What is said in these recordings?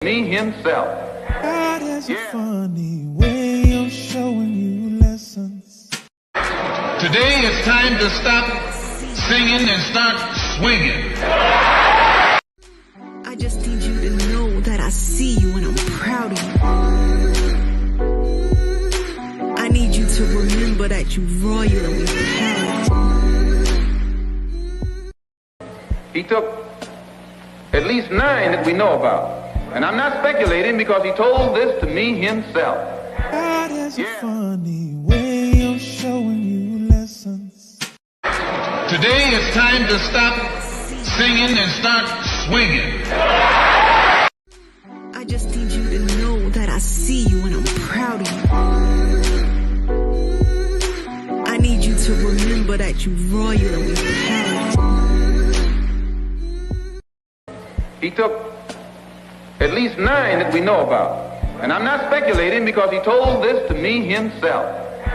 Me himself. God has a funny way of showing you lessons. Today it's time to stop singing and start swinging. I just need you to know that I see you and I'm proud of you. I need you to remember that you royal and we proud. He took at least 9 that we know about. And I'm not speculating because he told this to me himself. God has a funny way of showing you lessons. Today it's time to stop singing and start swinging. I just need you to know that I see you and I'm proud of you. I need you to remember that you royal and we proud. He took at least 9 that we know about. And I'm not speculating because he told this to me himself.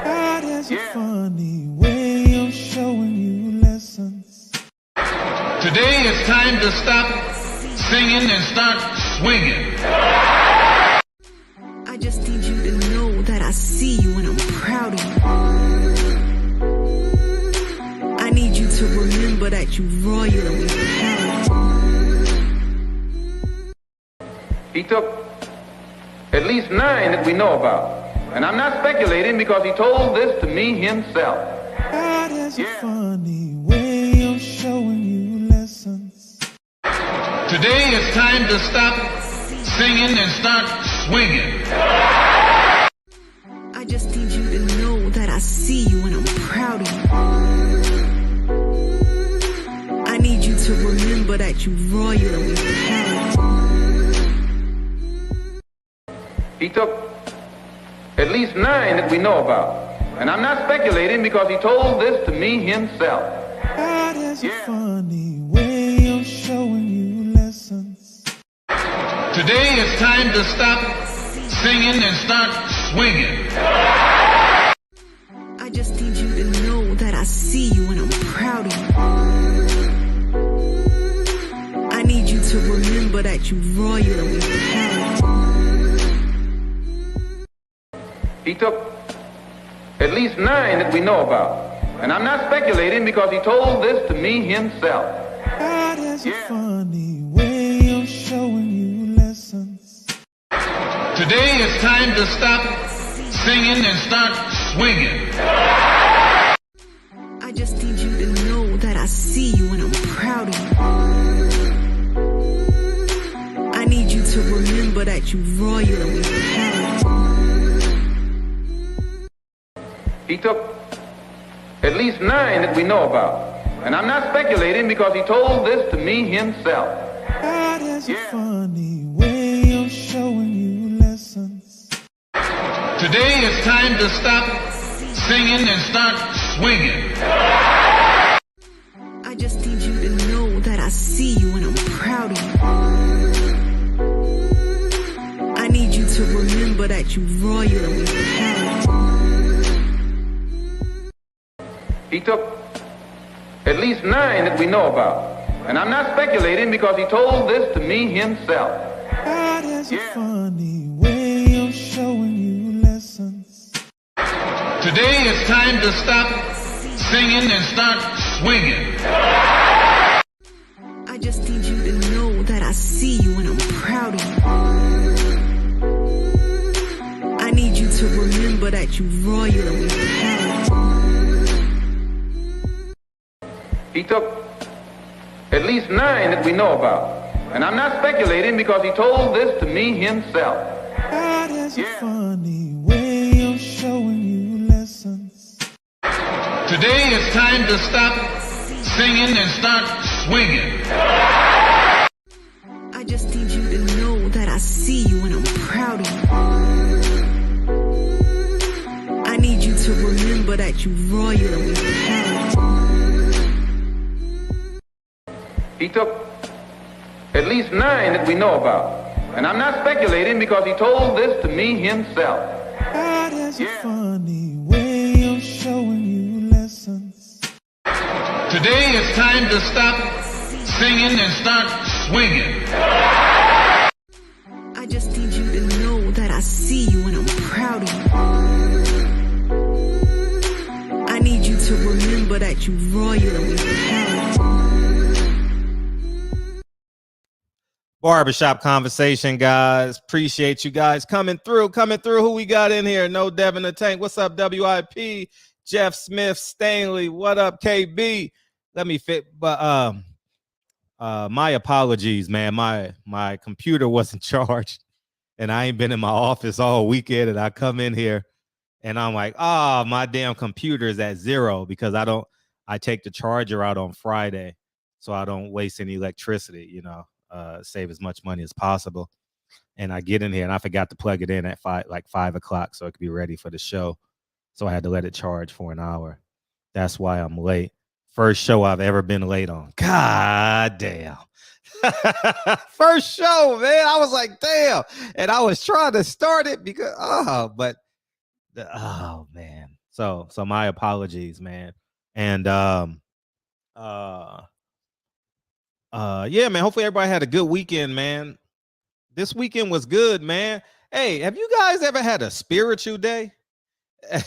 God has a funny way of showing you lessons. Today it's time to stop singing and start swinging. I just need you to know that I see you and I'm proud of you. I need you to remember that you royal and we proud. He took at least 9 that we know about. And I'm not speculating because he told this to me himself. God has a funny way of showing you lessons. Today it's time to stop singing and start swinging. I just need you to know that I see you and I'm proud of you. I need you to remember that you royal and we proud. He took at least 9 that we know about. And I'm not speculating because he told this to me himself. God has a funny way of showing you lessons. Today it's time to stop singing and start swinging. I just need you to know that I see you and I'm proud of you. I need you to remember that you royal and we proud. He took at least 9 that we know about. And I'm not speculating because he told this to me himself. God has a funny way of showing you lessons. Today it's time to stop singing and start swinging. I just need you to know that I see you and I'm proud of you. I need you to remember that you royal and we proud. He took at least 9 that we know about. And I'm not speculating because he told this to me himself. God has a funny way of showing you lessons. Today it's time to stop singing and start swinging. I just need you to know that I see you and I'm proud of you. I need you to remember that you royal and we proud. He took at least 9 that we know about. And I'm not speculating because he told this to me himself. God has a funny way of showing you lessons. Today it's time to stop singing and start swinging. I just need you to know that I see you and I'm proud of you. I need you to remember that you royal and we proud. He took at least 9 that we know about. And I'm not speculating because he told this to me himself. God has a funny way of showing you lessons. Today it's time to stop singing and start swinging. I just need you to know that I see you and I'm proud of you. I need you to remember that you royal and we proud. He took at least 9 that we know about. And I'm not speculating because he told this to me himself. God has a funny way of showing you lessons. Today it's time to stop singing and start swinging. I Just need you to know that I see you and I'm proud of you. I need you to remember that you royal and we proud. Barbershop conversation, guys. Appreciate you guys coming through. Who we got in here? No Devin the Tank. What's up, WIP? Jeff Smith, Stanley. What up, KB? Let me fit, but my apologies, man. My computer wasn't charged, and I ain't been in my office all weekend. And I come in here, and I'm like, my damn computer is at 0 because I take the charger out on Friday, so I don't waste any electricity. Save as much money as possible. And I get in here and I forgot to plug it in at 5 o'clock so it could be ready for the show. So I had to let it charge for an hour. That's why I'm late. First show I've ever been late on. God damn. First show, man. I was like, damn. And I was trying to start it because, man. So my apologies, man. And yeah, man. Hopefully everybody had a good weekend, man. This weekend was good, man. Hey, have you guys ever had a spiritual day?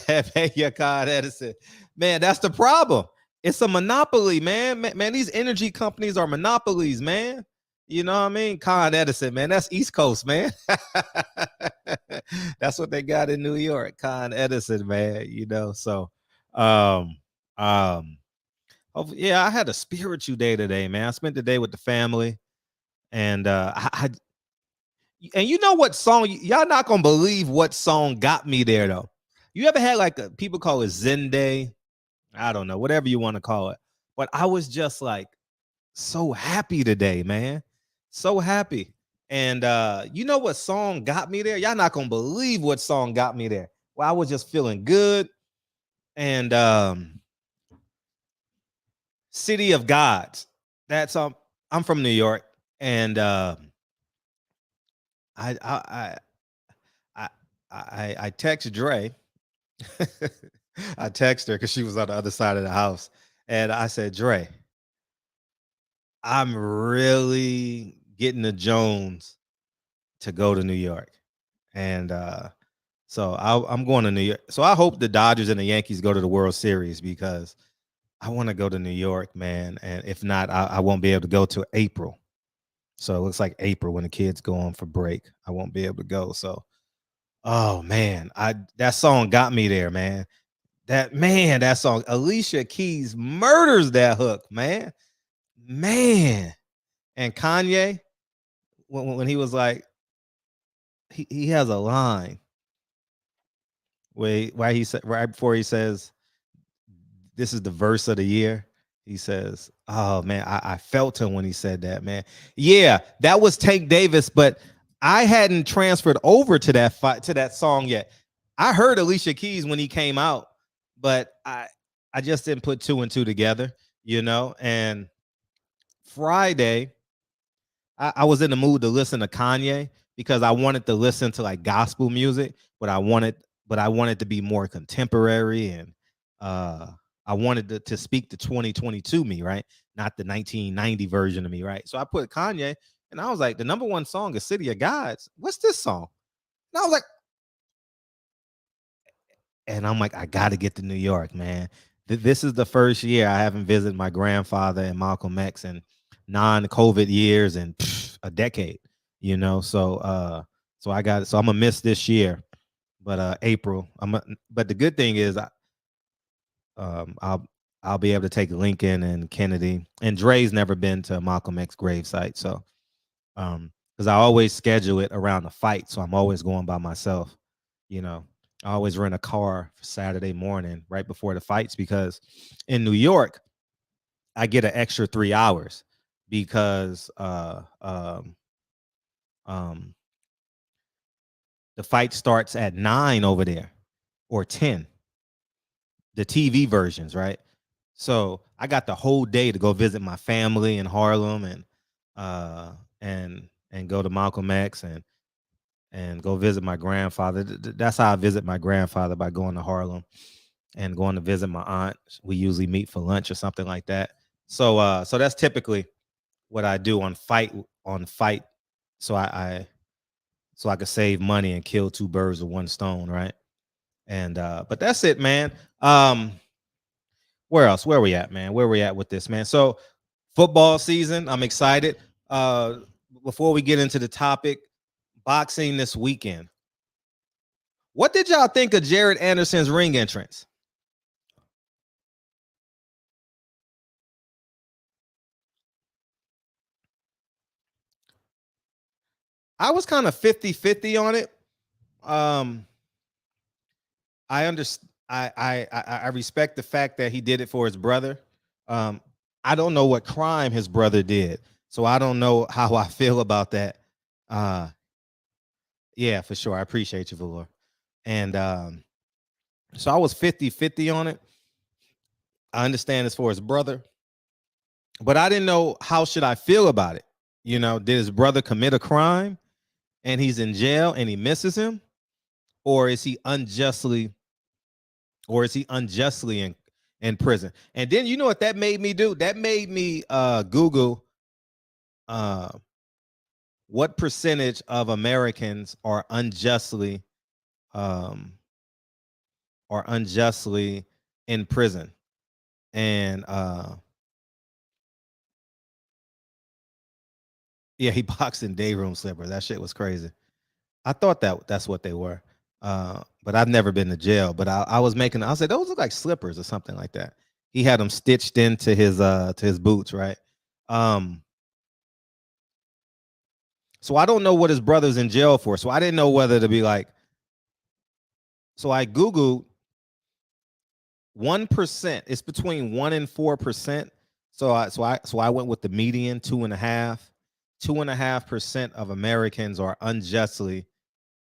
Hey, your Con Edison. Man, that's the problem. It's a monopoly, man. Man, these energy companies are monopolies, man. You know what I mean? Con Edison, man. That's East Coast, man. That's what they got in New York. Con Edison, man. So yeah, I had a spiritual day today, man. I spent the day with the family, and and you know what song? Y'all not gonna believe what song got me there though. You ever had like people call it Zen Day? I don't know, whatever you want to call it. But I was just like so happy today, man. So happy. And you know what song got me there? Y'all not gonna believe what song got me there. Well, I was just feeling good, and City of Gods. That's I'm from New York, and I text Dre. I text her because she was on the other side of the house, and I said, Dre, I'm really getting the Jones to go to New York, and so I'm going to New York. So I hope the Dodgers and the Yankees go to the World Series because I want to go to New York, man. And if not, I won't be able to go till April. So it looks like April when the kids go on for break. I won't be able to go. So, oh man, that song got me there, man. That song, Alicia Keys murders that hook, man. Man. And Kanye, when he was like, he has a line where he said right before he says, this is the verse of the year. He says, oh man, I felt him when he said that, man. Yeah, that was Tank Davis, but I hadn't transferred over to that song yet. I heard Alicia Keys when he came out, but I just didn't put 2 and 2 together, and Friday, I was in the mood to listen to Kanye because I wanted to listen to like gospel music, but I wanted to be more contemporary, and I wanted to speak to 2022 me, right? Not the 1990 version of me, right? So I put Kanye, and I was like, the number one song is City of Gods. What's this song? And I was like, and I'm like, I got to get to New York, man. This is the first year I haven't visited my grandfather and Malcolm X in non-COVID years and a decade, So I got it. So I'm gonna miss this year, but April. But the good thing is, I'll be able to take Lincoln and Kennedy, and Dre's never been to Malcolm X gravesite, so because I always schedule it around the fight, so I'm always going by myself. I always rent a car for Saturday morning right before the fights because in New York I get an extra 3 hours because the fight starts at 9 over there or 10. The TV versions, right? So I got the whole day to go visit my family in Harlem and go to Malcolm X and go visit my grandfather. That's how I visit my grandfather, by going to Harlem and going to visit my aunt. We usually meet for lunch or something like that. So that's typically what I do on fight. So so I could save money and kill two birds with one stone, right? And but that's it, man. Where else? Where we at, man? Where we at with this, man? So football season, I'm excited. Before we get into the topic, boxing this weekend. What did y'all think of Jared Anderson's ring entrance? I was kind of 50-50 on it. I understand. I respect the fact that he did it for his brother. I don't know what crime his brother did, so I don't know how I feel about that. Yeah, for sure. I appreciate you, Valor. And so I was 50-50 on it. I understand it's for his brother, but I didn't know how should I feel about it. You know, did his brother commit a crime and he's in jail and he misses him, or is he unjustly in prison? And then you know what that made me do? That made me Google what percentage of Americans are unjustly in prison. And yeah, he boxed in day room slippers. That shit was crazy. I thought that's what they were. But I've never been to jail. But I was said those look like slippers or something like that. He had them stitched into his boots, right? So I don't know what his brother's in jail for. So I didn't know whether to be like. So I Googled 1%. It's between 1% and 4%. So I went with the median 2.5%. 2.5% of Americans are unjustly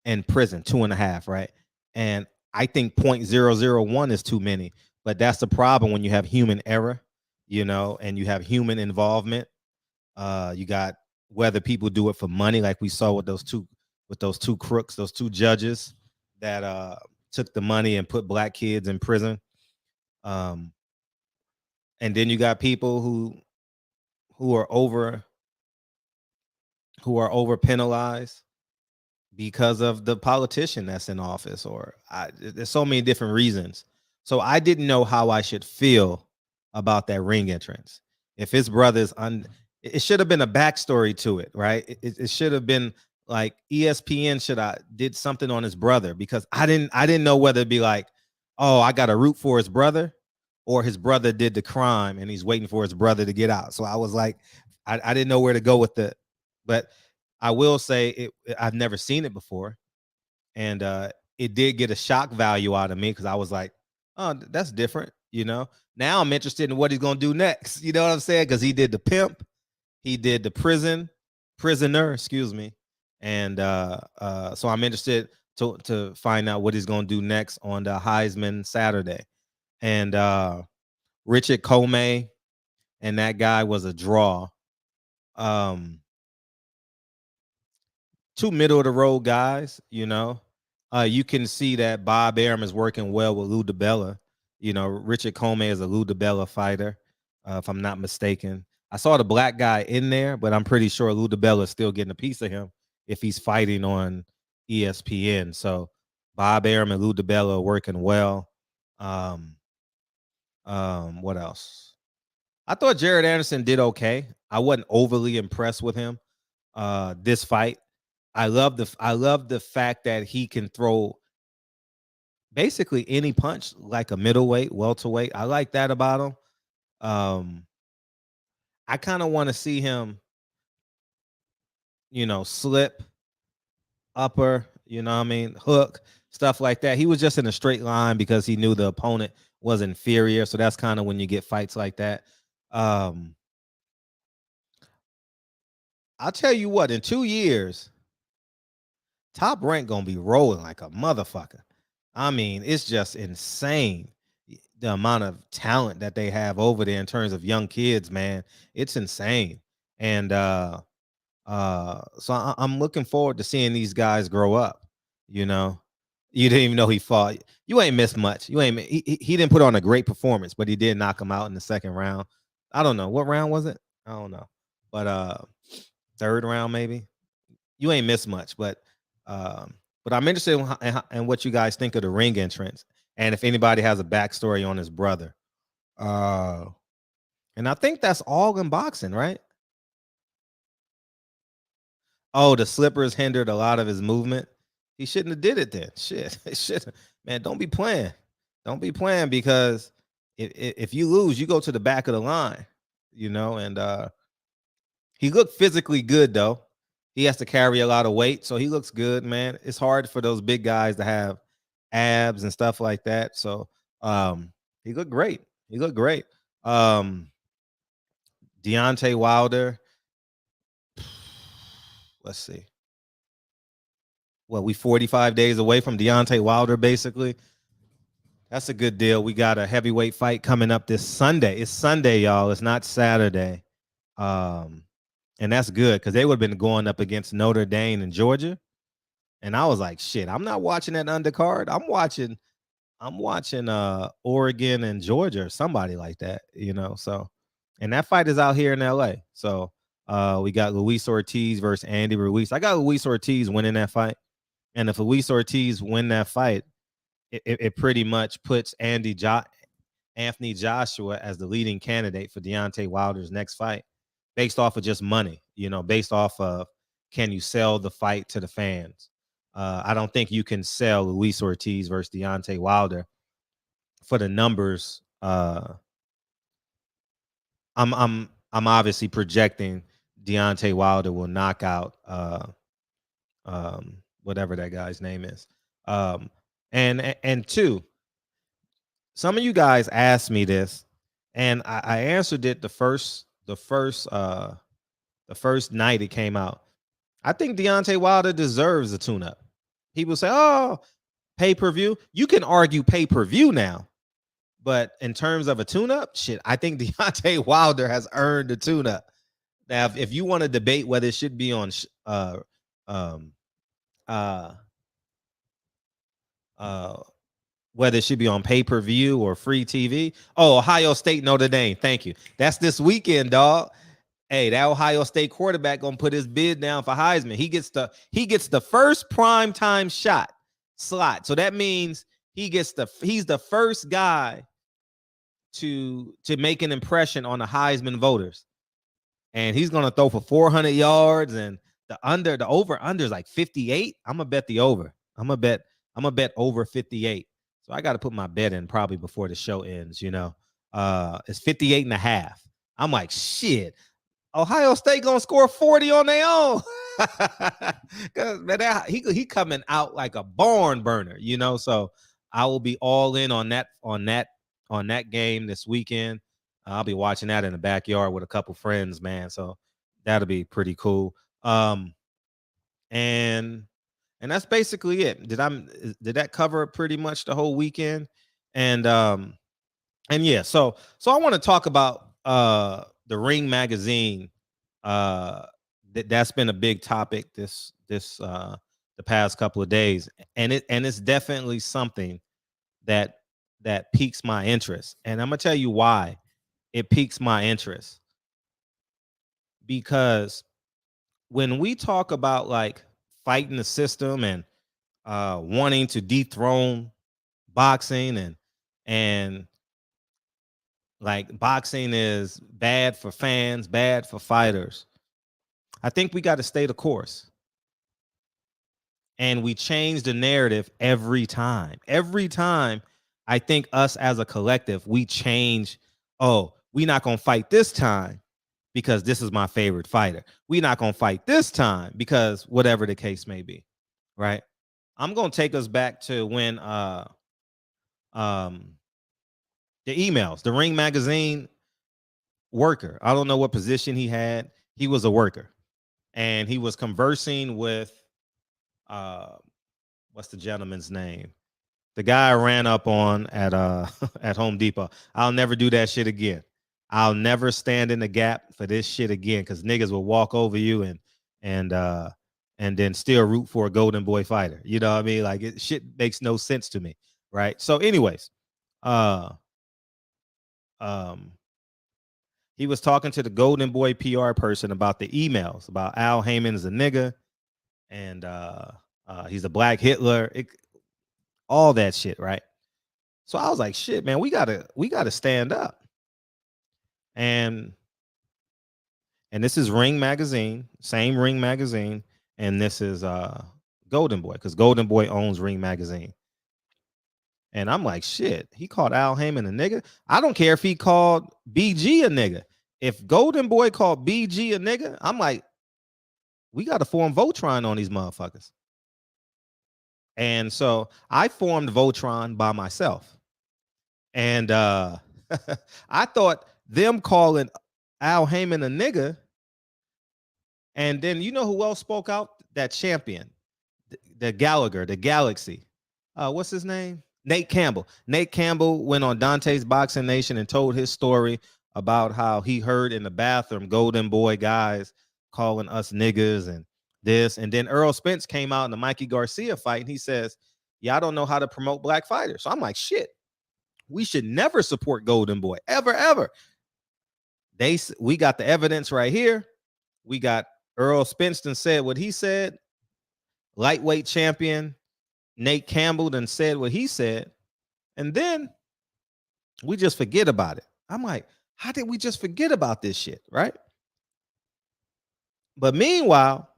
in prison. 2.5%, right? And I think 0.001 is too many. But that's the problem when you have human error, you know, and you have human involvement. You got whether people do it for money, like we saw with those two crooks, those two judges that took the money and put black kids in prison. And then you got people who are over penalized because of the politician that's in office, or there's so many different reasons. So I didn't know how I should feel about that ring entrance. If his brother's it should have been a backstory to it, right? It should have been like ESPN did something on his brother, because I didn't know whether it'd be like, oh, I got to root for his brother, or his brother did the crime and he's waiting for his brother to get out. So I was like, I didn't know where to go with it. But I will say I've never seen it before. And it did get a shock value out of me, because I was like, oh, that's different. You know, now I'm interested in what he's going to do next. You know what I'm saying? Because he did the pimp. He did the prisoner, excuse me. And so I'm interested to find out what he's going to do next on the Heisman Saturday. And Richard Comey and that guy was a draw. Two middle of the road guys, you know. You can see that Bob Arum is working well with Lou DiBella. You know, Richard Comey is a Lou DiBella fighter, if I'm not mistaken. I saw the black guy in there, but I'm pretty sure Lou DiBella is still getting a piece of him if he's fighting on ESPN. So Bob Arum and Lou DiBella are working well. What else? I thought Jared Anderson did okay. I wasn't overly impressed with him this fight. I love the fact that he can throw basically any punch, like a middleweight, welterweight. I like that about him. I kind of want to see him, you know, slip, upper, you know what I mean, hook, stuff like that. He was just in a straight line because he knew the opponent was inferior. So that's kind of when you get fights like that. I'll tell you what, in 2 years, Top Rank gonna be rolling like a motherfucker. I mean, it's just insane the amount of talent that they have over there in terms of young kids, man. It's insane. And so I'm looking forward to seeing these guys grow up. You know, you didn't even know he fought. You ain't missed much. He didn't put on a great performance, but he did knock him out in the second round. I don't know what round was it. I don't know, but third round maybe. You ain't missed much, but But I'm interested in what you guys think of the ring entrance, and if anybody has a backstory on his brother. And I think that's all in boxing, right? Oh, the slippers hindered a lot of his movement. He shouldn't have did it then. Shit, shit, man. Don't be playing. Don't be playing, because if you lose, you go to the back of the line, And he looked physically good though. He has to carry a lot of weight, so he looks good, man. It's hard for those big guys to have abs and stuff like that. So he looked great. He looked great. Deontay Wilder. Let's see. Well, we 45 days away from Deontay Wilder, basically. That's a good deal. We got a heavyweight fight coming up this Sunday. It's Sunday, y'all. It's not Saturday. And that's good, because they would have been going up against Notre Dame and Georgia. And I was like, shit, I'm not watching that undercard. I'm watching Oregon and Georgia or somebody like that, So, and that fight is out here in LA. So we got Luis Ortiz versus Andy Ruiz. I got Luis Ortiz winning that fight. And if Luis Ortiz win that fight, it pretty much puts Anthony Joshua as the leading candidate for Deontay Wilder's next fight, based off of just money, based off of, can you sell the fight to the fans? I don't think you can sell Luis Ortiz versus Deontay Wilder for the numbers. I'm obviously projecting Deontay Wilder will knock out whatever that guy's name is. And two, some of you guys asked me this, and I answered it the first night it came out. I think Deontay Wilder deserves a tune-up. People say, oh, pay-per-view. You can argue pay-per-view now, but in terms of a tune-up, shit, I think Deontay Wilder has earned a tune-up. Now, if you want to debate whether it should be on whether it should be on pay-per-view or free TV. Oh, Ohio State, Notre Dame. Thank you. That's this weekend, dog. Hey, that Ohio State quarterback gonna put his bid down for Heisman. He gets the first prime time slot. So that means he's the first guy to make an impression on the Heisman voters. And he's gonna throw for 400 yards, and the over under is like 58. I'm gonna bet the over. I'm gonna bet over 58. So I got to put my bet in probably before the show ends. It's 58 and a half. I'm like, shit. Ohio State gonna score 40 on their own. Man, he coming out like a barn burner, So I will be all in on that game this weekend. I'll be watching that in the backyard with a couple friends, man. So that'll be pretty cool. And that's basically it. Did that cover pretty much the whole weekend? And yeah, so I want to talk about the Ring magazine. That's been a big topic this the past couple of days, and it's definitely something that piques my interest. And I'm gonna tell you why it piques my interest. Because when we talk about like fighting the system and wanting to dethrone boxing, and like boxing is bad for fans, bad for fighters, I think we got to stay the course. And we change the narrative every time. Every time, I think us as a collective, we change. Oh, we're not going to fight this time because this is my favorite fighter. We're not going to fight this time because whatever the case may be, right? I'm going to take us back to when the emails, the Ring magazine worker, I don't know what position he had. He was a worker, and he was conversing with what's the gentleman's name? The guy I ran up on at at Home Depot. I'll never do that shit again. I'll never stand in the gap for this shit again, because niggas will walk over you and then still root for a Golden Boy fighter. You know what I mean? Like, shit makes no sense to me, right? So, anyways, he was talking to the Golden Boy PR person about the emails about Al Heyman's a nigga, and He's a black Hitler. All that shit, right? So I was like, shit, man, we gotta stand up. And this is Ring Magazine, same Ring Magazine, and this is Golden Boy, because Golden Boy owns Ring Magazine. And I'm like, shit, he called Al Heyman a nigga. I don't care if he called BG a nigga. If Golden Boy called BG a nigga, I'm like, we got to form Voltron on these motherfuckers. And so I formed Voltron by myself. And I thought them calling Al Heyman a nigga. And then you know who else spoke out? That champion, the Gallagher, the Galaxy. What's his name? Nate Campbell. Nate Campbell went on Dante's Boxing Nation and told his story about how he heard in the bathroom Golden Boy guys calling us niggas and this. And then Earl Spence came out in the Mikey Garcia fight and he says, yeah, I don't know how to promote black fighters. So I'm like, shit, we should never support Golden Boy, ever. We got the evidence right here. We got Earl Spence said what he said. Lightweight champion Nate Campbell then said what he said, and then we just forget about it. I'm like, how did we just forget about this shit, right? But meanwhile,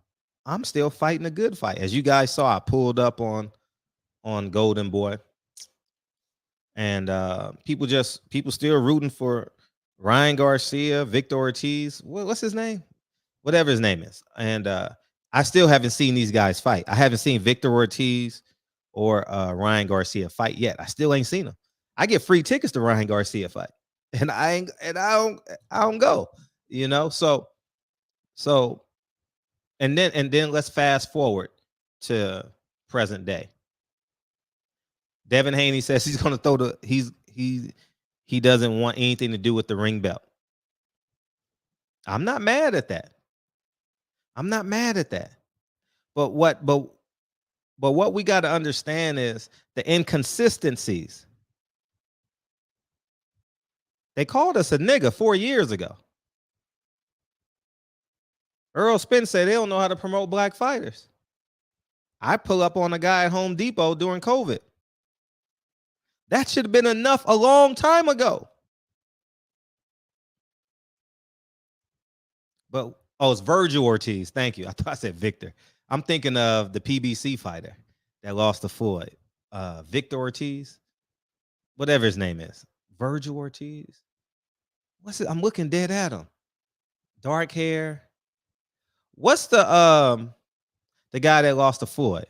I'm still fighting a good fight. As you guys saw, I pulled up on Golden Boy, and people still rooting for Ryan Garcia, Victor Ortiz. What's his name? Whatever his name is. And I still haven't seen these guys fight. I haven't seen Victor Ortiz or Ryan Garcia fight yet. I still ain't seen them. I get free tickets to Ryan Garcia fight, and I don't go. You know, so and then let's fast forward to present day. Devin Haney says he's going to throw he doesn't want anything to do with the ring belt. I'm not mad at that. But what we got to understand is the inconsistencies. They called us a nigga 4 years ago. Earl Spence said they don't know how to promote black fighters. I pull up on a guy at Home Depot during COVID. That should have been enough a long time ago. But it's Virgil Ortiz. Thank you. I thought I said Victor. I'm thinking of the PBC fighter that lost to Floyd. Victor Ortiz. Whatever his name is. Virgil Ortiz. What's it? I'm looking dead at him. Dark hair. What's the guy that lost to Floyd?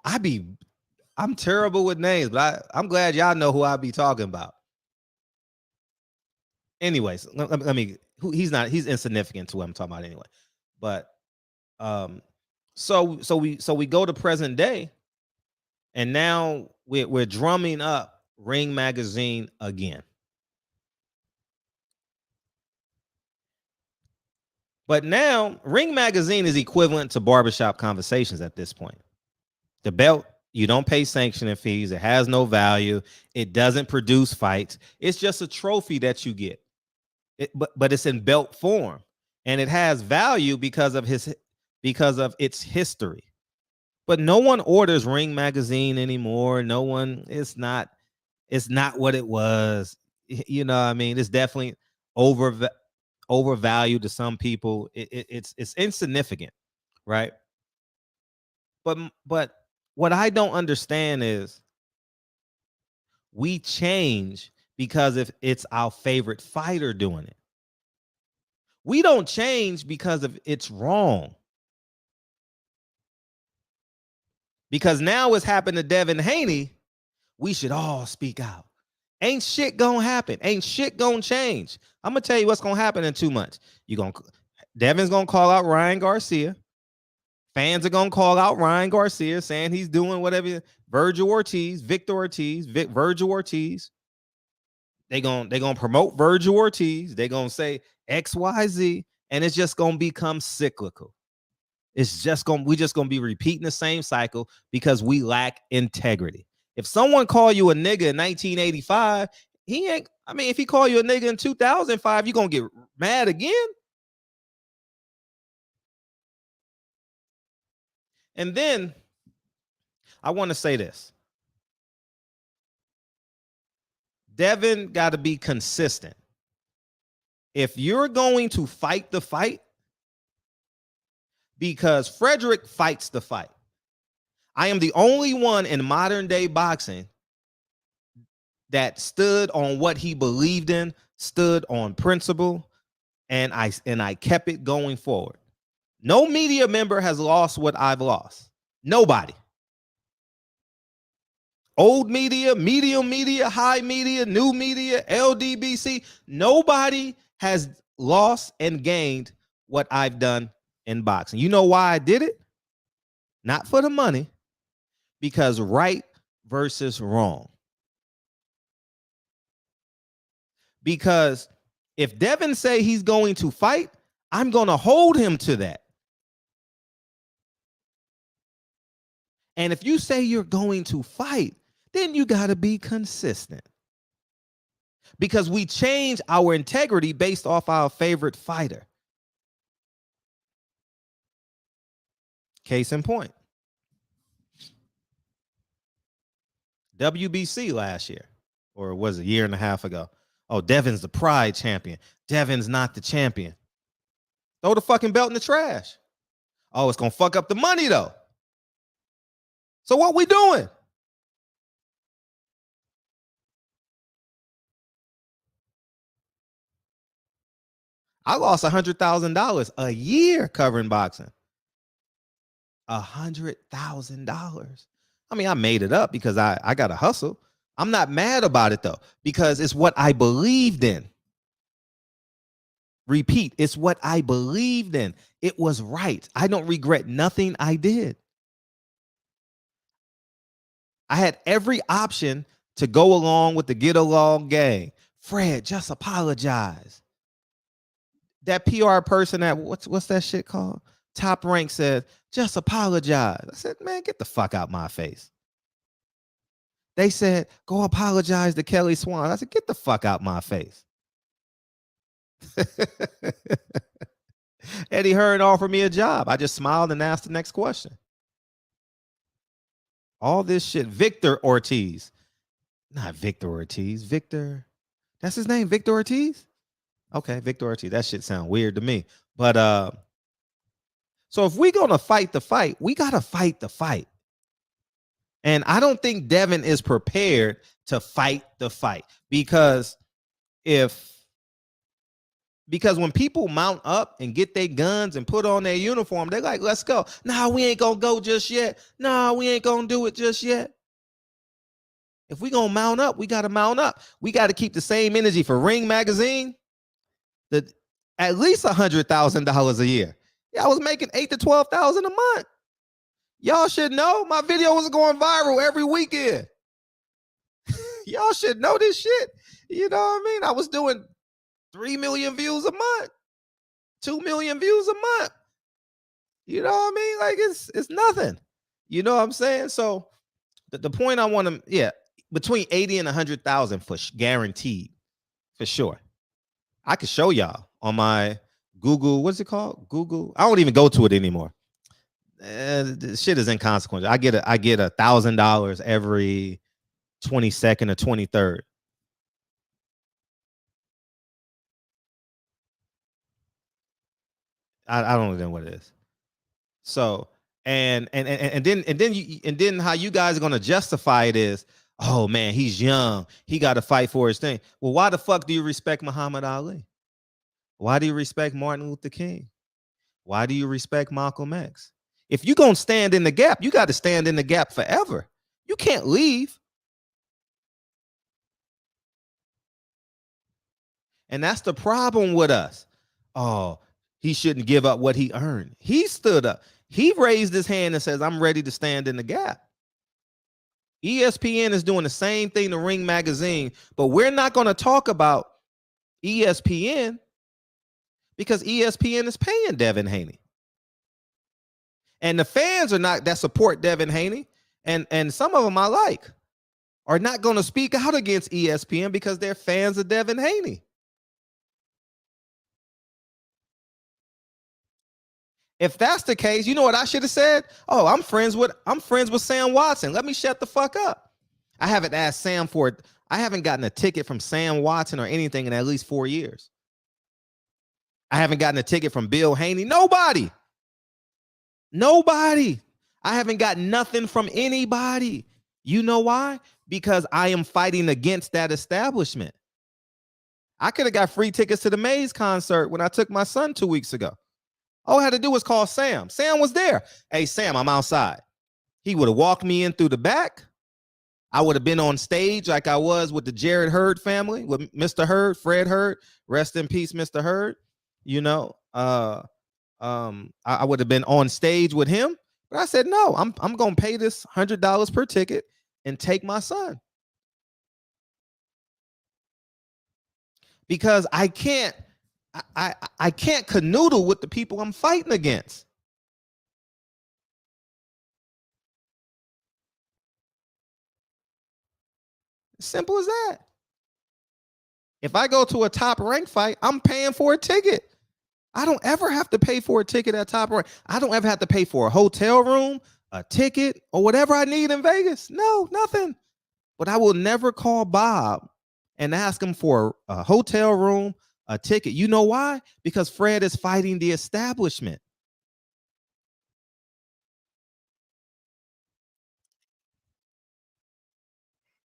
I'm terrible with names, but I'm glad y'all know who I be talking about. Anyways, let me. He's insignificant to what I'm talking about anyway. But so we go to present day, and now we're drumming up Ring Magazine again. But now Ring Magazine is equivalent to Barbershop Conversations at this point. The belt, you don't pay sanctioning fees. It has no value. It doesn't produce fights. It's just a trophy that you get. But it's in belt form, and it has value because of its history. But no one orders Ring Magazine anymore. No one. It's not what it was. You know what I mean? It's definitely overvalued to some people. It's insignificant, right? But what I don't understand is we change because if it's our favorite fighter doing it. We don't change because of it's wrong. Because now it's happened to Devin Haney, we should all speak out. Ain't shit gonna happen. Ain't shit gonna change. I'm gonna tell you what's gonna happen in 2 months. Devin's gonna call out Ryan Garcia. Fans are gonna call out Ryan Garcia saying he's doing whatever. Virgil Ortiz, Victor Ortiz, Virgil Ortiz. They're gonna promote Virgil Ortiz. They're gonna say XYZ, and it's just gonna become cyclical. We're just gonna be repeating the same cycle because we lack integrity. If someone call you a nigga in 1985, if he call you a nigga in 2005, you gonna get mad again. And then I want to say this. Devin got to be consistent. If you're going to fight the fight, because Frederick fights the fight. I am the only one in modern day boxing that stood on what he believed in, stood on principle, and I kept it going forward. No media member has lost what I've lost. Nobody. Old media, medium media, high media, new media, LDBC. Nobody has lost and gained what I've done in boxing. You know why I did it? Not for the money, because right versus wrong. Because if Devin say he's going to fight, I'm going to hold him to that. And if you say you're going to fight, then you got to be consistent. Because we change our integrity based off our favorite fighter. Case in point. WBC last year, or was it a year and a half ago? Oh, Devin's the pride champion. Devin's not the champion. Throw the fucking belt in the trash. Oh, it's going to fuck up the money, though. So what we doing? I lost $100,000 a year covering boxing. $100,000. I mean, I made it up because I got to hustle. I'm not mad about it, though, because it's what I believed in. Repeat, it's what I believed in. It was right. I don't regret nothing I did. I had every option to go along with the get along gang. Fred, just apologize. That PR person at what's that shit called? Top Rank said, just apologize. I said, man, get the fuck out my face. They said, go apologize to Kelly Swan. I said, get the fuck out my face. Eddie Hearn offered me a job. I just smiled and asked the next question. All this shit. Victor Ortiz. Not Victor Ortiz. Victor. That's his name, Victor Ortiz? Okay, Victor Ortiz. That shit sound weird to me. But so if we're going to fight the fight, we got to fight the fight. And I don't think Devin is prepared to fight the fight because when people mount up and get their guns and put on their uniform, they're like, let's go. Nah, we ain't going to go just yet. Nah, we ain't going to do it just yet. If we going to mount up, we got to mount up. We got to keep the same energy for Ring Magazine. At least $100,000 a year. Yeah, I was making $8,000 to $12,000 a month. Y'all should know my video was going viral every weekend. Y'all should know this shit. You know what I mean? I was doing 3 million views a month, 2 million views a month. You know what I mean? Like it's nothing. You know what I'm saying? So the point I want to, between 80 and 100,000 for guaranteed, for sure. I could show y'all on my Google. What's it called? Google. I don't even go to it anymore. The shit is inconsequential. I get $1,000 every 22nd or 23rd. I don't know what it is. So and then how you guys are gonna justify it is, oh man, he's young. He got to fight for his thing. Well, why the fuck do you respect Muhammad Ali? Why do you respect Martin Luther King? Why do you respect Malcolm X? If you're going to stand in the gap, you got to stand in the gap forever. You can't leave. And that's the problem with us. Oh, he shouldn't give up what he earned. He stood up. He raised his hand and says, I'm ready to stand in the gap. ESPN is doing the same thing to Ring Magazine, but we're not going to talk about ESPN because ESPN is paying Devin Haney. And the fans are not that support Devin Haney, and some of them I like, are not going to speak out against ESPN because they're fans of Devin Haney. If that's the case, you know what I should have said? Oh, I'm friends with Sam Watson. Let me shut the fuck up. I haven't asked Sam for it. I haven't gotten a ticket from Sam Watson or anything in at least 4 years. I haven't gotten a ticket from Bill Haney. Nobody. I haven't gotten nothing from anybody. You know why? Because I am fighting against that establishment. I could have got free tickets to the Maze concert when I took my son 2 weeks ago. All I had to do was call Sam. Sam was there. Hey, Sam, I'm outside. He would have walked me in through the back. I would have been on stage like I was with the Jared Hurd family, with Mr. Hurd, Fred Hurd. Rest in peace, Mr. Hurd. You know, I would have been on stage with him. But I said, no, I'm going to pay this $100 per ticket and take my son. Because I can't canoodle with the people I'm fighting against. Simple as that. If I go to a top rank fight, I'm paying for a ticket. I don't ever have to pay for a ticket at top rank. I don't ever have to pay for a hotel room, a ticket, or whatever I need in Vegas. No, nothing. But I will never call Bob and ask him for a hotel room, a ticket. You know why? Because Fred is fighting the establishment.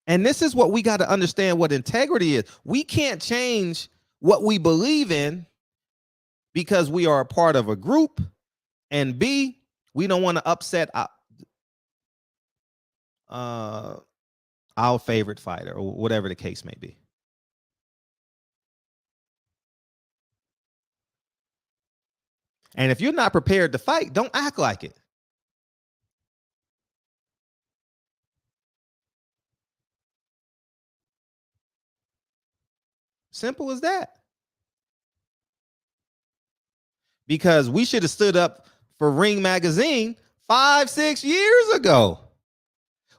And this is what we got to understand what integrity is. We can't change what we believe in because we are a part of a group. And B, we don't want to upset our favorite fighter or whatever the case may be. And if you're not prepared to fight, don't act like it. Simple as that. Because we should have stood up for Ring Magazine 5-6 years ago.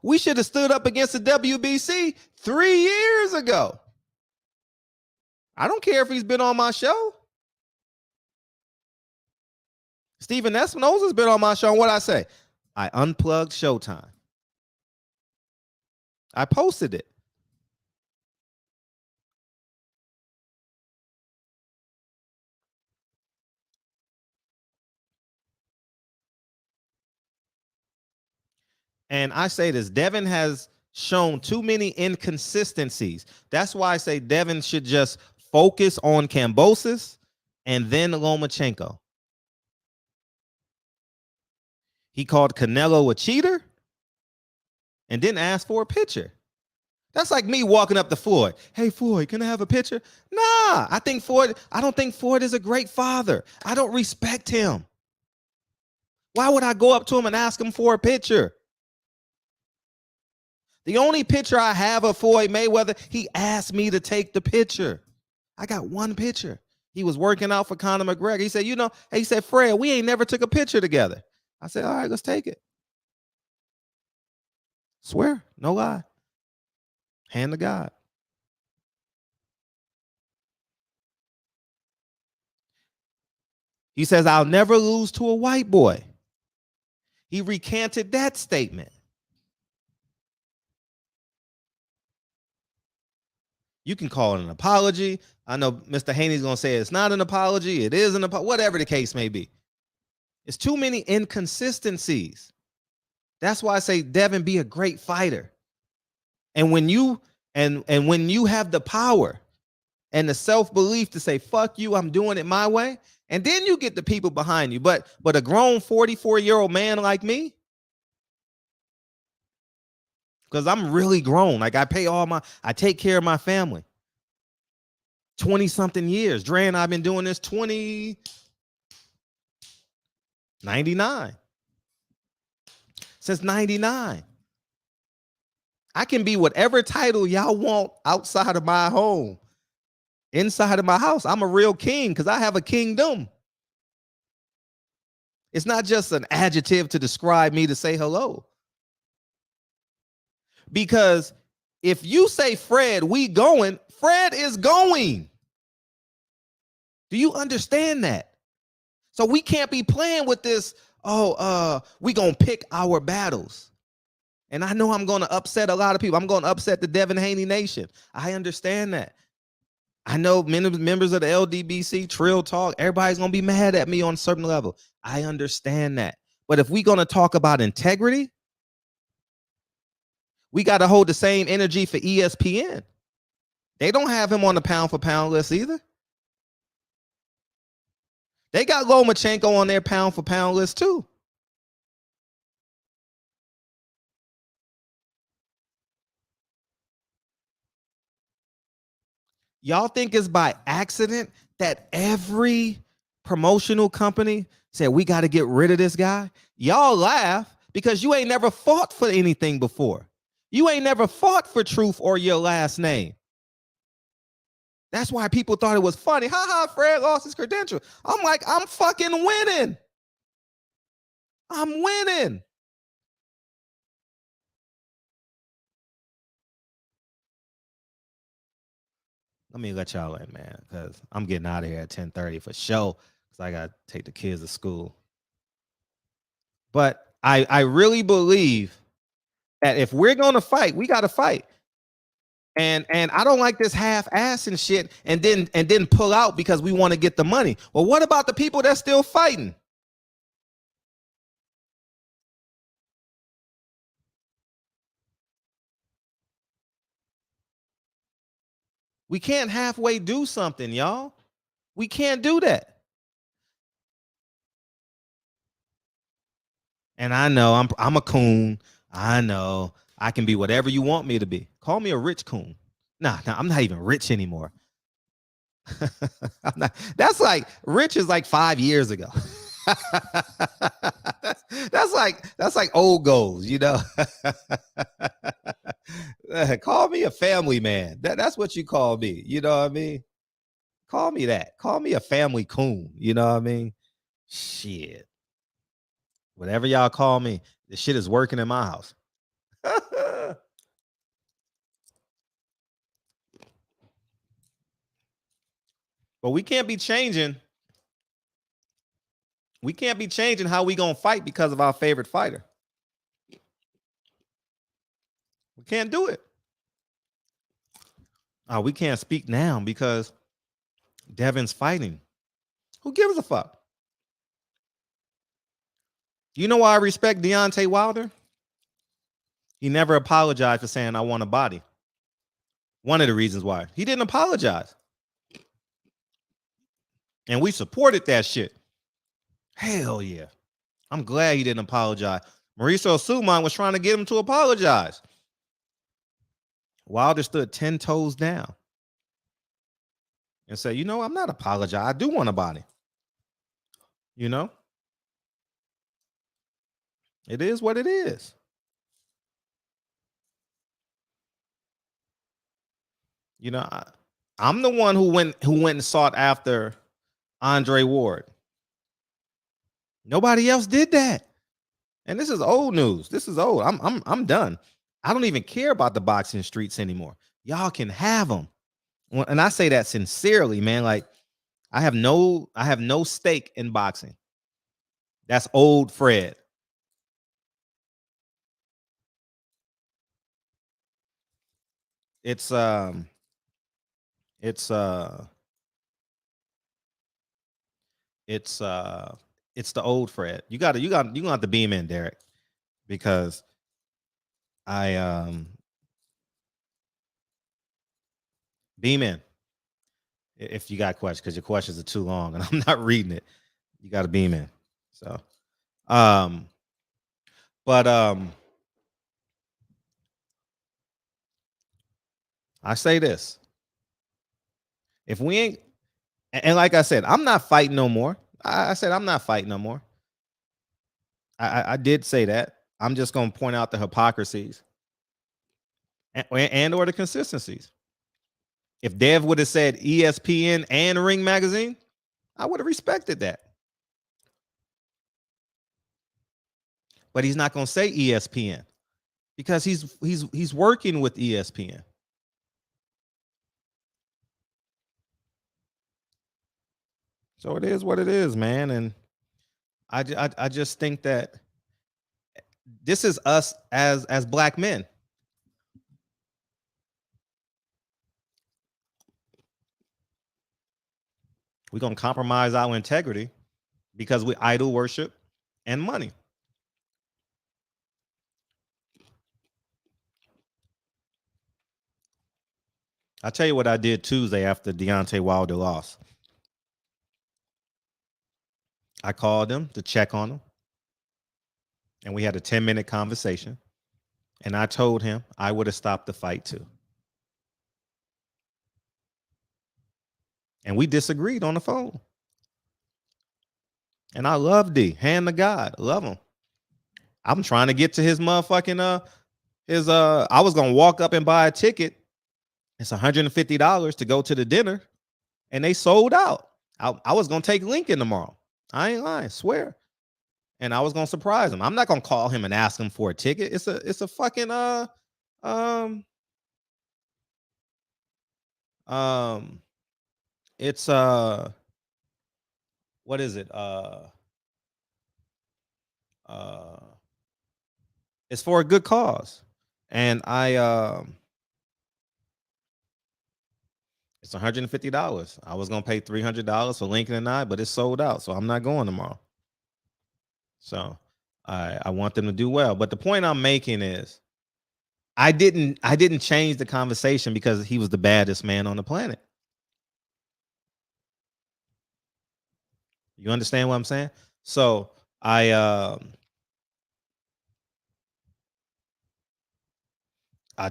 We should have stood up against the WBC 3 years ago. I don't care if he's been on my show. Stephen Espinosa has been on my show. And what I say? I unplugged Showtime. I posted it. And I say this, Devin has shown too many inconsistencies. That's why I say Devin should just focus on Kambosos and then Lomachenko. He called Canelo a cheater and didn't ask for a picture. That's like me walking up to Floyd. Hey, Floyd, can I have a picture? Nah, I don't think Floyd is a great father. I don't respect him. Why would I go up to him and ask him for a picture? The only picture I have of Floyd Mayweather, he asked me to take the picture. I got one picture. He was working out for Conor McGregor. He said, he said, Fred, we ain't never took a picture together. I said, all right, let's take it. Swear, no lie. Hand to God. He says, I'll never lose to a white boy. He recanted that statement. You can call it an apology. I know Mr. Haney's going to say it's not an apology. It is an apology, whatever the case may be. It's too many inconsistencies. That's why I say, Devin, be a great fighter. And when you when you have the power and the self-belief to say, fuck you, I'm doing it my way, and then you get the people behind you. But a grown 44-year-old man like me, because I'm really grown. Like I take care of my family. 20-something years. Dre and I've been doing this 99. Since 99. I can be whatever title y'all want outside of my home. Inside of my house, I'm a real king because I have a kingdom. It's not just an adjective to describe me to say hello. Because if you say Fred, we going, Fred is going. Do you understand that? So we can't be playing with this. Oh, we gonna pick our battles. And I know I'm gonna upset a lot of people. I'm gonna upset the Devin Haney Nation. I understand that. I know many members of the LDBC, Trill Talk, everybody's gonna be mad at me on a certain level. I understand that. But if we're gonna talk about integrity, we got to hold the same energy for ESPN. They don't have him on the pound for pound list either. They got Lomachenko on their pound for pound list too. Y'all think it's by accident that every promotional company said we got to get rid of this guy? Y'all laugh because you ain't never fought for anything before. You ain't never fought for truth or your last name. That's why people thought it was funny. Ha ha, Fred lost his credential. I'm like, I'm fucking winning. I'm winning. Let me let y'all in, man, because I'm getting out of here at 10:30 for sure, because I got to take the kids to school. But I really believe that if we're going to fight, we got to fight. And I don't like this half-ass and shit and then pull out because we want to get the money. Well, what about the people that's still fighting? We can't halfway do something, y'all. We can't do that. And I know I'm a coon. I know I can be whatever you want me to be. Call me a rich coon. Nah, I'm not even rich anymore. That's like rich is like 5 years ago. that's like old goals, you know. Call me a family man. That's what you call me. You know what I mean? Call me that. Call me a family coon. You know what I mean? Shit. Whatever y'all call me, this shit is working in my house. But we can't be changing. We can't be changing how we gonna fight because of our favorite fighter. We can't do it. We can't speak now because Devin's fighting. Who gives a fuck? You know why I respect Deontay Wilder? He never apologized for saying I want a body. One of the reasons why. He didn't apologize. And we supported that shit. Hell yeah. I'm glad he didn't apologize. Mauricio Suleiman was trying to get him to apologize. Wilder stood 10 toes down and said, you know, I'm not apologizing. I do want a body. You know? It is what it is. You know, I'm the one who went and sought after Andre Ward. Nobody else did that. And this is old news. This is old. I'm done. I don't even care about the boxing streets anymore. Y'all can have them. And I say that sincerely, man. Like I have no stake in boxing. That's old Fred. It's the old Fred. You gonna have to beam in, Derek, because beam in if you got questions, because your questions are too long and I'm not reading it. You got to beam in. So, I say this: if we ain't, and like I said, I'm not fighting no more. I said I'm not fighting no more. I did say that. I'm just gonna point out the hypocrisies and or the consistencies. If Dev would have said ESPN and Ring Magazine, I would have respected that. But he's not gonna say ESPN because he's working with ESPN. So it is what it is, man. And I just think that this is us as black men. We're gonna compromise our integrity because we idol worship and money. I'll tell you what I did Tuesday after Deontay Wilder lost. I called him to check on him, and we had a 10-minute conversation. And I told him I would have stopped the fight too. And we disagreed on the phone. And I love D. Hand to God. Love him. I'm trying to get to his motherfucking I was gonna walk up and buy a ticket. It's $150 to go to the dinner, and they sold out. I was gonna take Lincoln tomorrow. I ain't lying, swear. And I was gonna surprise him. I'm not gonna call him and ask him for a ticket. It's a fucking it's what is it? It's for a good cause. And it's $150. I was gonna pay $300 for Lincoln and I, but it's sold out, so I'm not going tomorrow. So I want them to do well. But the point I'm making is I didn't change the conversation because he was the baddest man on the planet. You understand what I'm saying? So I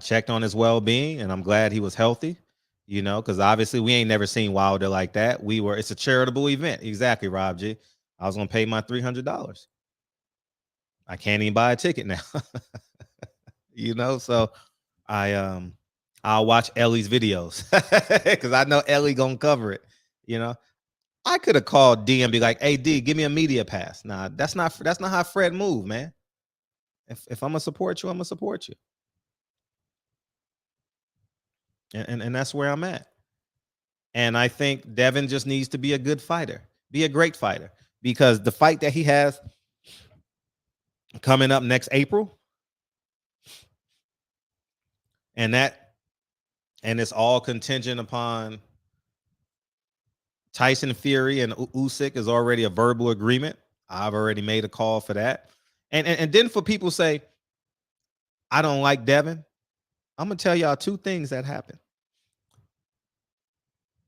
checked on his well-being, and I'm glad he was healthy, you know, because obviously we ain't never seen Wilder like that. It's a charitable event. Exactly, Rob G. I was gonna pay my $300. I can't even buy a ticket now. You know, so I'll watch Ellie's videos because I know Ellie gonna cover it. You know, I could have called D and be like, "Hey D, give me a media pass." Nah, that's not how Fred move, man. If I'm gonna support you, I'm gonna support you. And that's where I'm at. And I think Devin just needs to be a good fighter, be a great fighter, because the fight that he has coming up next April, and it's all contingent upon Tyson Fury and Usyk is already a verbal agreement. I've already made a call for that. And then for people say, I don't like Devin, I'm gonna tell y'all two things that happened.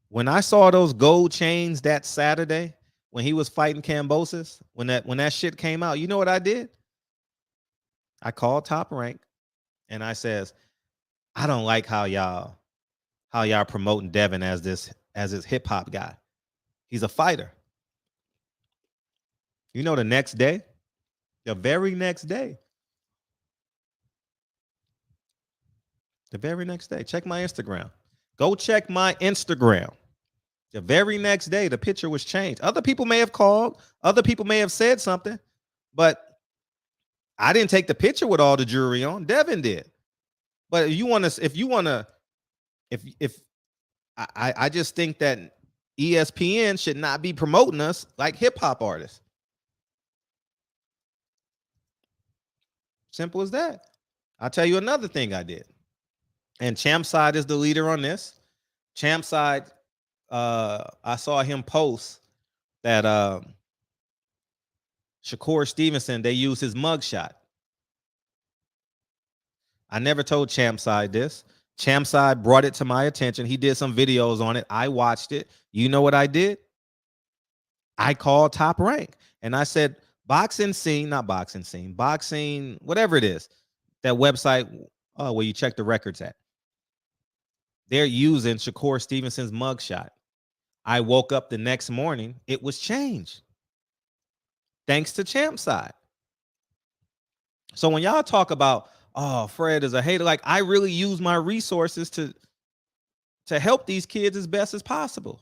When I saw those gold chains that Saturday when he was fighting Kambosos, when that shit came out, you know what I did? I called Top Rank and I says, I don't like how y'all promoting Devin as this hip hop guy. He's a fighter. You know, the very next day, check my Instagram. Go check my Instagram. The very next day, the picture was changed. Other people may have called, other people may have said something, but I didn't take the picture with all the jewelry on. Devin did. But I just think that ESPN should not be promoting us like hip hop artists. Simple as that. I'll tell you another thing I did. And Champside is the leader on this. Champside, I saw him post that Shakur Stevenson, they used his mugshot. I never told Champside this. Champside brought it to my attention. He did some videos on it. I watched it. You know what I did? I called Top Rank and I said, boxing, whatever it is, that website where you check the records at. They're using Shakur Stevenson's mugshot. I woke up the next morning, it was changed. Thanks to Champside. So when y'all talk about, oh, Fred is a hater, like, I really use my resources to help these kids as best as possible.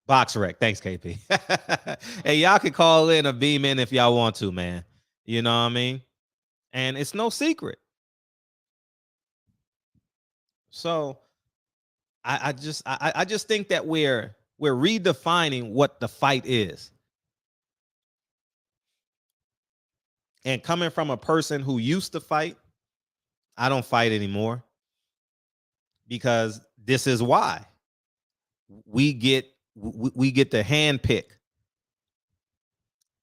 Box Rec. Thanks, KP. Hey, y'all can call in or beam in if y'all want to, man. You know what I mean? And it's no secret. So I just think that we're We're redefining what the fight is. And coming from a person who used to fight, I don't fight anymore because this is why we get the hand pick.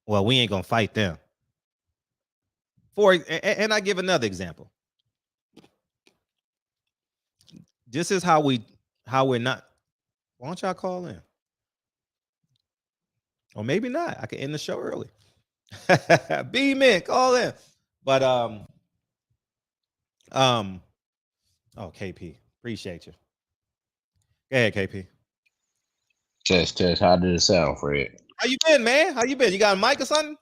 Well, we ain't gonna fight them. And I give another example. This is how we're not. Why don't y'all call in? Or maybe not. I can end the show early. B-Man, call in. But oh, KP, appreciate you. Go ahead, KP. Test. How did it sound, Fred? How you been, man? How you been? You got a mic or something?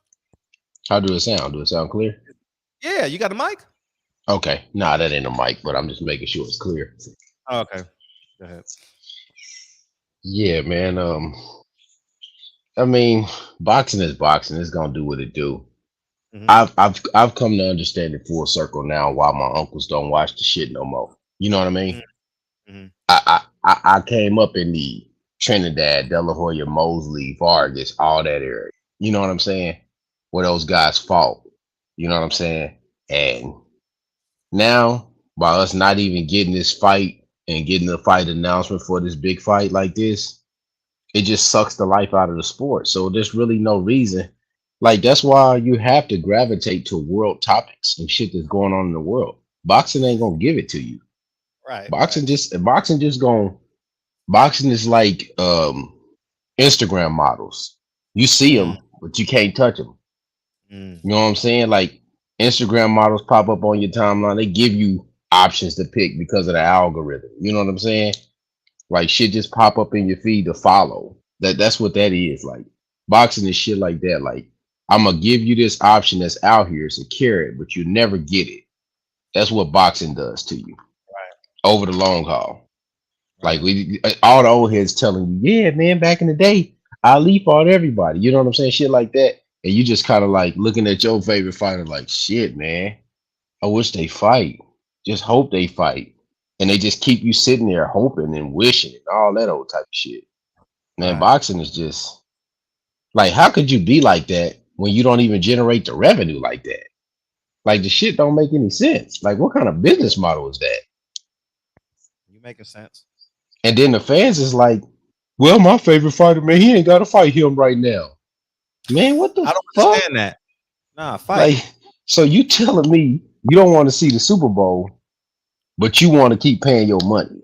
How do it sound? Do it sound clear? Yeah, you got a mic? Okay. Nah, that ain't a mic, but I'm just making sure it's clear. Oh, okay. Go ahead. Yeah, man. I mean, boxing is boxing. It's gonna do what it do. Mm-hmm. I've come to understand it full circle now why my uncles don't watch the shit no more. You know what I mean? Mm-hmm. I came up in the Trinidad, De La Hoya, Mosley, Vargas, all that area. You know what I'm saying? Where those guys fought. You know what I'm saying? And now, by us not even getting this fight and getting the fight announcement for this big fight like this, it just sucks the life out of the sport. So there's really no reason. Like, that's why you have to gravitate to world topics and shit that's going on in the world. Boxing ain't gonna give it to you. Right. Boxing is like Instagram models. You see them, but you can't touch them. You know what I'm saying? Like, Instagram models pop up on your timeline. They give you options to pick because of the algorithm. You know what I'm saying? Like, shit just pop up in your feed to follow. That's what that is. Like, boxing is shit like that. Like, I'm gonna give you this option that's out here. It's a carrot, but you never get it. That's what boxing does to you, over the long haul. Like, all the old heads telling you, yeah, man, back in the day, Ali fought everybody. You know what I'm saying? Shit like that. And you just kind of like looking at your favorite fighter like, shit, man, I wish they fight. Just hope they fight. And they just keep you sitting there hoping and wishing and all that old type of shit. Man, boxing is just like, how could you be like that when you don't even generate the revenue like that? Like, the shit don't make any sense. Like, what kind of business model is that? You making sense. And then the fans is like, well, my favorite fighter, man, he ain't got to fight him right now. Man, what the fuck? I don't understand that. Nah, fight. Like, so you telling me you don't want to see the Super Bowl, but you want to keep paying your money.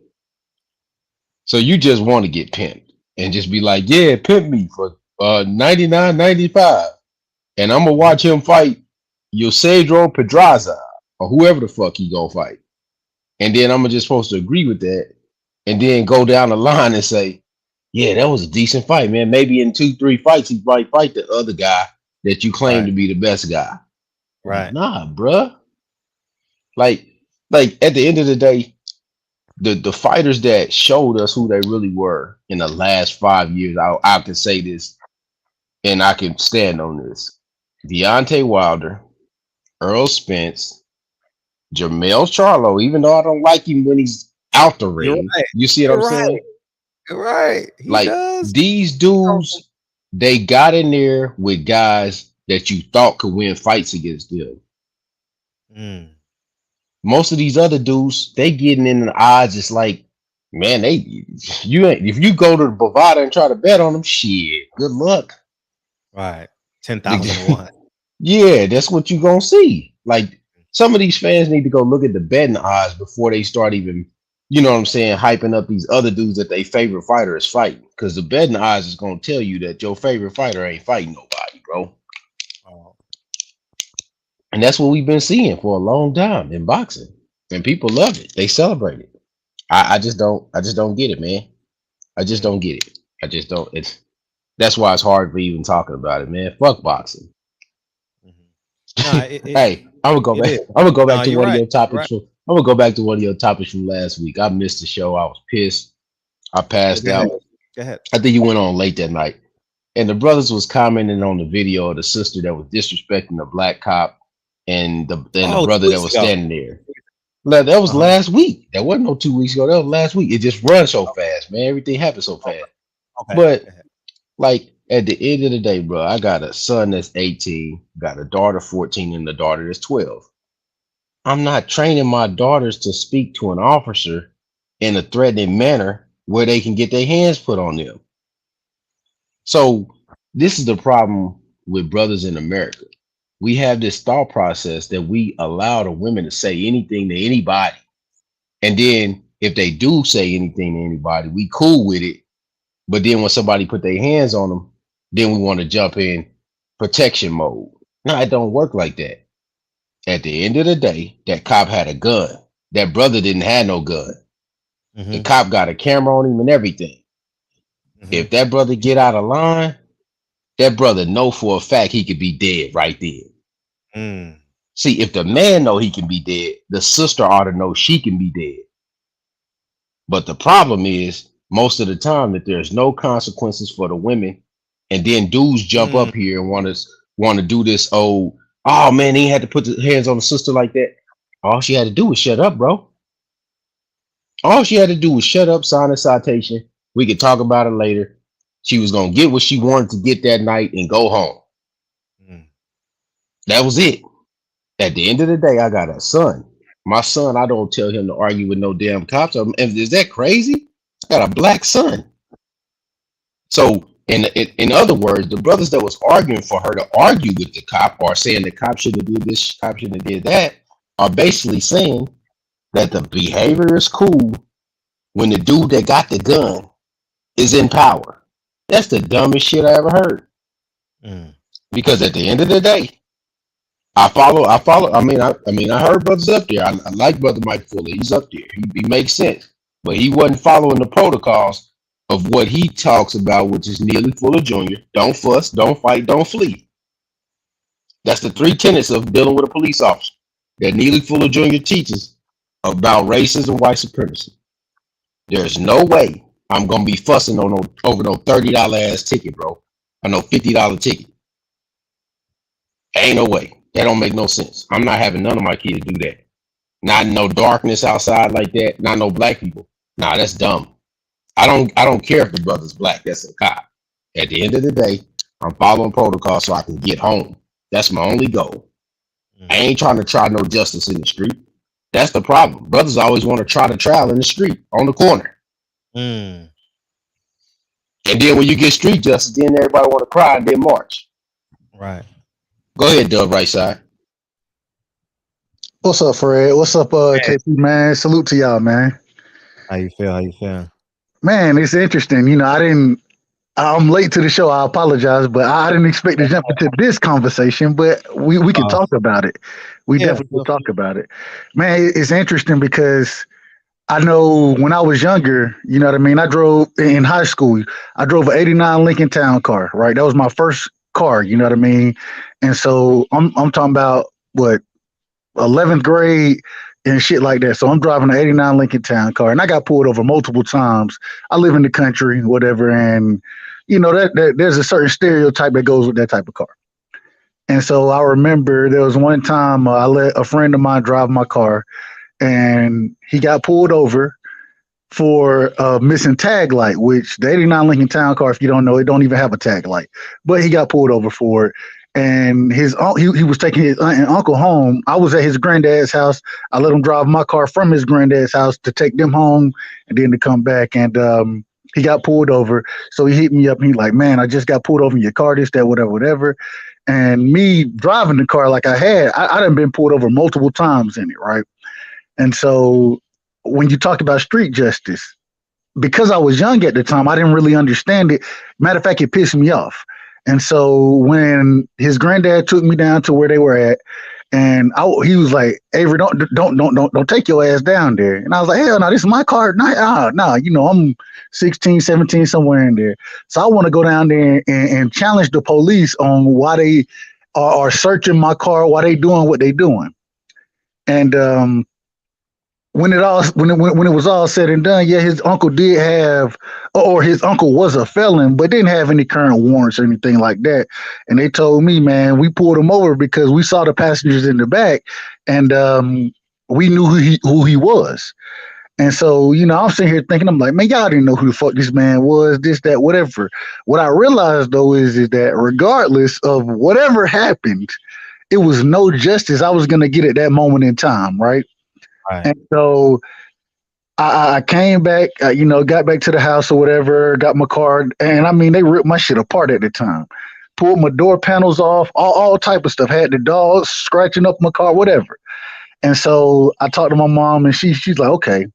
So you just want to get pimped and just be like, yeah, pimp me for $99.95. And I'm gonna watch him fight Yosendro Pedraza or whoever the fuck he gonna fight. And then I'm just supposed to agree with that and then go down the line and say, yeah, that was a decent fight, man. Maybe in 2-3 fights, he might fight the other guy that you claim to be the best guy. Right. Nah, bruh. Like at the end of the day, the fighters that showed us who they really were in the last 5 years, I can say this and I can stand on this. Deontay Wilder, Earl Spence, Jermell Charlo, even though I don't like him when he's out the ring. Right. You see what I'm saying? Right. He like does. These dudes, they got in there with guys that you thought could win fights against them. Most of these other dudes, they getting in the odds. It's like, man, if you go to Bovada and try to bet on them, shit, good luck. Right. 10,001. Yeah, that's what you gonna see. Like, some of these fans need to go look at the betting odds before they start even, you know what I'm saying, hyping up these other dudes that their favorite fighter is fighting. Because the betting odds is going to tell you that your favorite fighter ain't fighting nobody, bro. And that's what we've been seeing for a long time in boxing. And people love it. They celebrate it. I just don't get it, man. I just don't get it. I just don't. That's why it's hard for even talking about it, man. Fuck boxing. Hey, I'm gonna go back to one of your topics. I'm gonna go back to one of your topics from last week. I missed the show. I was pissed. I passed out. Go ahead. I think you went on late that night. And the brothers was commenting on the video of the sister that was disrespecting the black cop and the brother that was standing there. That was last week. That wasn't no 2 weeks ago. That was last week. It just runs so fast, man. Everything happens so fast. Okay. But like at the end of the day, bro, I got a son that's 18, got a daughter 14, and a daughter that's 12. I'm not training my daughters to speak to an officer in a threatening manner where they can get their hands put on them. So this is the problem with brothers in America. We have this thought process that we allow the women to say anything to anybody. And then if they do say anything to anybody, we cool with it. But then when somebody put their hands on them, then we want to jump in protection mode. No, it don't work like that. At the end of the day, that cop had a gun. That brother didn't have no gun. The cop got a camera on him and everything. If that brother get out of line, that brother know for a fact he could be dead right there. See, if the man know he can be dead, the sister ought to know she can be dead. But the problem is, most of the time, that there's no consequences for the women, and then dudes jump up here and want to do this. Oh man, he had to put his hands on the sister like that. All she had to do was shut up, bro. All she had to do was shut up, sign a citation. We could talk about it later. She was gonna get what she wanted to get that night and go home. That was it. At the end of the day, I got a son. My son, I don't tell him to argue with no damn cops. Is that crazy? I got a black son. So, in other words, the brothers that was arguing for her to argue with the cop or saying the cop should have did this, cop should have did that, are basically saying that the behavior is cool when the dude that got the gun is in power. That's the dumbest shit I ever heard. Because at the end of the day, I follow. I mean, I heard brothers up there. I like Brother Mike Fuller. He's up there. He makes sense. But he wasn't following the protocols of what he talks about, which is Neely Fuller Jr. Don't fuss, don't fight, don't flee. That's the 3 tenets of dealing with a police officer that Neely Fuller Jr. teaches about racism and white supremacy. There's no way I'm going to be fussing over no $30 ass ticket, bro. Or no $50 ticket. Ain't no way. That don't make no sense. I'm not having none of my kids do that. Not no darkness outside like that. Not no black people. Nah, that's dumb. I don't care if the brother's black. That's a cop. At the end of the day, I'm following protocol so I can get home. That's my only goal. I ain't trying to try no justice in the street. That's the problem. Brothers always want to try the trial in the street, on the corner. And then when you get street justice, then everybody want to cry and then march. Right. Go ahead, Dub, right side. What's up, Fred? What's up, KP, man? Salute to y'all, man. How you feel? Man, it's interesting. You know, I'm late to the show. I apologize, but I didn't expect to jump into this conversation, but we can talk about it. We definitely will talk about it. Man, it's interesting because I know when I was younger, you know what I mean? I drove in high school. I drove an 89 Lincoln Town car, right? That was my first car, you know what I mean? And so I'm talking about, 11th grade and shit like that. So I'm driving an 89 Lincoln Town car, and I got pulled over multiple times. I live in the country, whatever, and you know that there's a certain stereotype that goes with that type of car. And so I remember there was one time I let a friend of mine drive my car, and he got pulled over for a missing tag light, which the 89 Lincoln Town car, if you don't know, it don't even have a tag light. But he got pulled over for it. And he was taking his aunt and uncle home. I was at his granddad's house. I let him drive my car from his granddad's house to take them home and then to come back. And he got pulled over. So he hit me up and he's like, man, I just got pulled over in your car, this, that, whatever. And me driving the car like I done been pulled over multiple times in it, right? And so when you talk about street justice, because I was young at the time, I didn't really understand it. Matter of fact, it pissed me off. And so when his granddad took me down to where they were at, and he was like, Avery, don't take your ass down there. And I was like, hell no, this is my car. No, you know, I'm 16, 17, somewhere in there. So I want to go down there and challenge the police on why they are searching my car, why they doing what they doing. And when it was all said and done, yeah, his uncle was a felon, but didn't have any current warrants or anything like that. And they told me, man, we pulled him over because we saw the passengers in the back, and we knew who he was. And so, I'm sitting here thinking, I'm like, man, y'all didn't know who the fuck this man was, this, that, whatever. What I realized though is that regardless of whatever happened, it was no justice I was gonna get at that moment in time, right? Right. And so I came back, got back to the house or whatever, got my car, and I mean they ripped my shit apart at the time. Pulled my door panels off, all type of stuff. Had the dogs scratching up my car, whatever. And so I talked to my mom, and she's like, okay.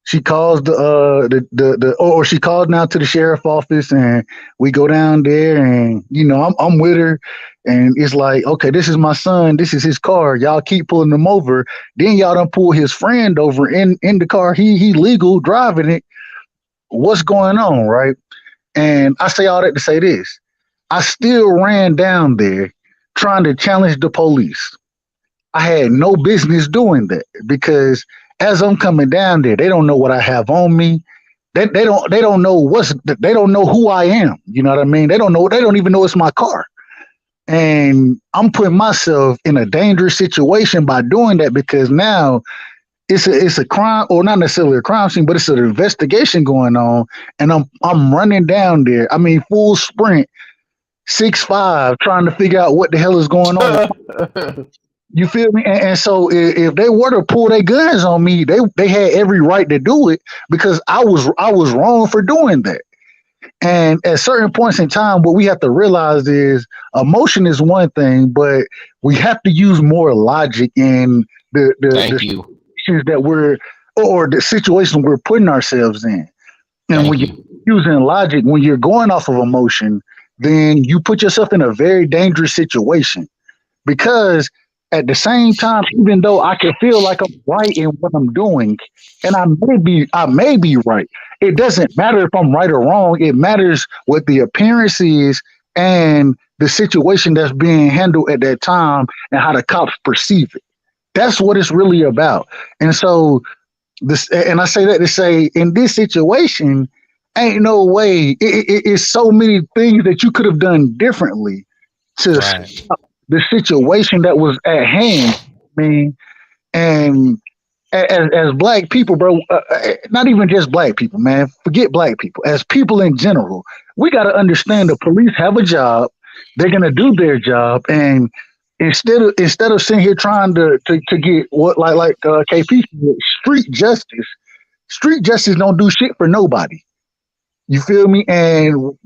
She calls or she called now to the sheriff office, and we go down there, and I'm with her, and it's like, okay, this is my son, this is his car. Y'all keep pulling him over. Then y'all done pull his friend over in the car. He legal driving it. What's going on, right? And I say all that to say this: I still ran down there trying to challenge the police. I had no business doing that because as I'm coming down there, they don't know what I have on me. They don't know they don't know who I am. You know what I mean? They don't even know it's my car. And I'm putting myself in a dangerous situation by doing that because now it's a crime, or not necessarily a crime scene, but it's an investigation going on. And I'm running down there. I mean, full sprint, 6'5", trying to figure out what the hell is going on. You feel me? And so if they were to pull their guns on me, they had every right to do it because I was wrong for doing that. And at certain points in time, what we have to realize is emotion is one thing, but we have to use more logic in the situations that or the situation we're putting ourselves in. And when you're using logic, when you're going off of emotion, then you put yourself in a very dangerous situation because at the same time, even though I can feel like I'm right in what I'm doing, and I may be right, it doesn't matter if I'm right or wrong. It matters what the appearance is and the situation that's being handled at that time and how the cops perceive it. That's what it's really about. And so and I say that to say, in this situation, ain't no way. It's so many things that you could have done differently to stop the situation that was at hand. I mean, and as black people, bro, not even just black people, man, forget black people. As people in general, we got to understand the police have a job. They're going to do their job. And instead of sitting here trying to get what, like KP said, street justice don't do shit for nobody. You feel me? And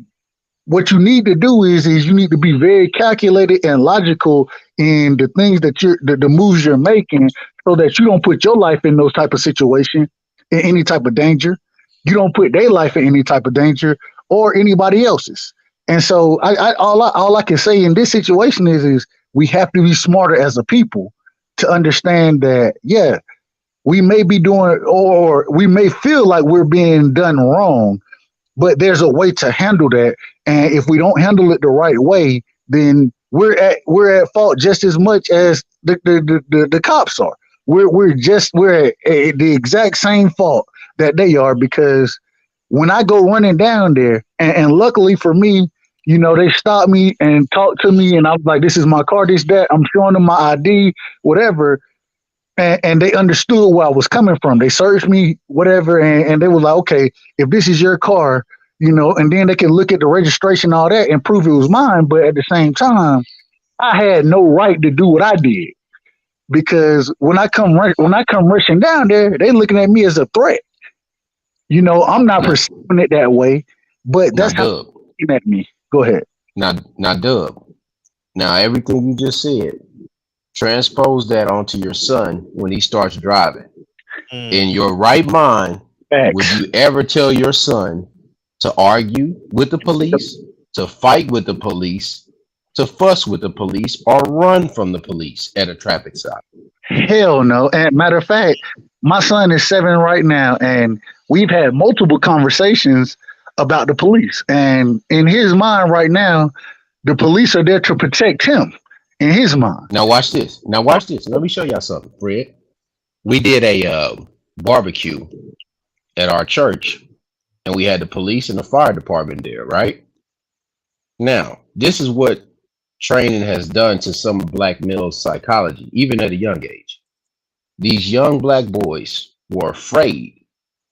what you need to do is you need to be very calculated and logical in the things that the moves you're making, so that you don't put your life in those type of situations, in any type of danger. You don't put their life in any type of danger or anybody else's. And so all I can say in this situation is we have to be smarter as a people to understand that, yeah, we may be doing, or we may feel like we're being done wrong, but there's a way to handle that. And if we don't handle it the right way, then we're at fault just as much as the cops are. We're at the exact same fault that they are, because when I go running down there, and luckily for me, they stopped me and talked to me, and I was like, this is my car, this, that. I'm showing them my ID, whatever. And they understood where I was coming from. They searched me, whatever, and they were like, okay, if this is your car, and then they can look at the registration, all that, and prove it was mine. But at the same time, I had no right to do what I did, because when I come rushing down there, they looking at me as a threat. I'm not perceiving it that way, but that's how they're looking at me. Go ahead. Now, Dub. Now, everything you just said, transpose that onto your son when he starts driving. In your right mind, would you ever tell your son to argue with the police, to fight with the police, to fuss with the police, or run from the police at a traffic stop? Hell no. And matter of fact, my son is 7 right now, and we've had multiple conversations about the police. And in his mind right now, the police are there to protect him. In his mind. Now watch this. Let me show y'all something, Fred. We did a barbecue at our church, and we had the police and the fire department there, right? Now, this is what training has done to some of black male psychology, even at a young age. These young black boys, were afraid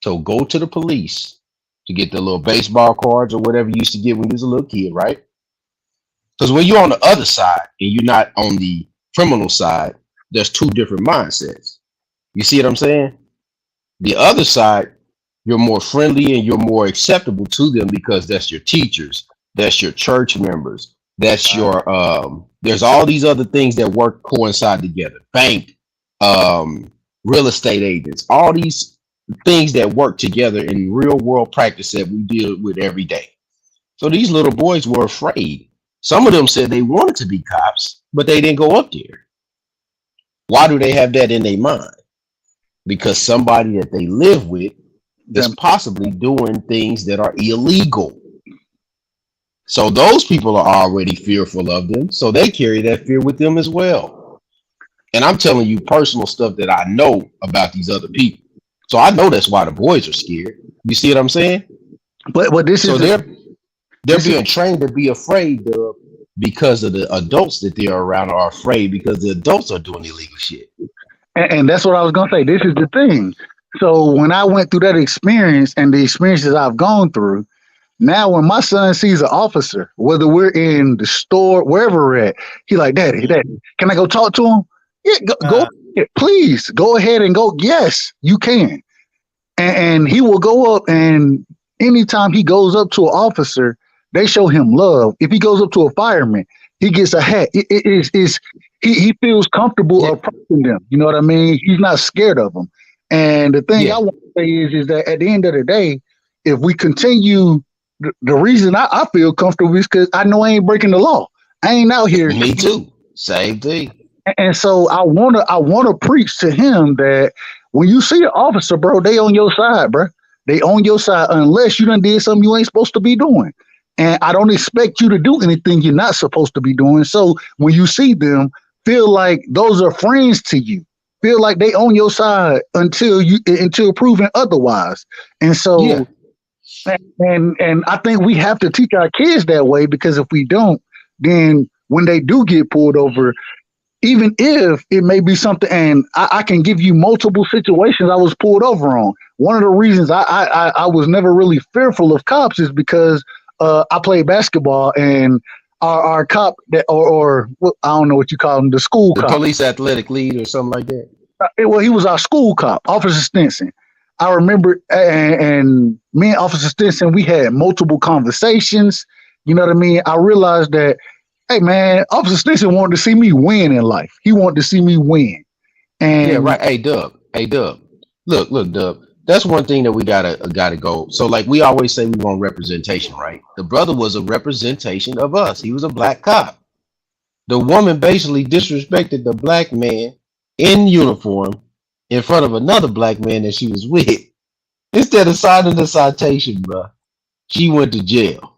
to go to the police to get the little baseball cards or whatever you used to get when you was a little kid, right? Because when you're on the other side and you're not on the criminal side, there's two different mindsets. You see what I'm saying? The other side, you're more friendly and you're more acceptable to them because that's your teachers, that's your church members, that's your there's all these other things that work coincide together. Bank, real estate agents, all these things that work together in real world practice that we deal with every day. So these little boys were afraid. Some of them said they wanted to be cops, but they didn't go up there. Why do they have that in their mind? Because somebody that they live with is possibly doing things that are illegal. So those people are already fearful of them. So they carry that fear with them as well. And I'm telling you personal stuff that I know about these other people. So I know that's why the boys are scared. You see what I'm saying? But this so is they're being trained to be afraid of because of the adults that they're around are afraid because the adults are doing illegal shit. And that's what I was gonna say. This is the thing. So when I went through that experience and the experiences I've gone through, now when my son sees an officer, whether we're in the store, wherever we're at, he like, Daddy, can I go talk to him? Yeah, go ahead. Please go ahead and go. Yes, you can. And he will go up, and anytime he goes up to an officer, they show him love. If he goes up to a fireman, he gets a hat. He feels comfortable approaching them. You know what I mean? He's not scared of them. And the thing I want to say is that at the end of the day, if we continue, the reason I feel comfortable is because I know I ain't breaking the law. I ain't out here. Me too. Same thing. And so I wanna preach to him that when you see an officer, bro, they on your side, bro. They on your side unless you done did something you ain't supposed to be doing. And I don't expect you to do anything you're not supposed to be doing. So when you see them, feel like those are friends to you. Feel like they on your side until proven otherwise. And so and I think we have to teach our kids that way, because if we don't, then when they do get pulled over, even if it may be something, and I can give you multiple situations I was pulled over on. One of the reasons I was never really fearful of cops is because I played basketball, and our cop that or I don't know what you call him, the school cop, police athletic lead or something like that. Well, he was our school cop, Officer Stinson. I remember, and me and Officer Stinson, we had multiple conversations. You know what I mean? I realized that, hey man, Officer Stinson wanted to see me win in life. He wanted to see me win. And yeah, right. Hey, Dub. Look, Dub. That's one thing that we gotta go. So like we always say, we want representation, right? The brother was a representation of us. He was a black cop. The woman basically disrespected the black man in uniform in front of another black man that she was with. Instead of signing the citation, bro, she went to jail.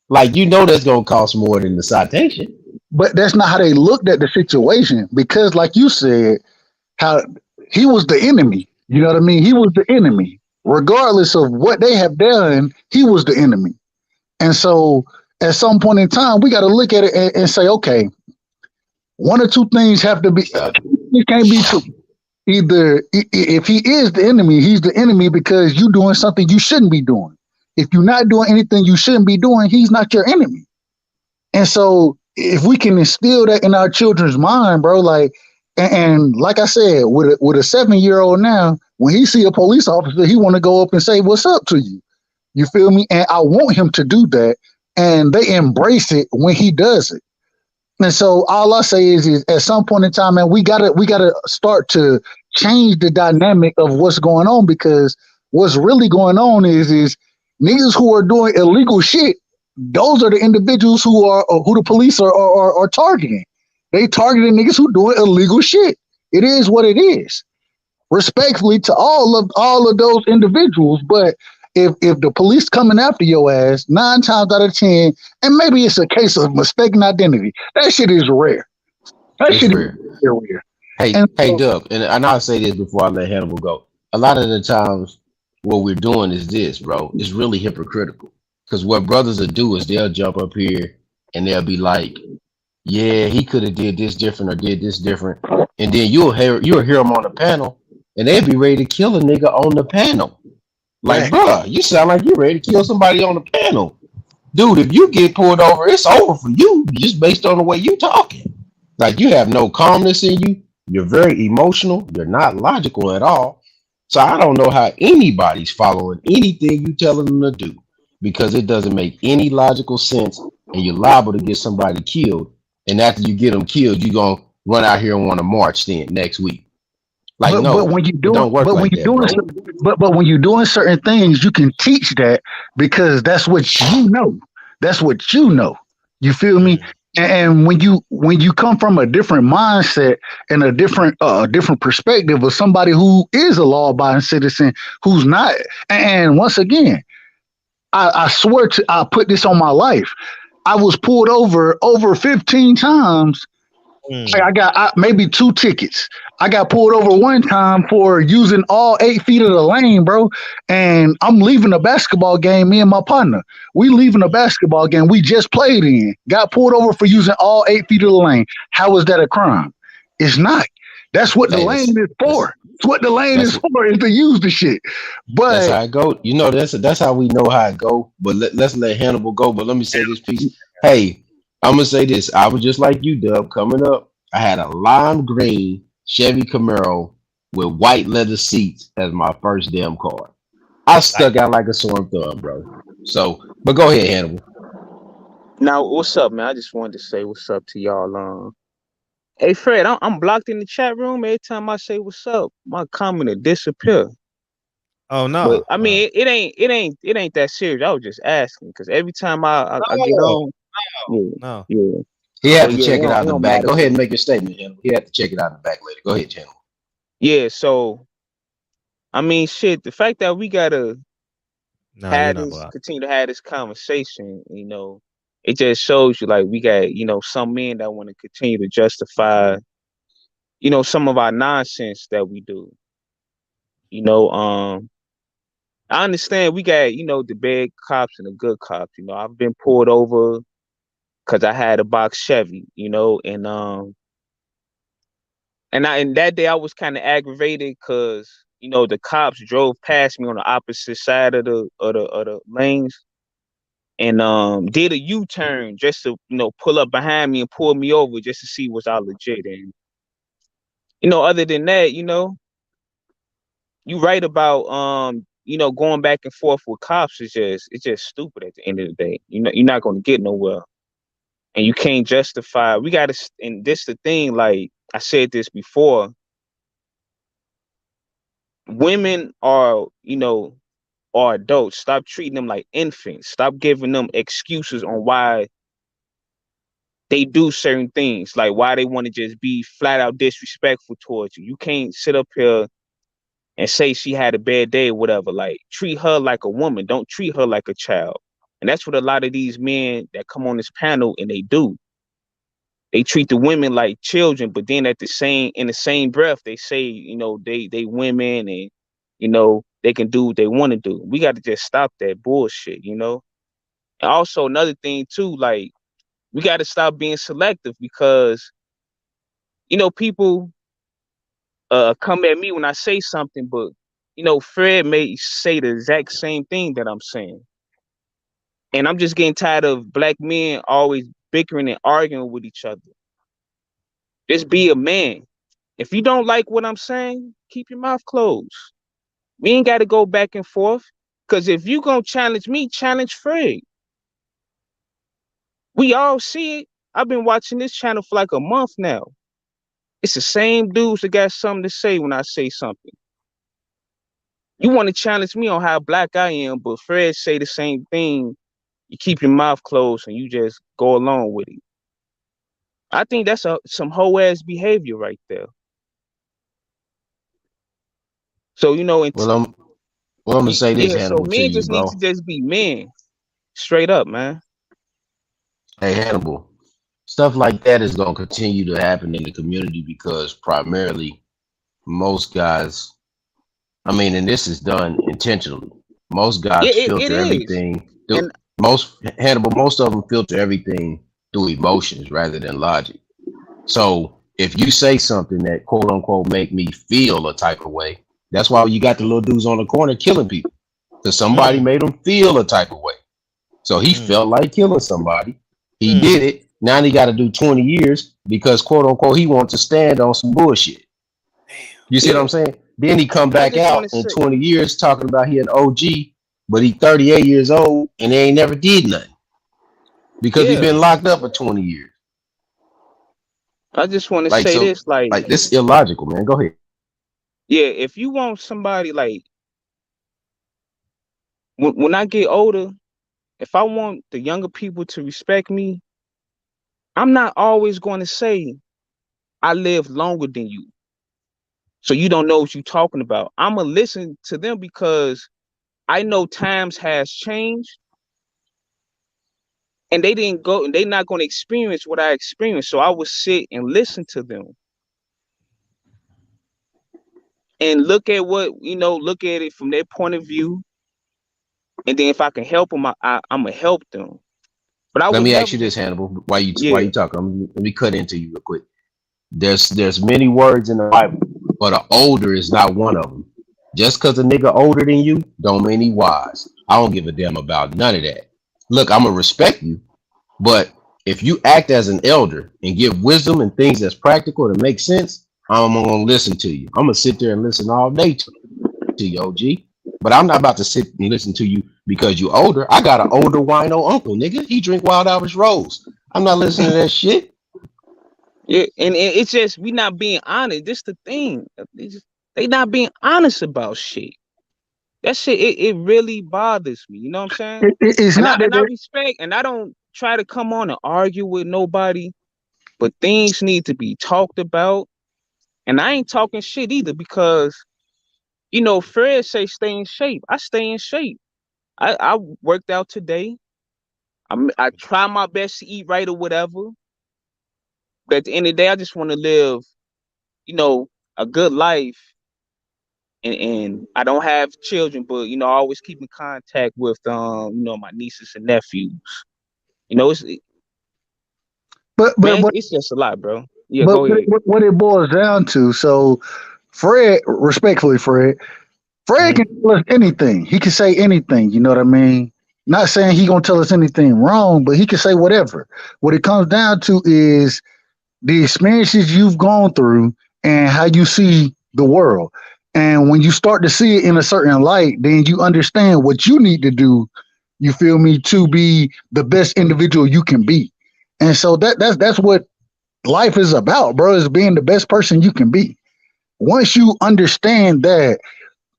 Like, you know, that's gonna cost more than the citation. But that's not how they looked at the situation, because like you said, how he was the enemy. You know what I mean? He was the enemy. Regardless of what they have done, he was the enemy. And so at some point in time, we got to look at it and say, okay, one or two things have to be, it can't be true. Either if he is the enemy, he's the enemy because you're doing something you shouldn't be doing. If you're not doing anything you shouldn't be doing, he's not your enemy. And so if we can instill that in our children's mind, bro, like, and like I said, with a 7-year-old now, when he see a police officer, he want to go up and say, what's up to you? You feel me? And I want him to do that. And they embrace it when he does it. And so all I say is at some point in time, man, we gotta start to change the dynamic of what's going on, because what's really going on is niggas who are doing illegal shit, those are the individuals who the police are targeting. They targeting niggas who doing illegal shit. It is what it is. Respectfully to all of those individuals, but if the police coming after your ass 9 times out of 10, and maybe it's a case of mistaken identity, that shit is rare. That shit is rare. Hey, Doug, and I'll say this before I let Hannibal go. A lot of the times, what we're doing is this, bro. It's really hypocritical, because what brothers will do is they'll jump up here and they'll be like, yeah, he could have did this different or did this different. And then you'll hear him on the panel and they'd be ready to kill a nigga on the panel. Like, bruh, you sound like you're ready to kill somebody on the panel. Dude, if you get pulled over, it's over for you just based on the way you talking. Like, you have no calmness in you. You're very emotional. You're not logical at all. So I don't know how anybody's following anything you telling them to do, because it doesn't make any logical sense, and you're liable to get somebody killed. And after you get them killed, you're going to run out here and want to march then next week. Like, but when you do, but when you're doing certain things, you can teach that, because that's what you know. That's what you know. You feel me? And when you come from a different mindset and a different perspective of somebody who is a law-abiding citizen who's not, and once again, I swear I put this on my life. I was pulled over 15 times. I got maybe 2 tickets. I got pulled over one time for using all 8 feet of the lane, bro. And I'm leaving a basketball game, me and my partner. We leaving a basketball game we just played in. Got pulled over for using all 8 feet of the lane. How is that a crime? It's not. That's what the lane is for. It's what the lane is for, is to use the shit. But that's how it go. You know, that's how we know how it go. But let's let Hannibal go. But let me say this piece. Hey, I'm gonna say this. I was just like you, Dub. Coming up, I had a lime green Chevy Camaro with white leather seats as my first damn car. I stuck out like a sore thumb, bro. So, but go ahead, Hannibal. Now, what's up, man? I just wanted to say what's up to y'all. Hey, Fred, I'm blocked in the chat room. Every time I say what's up, my comment will disappear. Oh no! But, I mean, it ain't that serious. I was just asking, because every time I get on, no. He had to check it out in the back. Go ahead and make your statement, Hannibal. He had to check it out in the back later. Go ahead, Hannibal. Yeah, so I mean, shit. The fact that we gotta continue to have this conversation, you know, it just shows you, like, we got, you know, some men that want to continue to justify, you know, some of our nonsense that we do. You know, I understand we got, you know, the bad cops and the good cops. You know, I've been pulled over because I had a box Chevy, you know, and that day I was kind of aggravated because, you know, the cops drove past me on the opposite side of the lanes, and did a U-turn just to, you know, pull up behind me and pull me over just to see was I legit. And, you know, other than that, you know, you right about you know, going back and forth with cops is just stupid at the end of the day. You know, you're not going to get nowhere. And you can't justify. We got to, and this the thing, like I said this before, women are, you know, are adults. Stop treating them like infants. Stop giving them excuses on why they do certain things, like why they want to just be flat out disrespectful towards you. You can't sit up here and say she had a bad day or whatever. Like, treat her like a woman. Don't treat her like a child. And that's what a lot of these men that come on this panel and they do. They treat the women like children, but then in the same breath, they say, you know, they women, and, you know, they can do what they want to do. We got to just stop that bullshit, you know? And also another thing too, like, we got to stop being selective, because, you know, people come at me when I say something, but, you know, Fred may say the exact same thing that I'm saying. And I'm just getting tired of black men always bickering and arguing with each other. Just be a man. If you don't like what I'm saying, keep your mouth closed. We ain't got to go back and forth, because if you gonna challenge me, challenge Fred. We all see it. I've been watching this channel for like a month now. It's the same dudes that got something to say when I say something. You want to challenge me on how black I am, but Fred say the same thing. You keep your mouth closed and you just go along with it. I think that's some hoe ass behavior right there. So, you know, I'm gonna say this, Hannibal, so men just need to just be men, straight up, man. Hey, Hannibal, stuff like that is gonna continue to happen in the community, because primarily most guys, I mean, and this is done intentionally. Most guys filter everything. Most of them filter everything through emotions rather than logic. So if you say something that quote unquote make me feel a type of way, That's why you got the little dudes on the corner killing people, because somebody made him feel a type of way. So he felt like killing somebody. He did it. Now he got to do 20 years because, quote unquote, he wants to stand on some bullshit. You see what I'm saying? Then he come back out in 20 years talking about he an OG, but he 38 years old and he ain't never did nothing because he been locked up for 20 years. I just want to say this, like this is illogical, man. Go ahead. Yeah, if you want somebody like, when I get older, if I want the younger people to respect me, I'm not always going to say I live longer than you, so you don't know what you're talking about. I'm gonna listen to them because I know times has changed, and they didn't go, and they're not going to experience what I experienced. So I would sit and listen to them and look at look at it from their point of view, and then if I can help them, I'm gonna help them. But let me ask you this, Hannibal. Why you talking? Let me cut into you real quick. There's many words in the Bible, but an older is not one of them. Just because a nigga older than you don't mean he wise. I don't give a damn about none of that. Look, I'm gonna respect you, but if you act as an elder and give wisdom and things that's practical to make sense, I'm gonna listen to you. I'm gonna sit there and listen all day to you, OG. But I'm not about to sit and listen to you because you older. I got an older wino uncle, nigga. He drink Wild Irish Rose. I'm not listening to that shit. Yeah, and it's just we not being honest. This the thing. They not being honest about shit. That shit, it really bothers me. You know what I'm saying? I respect, and I don't try to come on and argue with nobody, but things need to be talked about. And I ain't talking shit either because, Fred say stay in shape. I stay in shape. I worked out today. I try my best to eat right or whatever. But at the end of the day, I just want to live, a good life. And I don't have children, but I always keep in contact with my nieces and nephews. It's just a lot, bro. Yeah, but go ahead. What it boils down to, so Fred, respectfully, Fred can tell us anything. He can say anything. You know what I mean? Not saying he gonna tell us anything wrong, but he can say whatever. What it comes down to is the experiences you've gone through and how you see the world. And when you start to see it in a certain light, then you understand what you need to do, you feel me, to be the best individual you can be. And so that's what life is about, bro, is being the best person you can be. Once you understand that,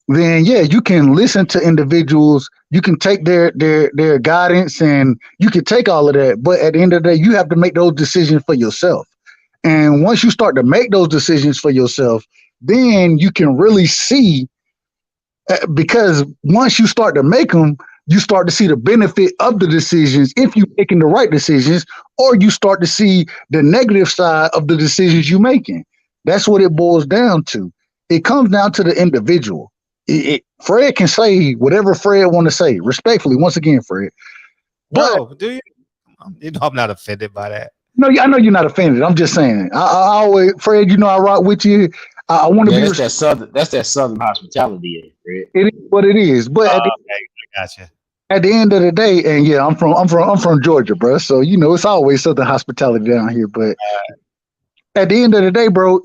then yeah, you can listen to individuals, you can take their guidance, and you can take all of that. But at the end of the day, you have to make those decisions for yourself. And once you start to make those decisions for yourself, then you can really see, because once you start to make them, you start to see the benefit of the decisions if you're making the right decisions, or you start to see the negative side of the decisions you're making. That's what it boils down to. It comes down to the individual. Fred can say whatever Fred want to say, respectfully, once again, Fred. But do you? I'm not offended by that. No, I know you're not offended. I'm just saying. I always, Fred, I rock with you. I want to be. That's that southern hospitality, Fred. It is what it is. But I gotcha. At the end of the day, and yeah, I'm from Georgia, bro. So it's always southern hospitality down here. But at the end of the day, bro,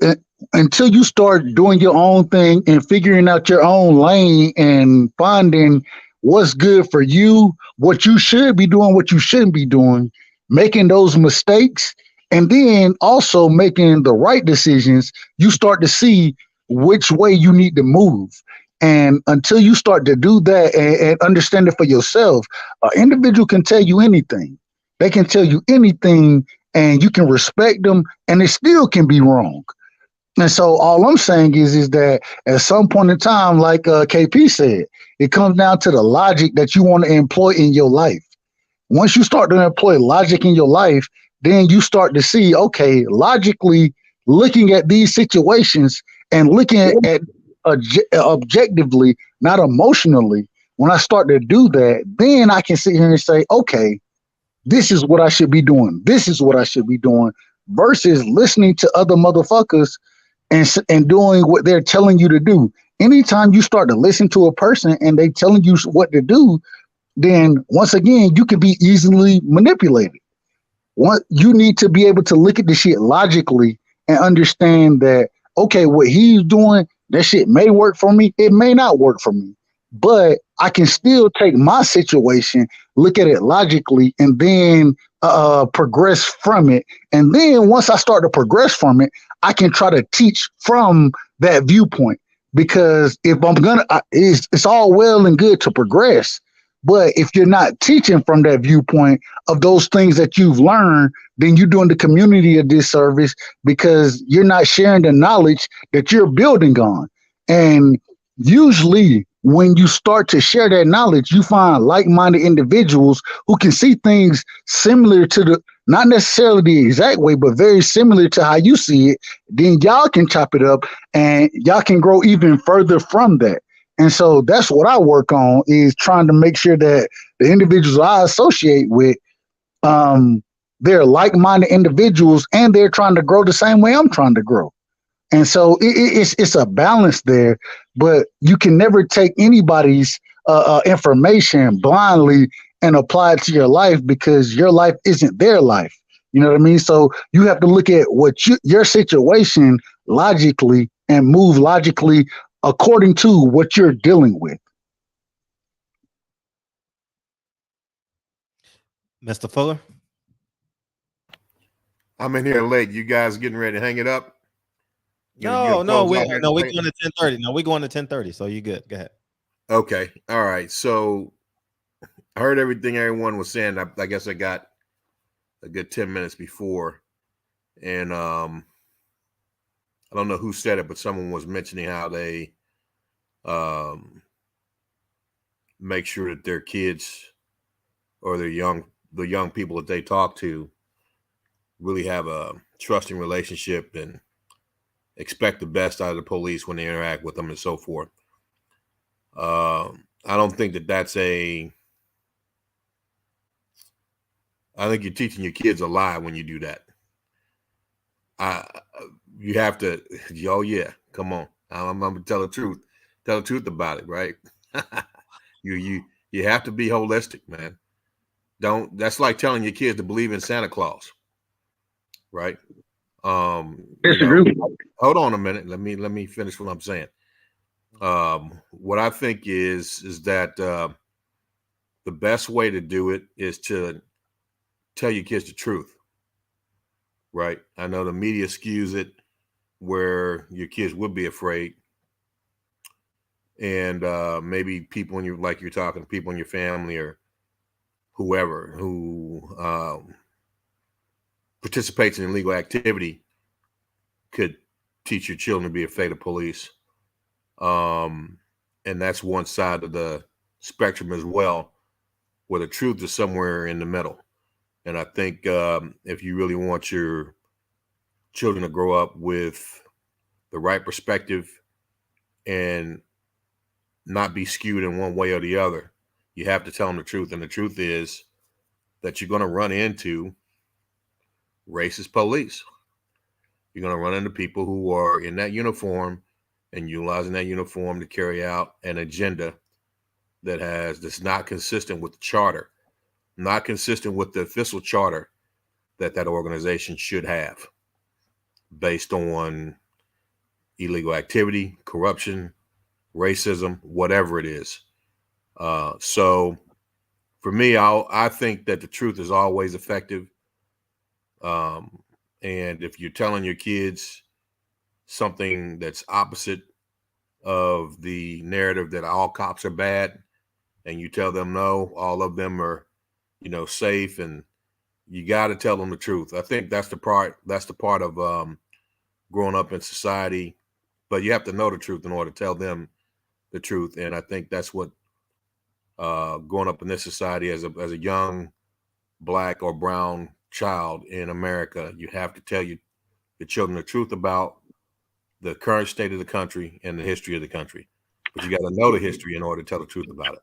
until you start doing your own thing and figuring out your own lane and finding what's good for you, what you should be doing, what you shouldn't be doing, making those mistakes, and then also making the right decisions, you start to see which way you need to move. And until you start to do that and understand it for yourself, an individual can tell you anything. They can tell you anything, and you can respect them, and it still can be wrong. And so all I'm saying is that at some point in time, like KP said, it comes down to the logic that you want to employ in your life. Once you start to employ logic in your life, then you start to see, okay, logically looking at these situations and looking at objectively, not emotionally. When I start to do that, then I can sit here and say, okay, this is what I should be doing. This is what I should be doing, versus listening to other motherfuckers and doing what they're telling you to do. anytime you start to listen to a person and they telling you what to do, then once again, you can be easily manipulated. You need to be able to look at the shit logically and understand that, okay, what he's doing, that shit may work for me. It may not work for me, but I can still take my situation, look at it logically, and then progress from it. And then once I start to progress from it, I can try to teach from that viewpoint. Because if I'm gonna, it's all well and good to progress, but if you're not teaching from that viewpoint of those things that you've learned, then you're doing the community a disservice because you're not sharing the knowledge that you're building on. And usually when you start to share that knowledge, you find like-minded individuals who can see things similar to not necessarily the exact way, but very similar to how you see it. Then y'all can chop it up and y'all can grow even further from that. And so that's what I work on, is trying to make sure that the individuals I associate with, they're like-minded individuals and they're trying to grow the same way I'm trying to grow. And so it's a balance there, but you can never take anybody's information blindly and apply it to your life, because your life isn't their life. You know what I mean? So you have to look at your situation logically and move logically according to what you're dealing with. Mr. Fuller? I'm in here late. You guys getting ready to hang it up? No, we're going to 10:30. No, we're going to 10:30. So you good. Go ahead. Okay. All right. So I heard everything everyone was saying. I guess I got a good 10 minutes before. And I don't know who said it, but someone was mentioning how they make sure that their kids or the young people that they talk to really have a trusting relationship and expect the best out of the police when they interact with them and so forth. I don't think that's I think you're teaching your kids a lie when you do that. You have to, oh yeah, come on. I'm gonna tell the truth about it, right? You have to be holistic, man. That's like telling your kids to believe in Santa Claus, right? Hold on a minute. Let me finish what I'm saying. What I think is that the best way to do it is to tell your kids the truth, right? I know the media skews it where your kids would be afraid, and maybe people you're talking, people in your family or whoever who participates in illegal activity could teach your children to be afraid of police. And that's one side of the spectrum as well, where the truth is somewhere in the middle. And I think if you really want your children to grow up with the right perspective and not be skewed in one way or the other, you have to tell them the truth. And the truth is that you're going to run into racist police. You're going to run into people who are in that uniform and utilizing that uniform to carry out an agenda that's not consistent with the charter, not consistent with the official charter that organization should have, based on illegal activity, corruption, racism, whatever it is. So for me, I think that the truth is always effective. And if you're telling your kids something that's opposite of the narrative that all cops are bad, and you tell them no, all of them are, safe, and you got to tell them the truth. I think that's the part of growing up in society, but you have to know the truth in order to tell them the truth. And I think that's what growing up in this society as a young Black or brown child in America, you have to tell your children the truth about the current state of the country and the history of the country. But you got to know the history in order to tell the truth about it.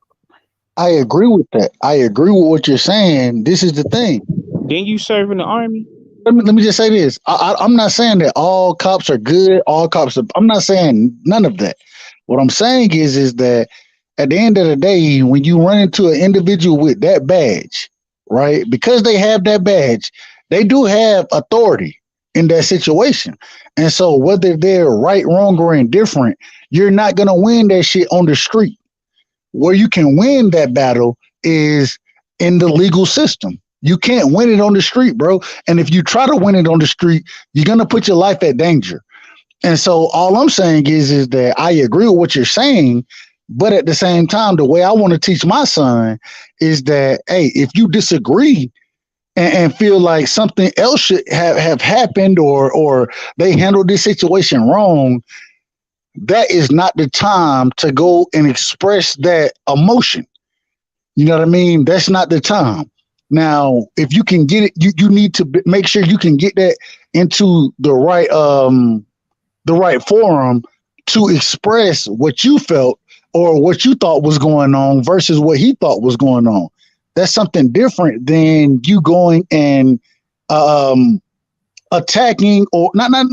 I agree with that. I agree with what you're saying. This is the thing. Didn't you serve in the Army? let me just say this. I'm not saying that all cops are good. All cops are. I'm not saying none of that. What I'm saying is that at the end of the day, when you run into an individual with that badge, right? Because they have that badge, they do have authority in that situation. And so whether they're right, wrong, or indifferent, you're not gonna win that shit on the street. Where you can win that battle is in the legal system. You can't win it on the street, bro. And if you try to win it on the street, you're gonna put your life at danger. And so all I'm saying is that I agree with what you're saying, but at the same time, the way I want to teach my son is that, hey, if you disagree and feel like something else should have happened or they handled this situation wrong, that is not the time to go and express that emotion. You know what I mean? That's not the time. Now, if you can get it, you need to make sure you can get that into the right forum to express what you felt or what you thought was going on versus what he thought was going on. That's something different than you going and attacking or not. I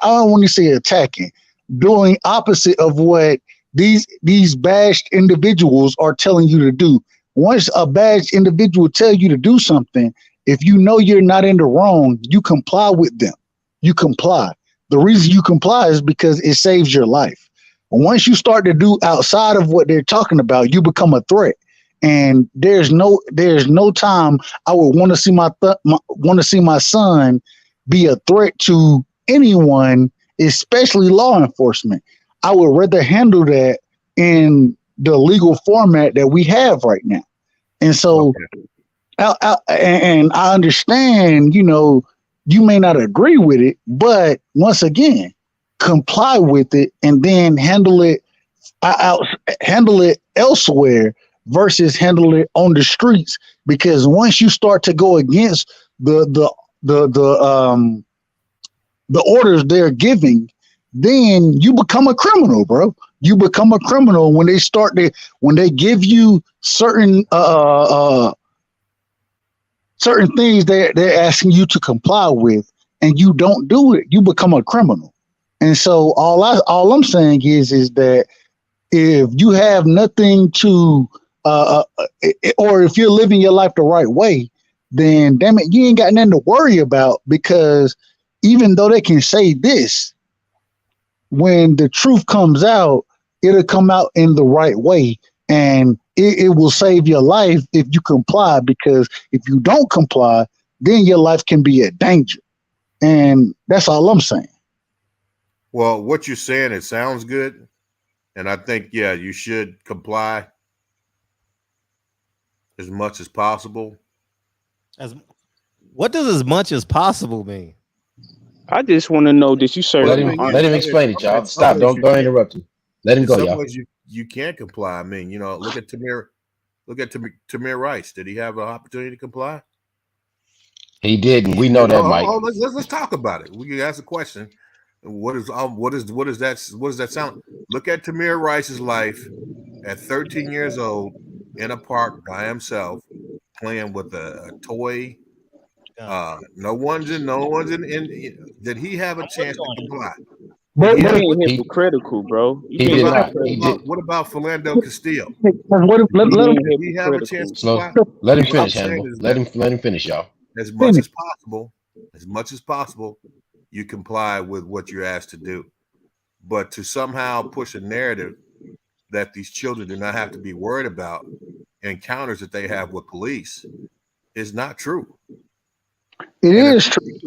don't want to say attacking, doing opposite of what these badged individuals are telling you to do. Once a badged individual tell you to do something, if you know you're not in the wrong, you comply with them. You comply. The reason you comply is because it saves your life. Once you start to do outside of what they're talking about, you become a threat. And there's no time I would want to see my son be a threat to anyone, especially law enforcement. I would rather handle that in the legal format that we have right now. And so, and I understand, you may not agree with it, but once again, comply with it and then handle it elsewhere versus handle it on the streets. Because once you start to go against the orders they're giving, then you become a criminal, bro. You become a criminal when they give you certain things they're asking you to comply with, and you don't do it, you become a criminal. And so all I'm saying is that if you have nothing to or if you're living your life the right way, then damn it, you ain't got nothing to worry about, because even though they can say this, when the truth comes out, it'll come out in the right way, and it will save your life if you comply, because if you don't comply, then your life can be at danger. And that's all I'm saying. Well, what you're saying, it sounds good. And I think, yeah, you should comply as much as possible. What does as much as possible mean? I just want to know, did you serve? Let him explain it, y'all. Stop. Don't interrupt him. Let him go, y'all. You can't comply. I mean, look at Tamir. Look at Tamir Rice. Did he have an opportunity to comply? He didn't. We know that, Mike. Let's talk about it. We can ask a question. What does that sound? Look at Tamir Rice's life at 13 years old in a park by himself, playing with a toy. No one's in. Did he have a chance to comply? But he hypocritical, bro. He did not. What about Philando Castillo? Let he have a chance to comply? Let him finish, Hannibal. Let him finish, y'all. As much as possible, you comply with what you're asked to do. But to somehow push a narrative that these children do not have to be worried about encounters that they have with police is not true. It is true.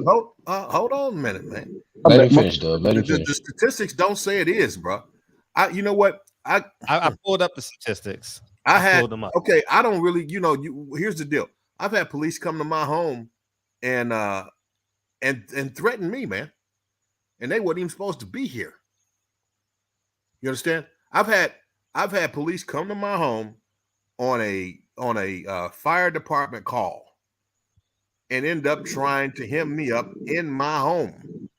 Hold on a minute, man. Let him finish, Doug. Let him finish. The statistics don't say it is, bro. You know what? I pulled up the statistics. Pulled them up. Okay, I don't really, here's the deal. I've had police come to my home and threaten me, man. And they weren't even supposed to be here. You understand? I've had police come to my home on a fire department call and end up trying to hem me up in my home.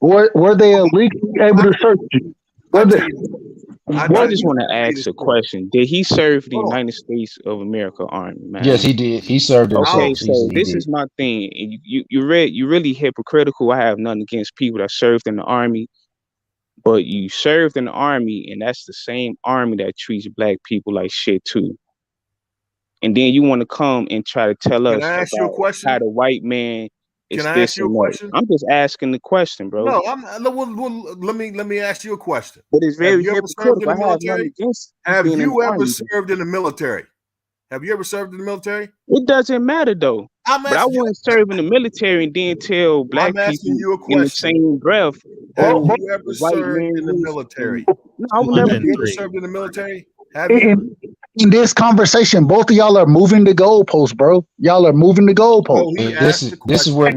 Were they illegally able to search you? I just want to ask a question. Did he serve the United States of America Army, man? Yes, he did. He served in Okay, service. so this is my thing. And you really hypocritical. I have nothing against people that served in the Army, but you served in the Army, and that's the same Army that treats black people like shit too. And then you want to come and try to tell us Can I ask you a question? how the white man is Can I this ask you a and that. question? I'm just asking the question, bro. No, let me ask you a question. But it's very Have you ever served in the hypocritical. I have nothing military? against Have being in you the ever Army. served in the military? Have you ever served in the military? It doesn't matter though. But I wouldn't serve in the military and then tell black I'm asking people you a in the question. same breath. Have Oh, you ever white served man in the is- military? No, I would never Have you do ever that. served in the military? Have you? In this conversation, both of y'all are moving the goalposts, bro. Y'all are moving the goalposts. He This asked the is question. where.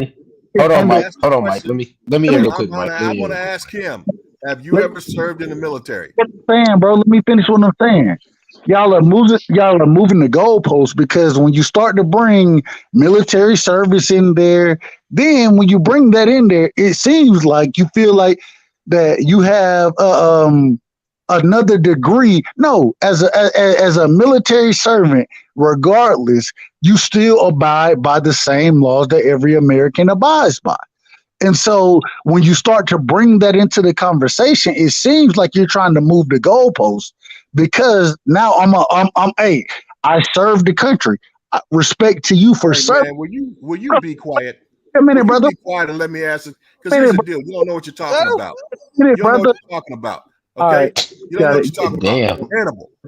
Hold on, He Mike. asked the Hold on, Mike. question. Let me hear real quick, Mike. I'm gonna ask him. Have you ever served in the military? Saying, bro, let me finish what I'm saying. Y'all are moving the goalposts because when you start to bring military service in there, then when you bring that in there, it seems like you feel like that you have another degree. No, as a military servant, regardless, you still abide by the same laws that every American abides by. And so when you start to bring that into the conversation, it seems like you're trying to move the goalposts because now I served the country. Respect to you for serving. Will you be quiet? A minute, Will you brother. be quiet and let me ask it? Because here's the deal. You don't know what you're talking about. Minute, You don't know brother. what you're talking about. Okay? All right. You don't know Got what it. you're talking Damn. about.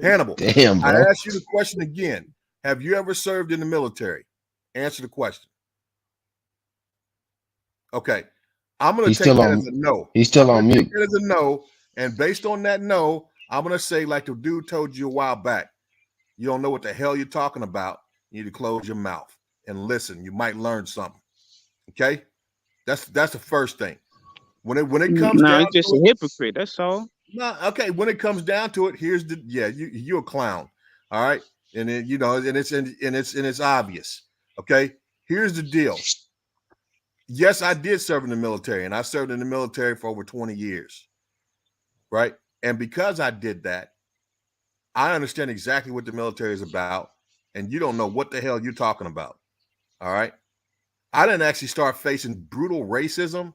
Hannibal. Damn, I bro. ask you the question again. Have you ever served in the military? Answer the question. Okay. I'm going to take that as a no. He's still on mute. Take it as a no. And based on that no, I'm going to say, like the dude told you a while back, you don't know what the hell you're talking about. You need to close your mouth and listen. You might learn something. Okay? That's the first thing. When it comes down it's just to a hypocrite. That's all. No, okay. When it comes down to it, here's the you're a clown. All right. And then, and it's obvious. Okay. Here's the deal. Yes, I did serve in the military, and I served in the military for over 20 years. Right. And because I did that, I understand exactly what the military is about, and you don't know what the hell you're talking about. All right. I didn't actually start facing brutal racism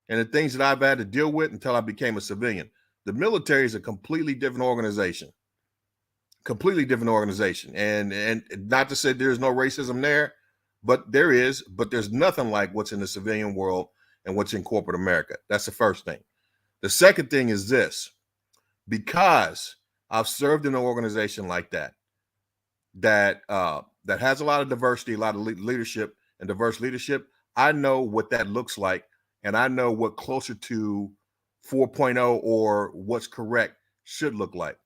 and the things that I've had to deal with until I became a civilian. The military is a completely different organization. Completely different organization. And not to say there's no racism there, but there is, but there's nothing like what's in the civilian world and what's in corporate America. That's the first thing. The second thing is this. Because I've served in an organization like that has a lot of diversity, a lot of leadership and diverse leadership, I know what that looks like. And I know what closer to 4.0 or what's correct should look like.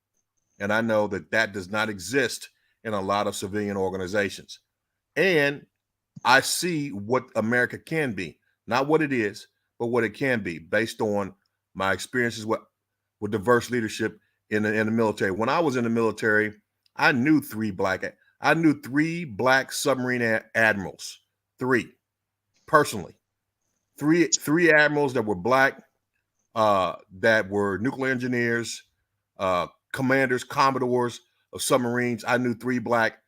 And I know that does not exist in a lot of civilian organizations. And I see what America can be, not what it is, but what it can be based on my experiences with diverse leadership in the military. When I was in the military, I knew three black submarine admirals, personally. Three admirals that were black, that were nuclear engineers, commanders, commodores of submarines. I knew three black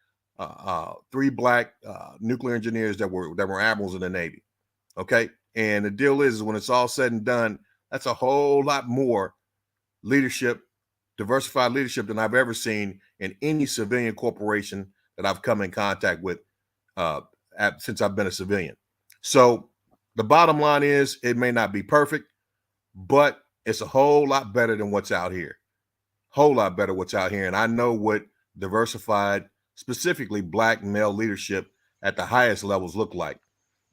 nuclear engineers that were admirals in the Navy. Okay, and the deal is when it's all said and done, that's a whole lot more leadership, diversified leadership than I've ever seen in any civilian corporation that I've come in contact with since I've been a civilian. So the bottom line is it may not be perfect, but it's a whole lot better than what's out here. Whole lot better what's out here. And I know what diversified, specifically black male leadership at the highest levels look like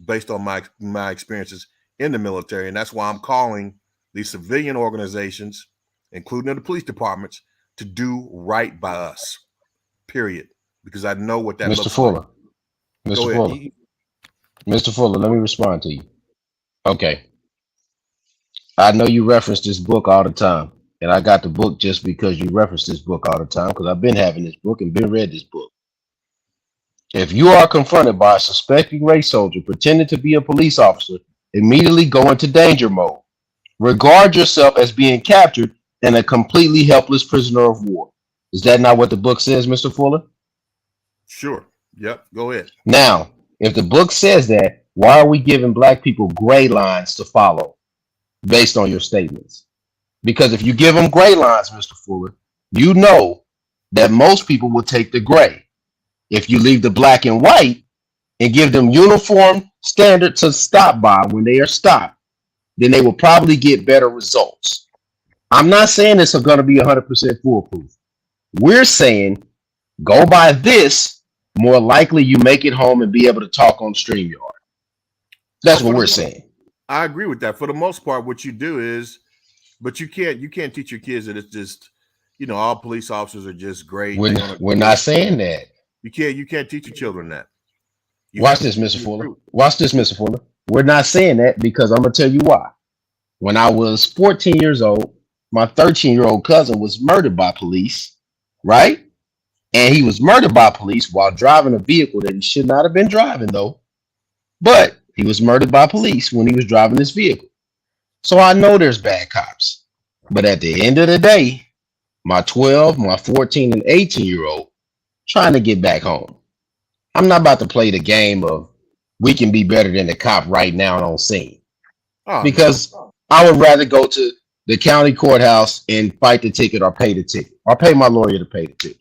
based on my experiences in the military. And that's why I'm calling these civilian organizations, including the police departments, to do right by us, period. Because I know what that looks like. Mr. Fuller, let me respond to you. Okay. I know you reference this book all the time, and I got the book just because you reference this book all the time, because I've been having this book and been read this book. If you are confronted by a suspecting race soldier pretending to be a police officer, immediately go into danger mode. Regard yourself as being captured and a completely helpless prisoner of war. Is that not what the book says, Mr. Fuller? Sure. Yep. Go ahead. Now, if the book says that, why are we giving black people gray lines to follow based on your statements? Because if you give them gray lines, Mr. Fuller, you know that most people will take the gray. If you leave the black and white and give them uniform standard to stop by when they are stopped, then they will probably get better results. I'm not saying this is going to be 100% foolproof. We're saying go by this, more likely you make it home and be able to talk on StreamYard. That's what we're saying. I agree with that. For the most part, what you do is, but you can't teach your kids that it's just, all police officers are just great. We're not saying that. You can't teach your children that. Watch this, Mr. Fuller. Watch this, Mr. Fuller. We're not saying that because I'm going to tell you why. When I was 14 years old, my 13-year-old cousin was murdered by police, right? And he was murdered by police while driving a vehicle that he should not have been driving, though. But he was murdered by police when he was driving this vehicle. So I know there's bad cops. But at the end of the day, my 12, my 14, and 18-year-old trying to get back home. I'm not about to play the game of we can be better than the cop right now on scene. Because I would rather go to the county courthouse and fight the ticket or pay the ticket or pay my lawyer to pay the ticket.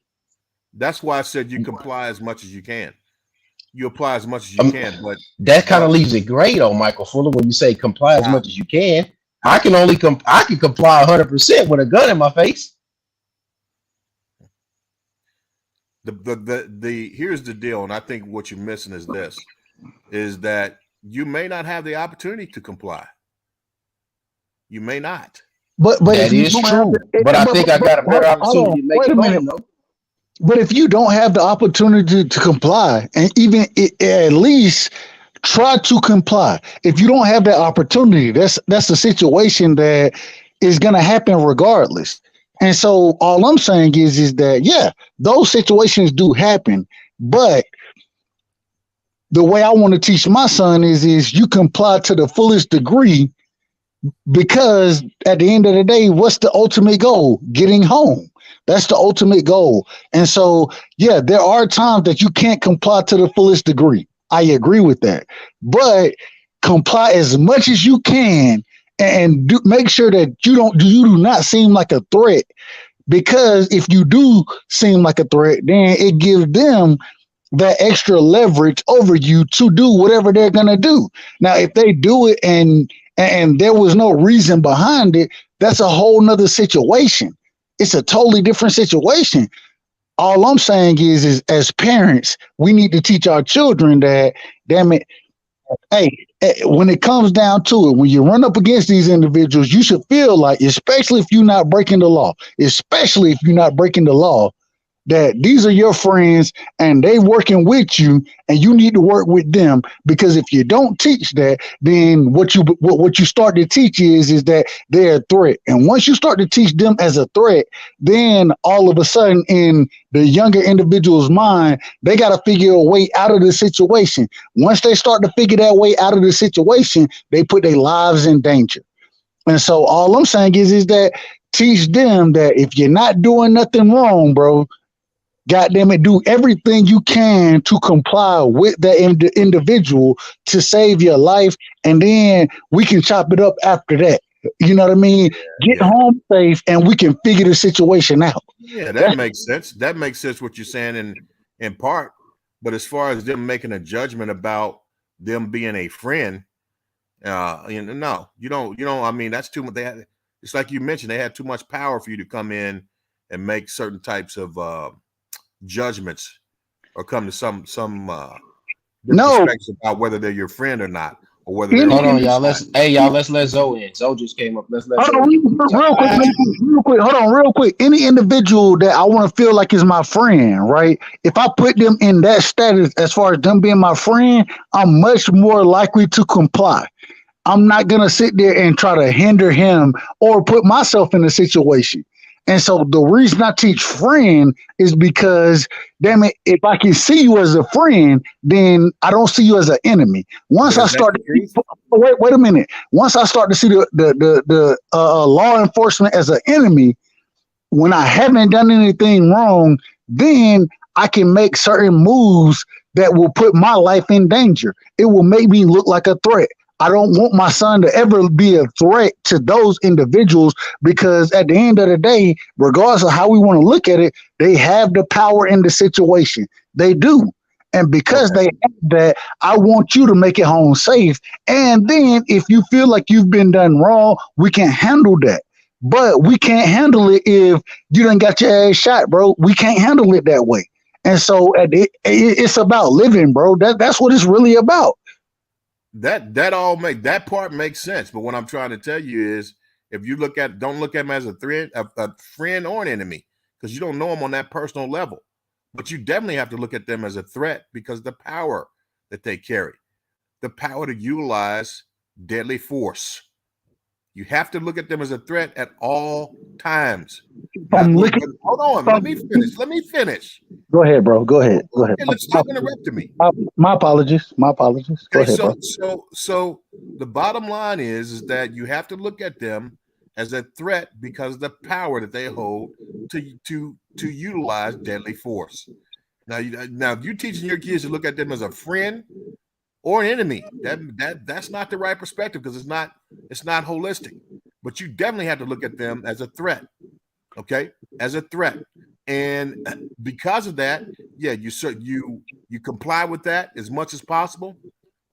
That's why I said you comply as much as you can. You apply as much as you can, but that kind of leaves it gray, though, Michael Fuller. When you say comply as much as you can, I can comply 100% with a gun in my face. Here's the deal, and I think what you're missing is that you may not have the opportunity to comply. You may not. But that is true. But I think I got a better opportunity to make it home, though. But if you don't have the opportunity to comply, and even at least try to comply, if you don't have that opportunity, that's a situation that is going to happen regardless. And so all I'm saying is that, yeah, those situations do happen. But the way I want to teach my son is you comply to the fullest degree, because at the end of the day, what's the ultimate goal? Getting home. That's the ultimate goal. And so, yeah, there are times that you can't comply to the fullest degree. I agree with that. But comply as much as you can and make sure that you do not seem like a threat. Because if you do seem like a threat, then it gives them that extra leverage over you to do whatever they're going to do. Now, if they do it and there was no reason behind it, that's a whole nother situation. It's a totally different situation. All I'm saying is as parents, we need to teach our children that, damn it, hey, when it comes down to it, when you run up against these individuals, you should feel like, especially if you're not breaking the law, that these are your friends and they working with you and you need to work with them. Because if you don't teach that, then what you start to teach is that they're a threat. And once you start to teach them as a threat, then all of a sudden in the younger individual's mind, they got to figure a way out of the situation. Once they start to figure that way out of the situation, they put their lives in danger. And so all I'm saying is that teach them that if you're not doing nothing wrong, bro, goddamn it, do everything you can to comply with that individual to save your life, and then we can chop it up after that. You know what I mean? Get home safe, and we can figure the situation out. Yeah, that makes sense. That makes sense what you're saying in part. But as far as them making a judgment about them being a friend, no, you don't. I mean, that's too much. It's like you mentioned, they had too much power for you to come in and make certain types of judgments or come to some perspectives about whether they're your friend or not, or whether they're hold on, y'all. Let's let Zoe in. Zoe just came up. Let's let Zoe real quick. Any individual that I want to feel like is my friend, right? If I put them in that status as far as them being my friend, I'm much more likely to comply. I'm not gonna sit there and try to hinder him or put myself in a situation. And so the reason I teach friend is because, damn it, if I can see you as a friend, then I don't see you as an enemy. Once I start to wait a minute. Once I start to see the law enforcement as an enemy, when I haven't done anything wrong, then I can make certain moves that will put my life in danger. It will make me look like a threat. I don't want my son to ever be a threat to those individuals, because at the end of the day, regardless of how we want to look at it, they have the power in the situation. They do. And because they have that, I want you to make it home safe. And then if you feel like you've been done wrong, we can handle that. But we can't handle it if you done got your ass shot, bro. We can't handle it that way. And so it's about living, bro. That's what it's really about. That part makes sense. But what I'm trying to tell you is, if you don't look at them as a friend or an enemy, because you don't know them on that personal level. But you definitely have to look at them as a threat because the power that they carry, the power to utilize deadly force. You have to look at them as a threat at all times. Hold on, let me finish. Go ahead, bro. Go ahead. Stop interrupting me. My apologies. Go ahead, bro. So the bottom line is that you have to look at them as a threat because of the power that they hold to utilize deadly force. Now, if you're teaching your kids to look at them as a friend or an enemy, that's not the right perspective, because it's not holistic. But you definitely have to look at them as a threat, okay? As a threat, and because of that, yeah, you comply with that as much as possible,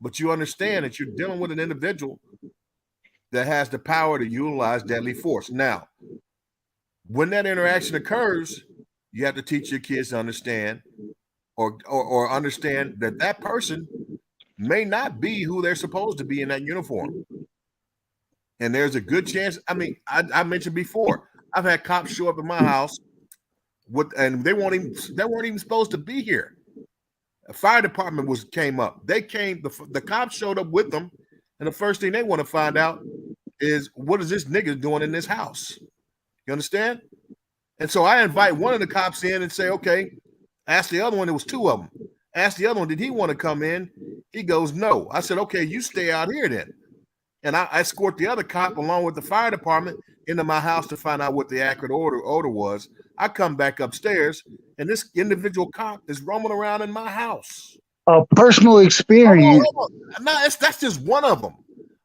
but you understand that you're dealing with an individual that has the power to utilize deadly force. Now, when that interaction occurs, you have to teach your kids to understand, or understand that person may not be who they're supposed to be in that uniform. And there's a good chance. I mean, I mentioned before, I've had cops show up at my house and they weren't even supposed to be here. A fire department came up. The cops showed up with them, and the first thing they want to find out is, what is this nigga doing in this house? You understand? And so I invite one of the cops in and say, okay, ask the other one. There was two of them. Ask the other one, did he want to come in? He goes, no. I said, okay, you stay out here then. And I escort the other cop along with the fire department into my house to find out what the accurate order was. I come back upstairs, and this individual cop is roaming around in my house. A personal experience. No, that's just one of them.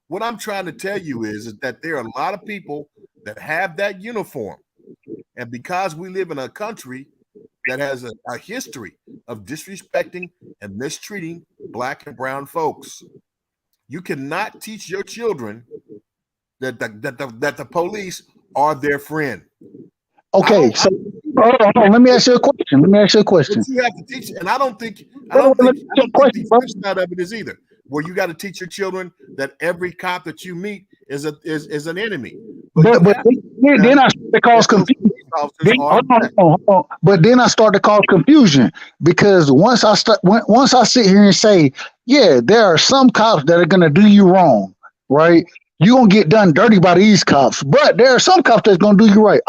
What I'm trying to tell you is that there are a lot of people that have that uniform. And because we live in a country that has a history of disrespecting and mistreating Black and brown folks, you cannot teach your children that the police are their friend. Okay, so let me ask you a question. But you have to teach, and I don't think the first side of it is either, where you got to teach your children that every cop that you meet is an enemy. But then I start to cause confusion. But then I start to cause confusion, because once I sit here and say, yeah, there are some cops that are gonna do you wrong, right? You're gonna get done dirty by these cops, but there are some cops that's gonna do you right.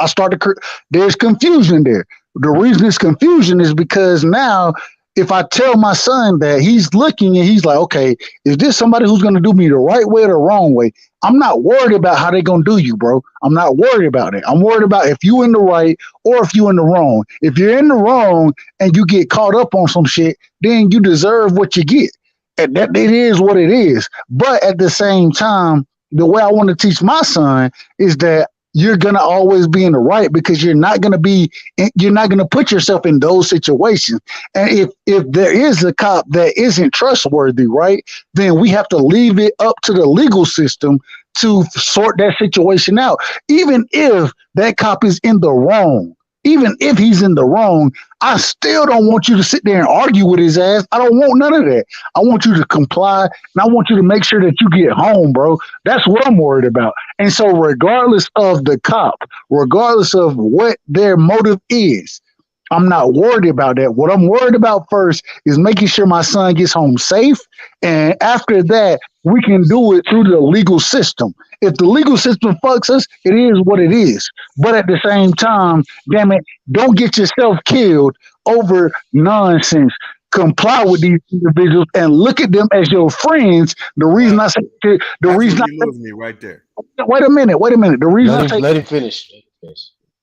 There's confusion there. The reason it's confusion is because now, if I tell my son that, he's looking and he's like, okay, is this somebody who's going to do me the right way or the wrong way? I'm not worried about how they're going to do you, bro. I'm not worried about it. I'm worried about if you in the right or if you in the wrong. If you're in the wrong and you get caught up on some shit, then you deserve what you get. And that it is what it is. But at the same time, the way I want to teach my son is that you're going to always be in the right, because you're not going to put yourself in those situations. And if there is a cop that isn't trustworthy, right, then we have to leave it up to the legal system to sort that situation out. Even if that cop is in the wrong, even if he's in the wrong, I still don't want you to sit there and argue with his ass. I don't want none of that. I want you to comply, and I want you to make sure that you get home, bro. That's what I'm worried about. And so regardless of the cop, regardless of what their motive is, I'm not worried about that. What I'm worried about first is making sure my son gets home safe. And after that, we can do it through the legal system. If the legal system fucks us, it is what it is. But at the same time, damn it, don't get yourself killed over nonsense. Comply with these individuals and look at them as your friends. The reason I say the That's reason where I you lose me right there. wait a minute. The reason I say Let him finish.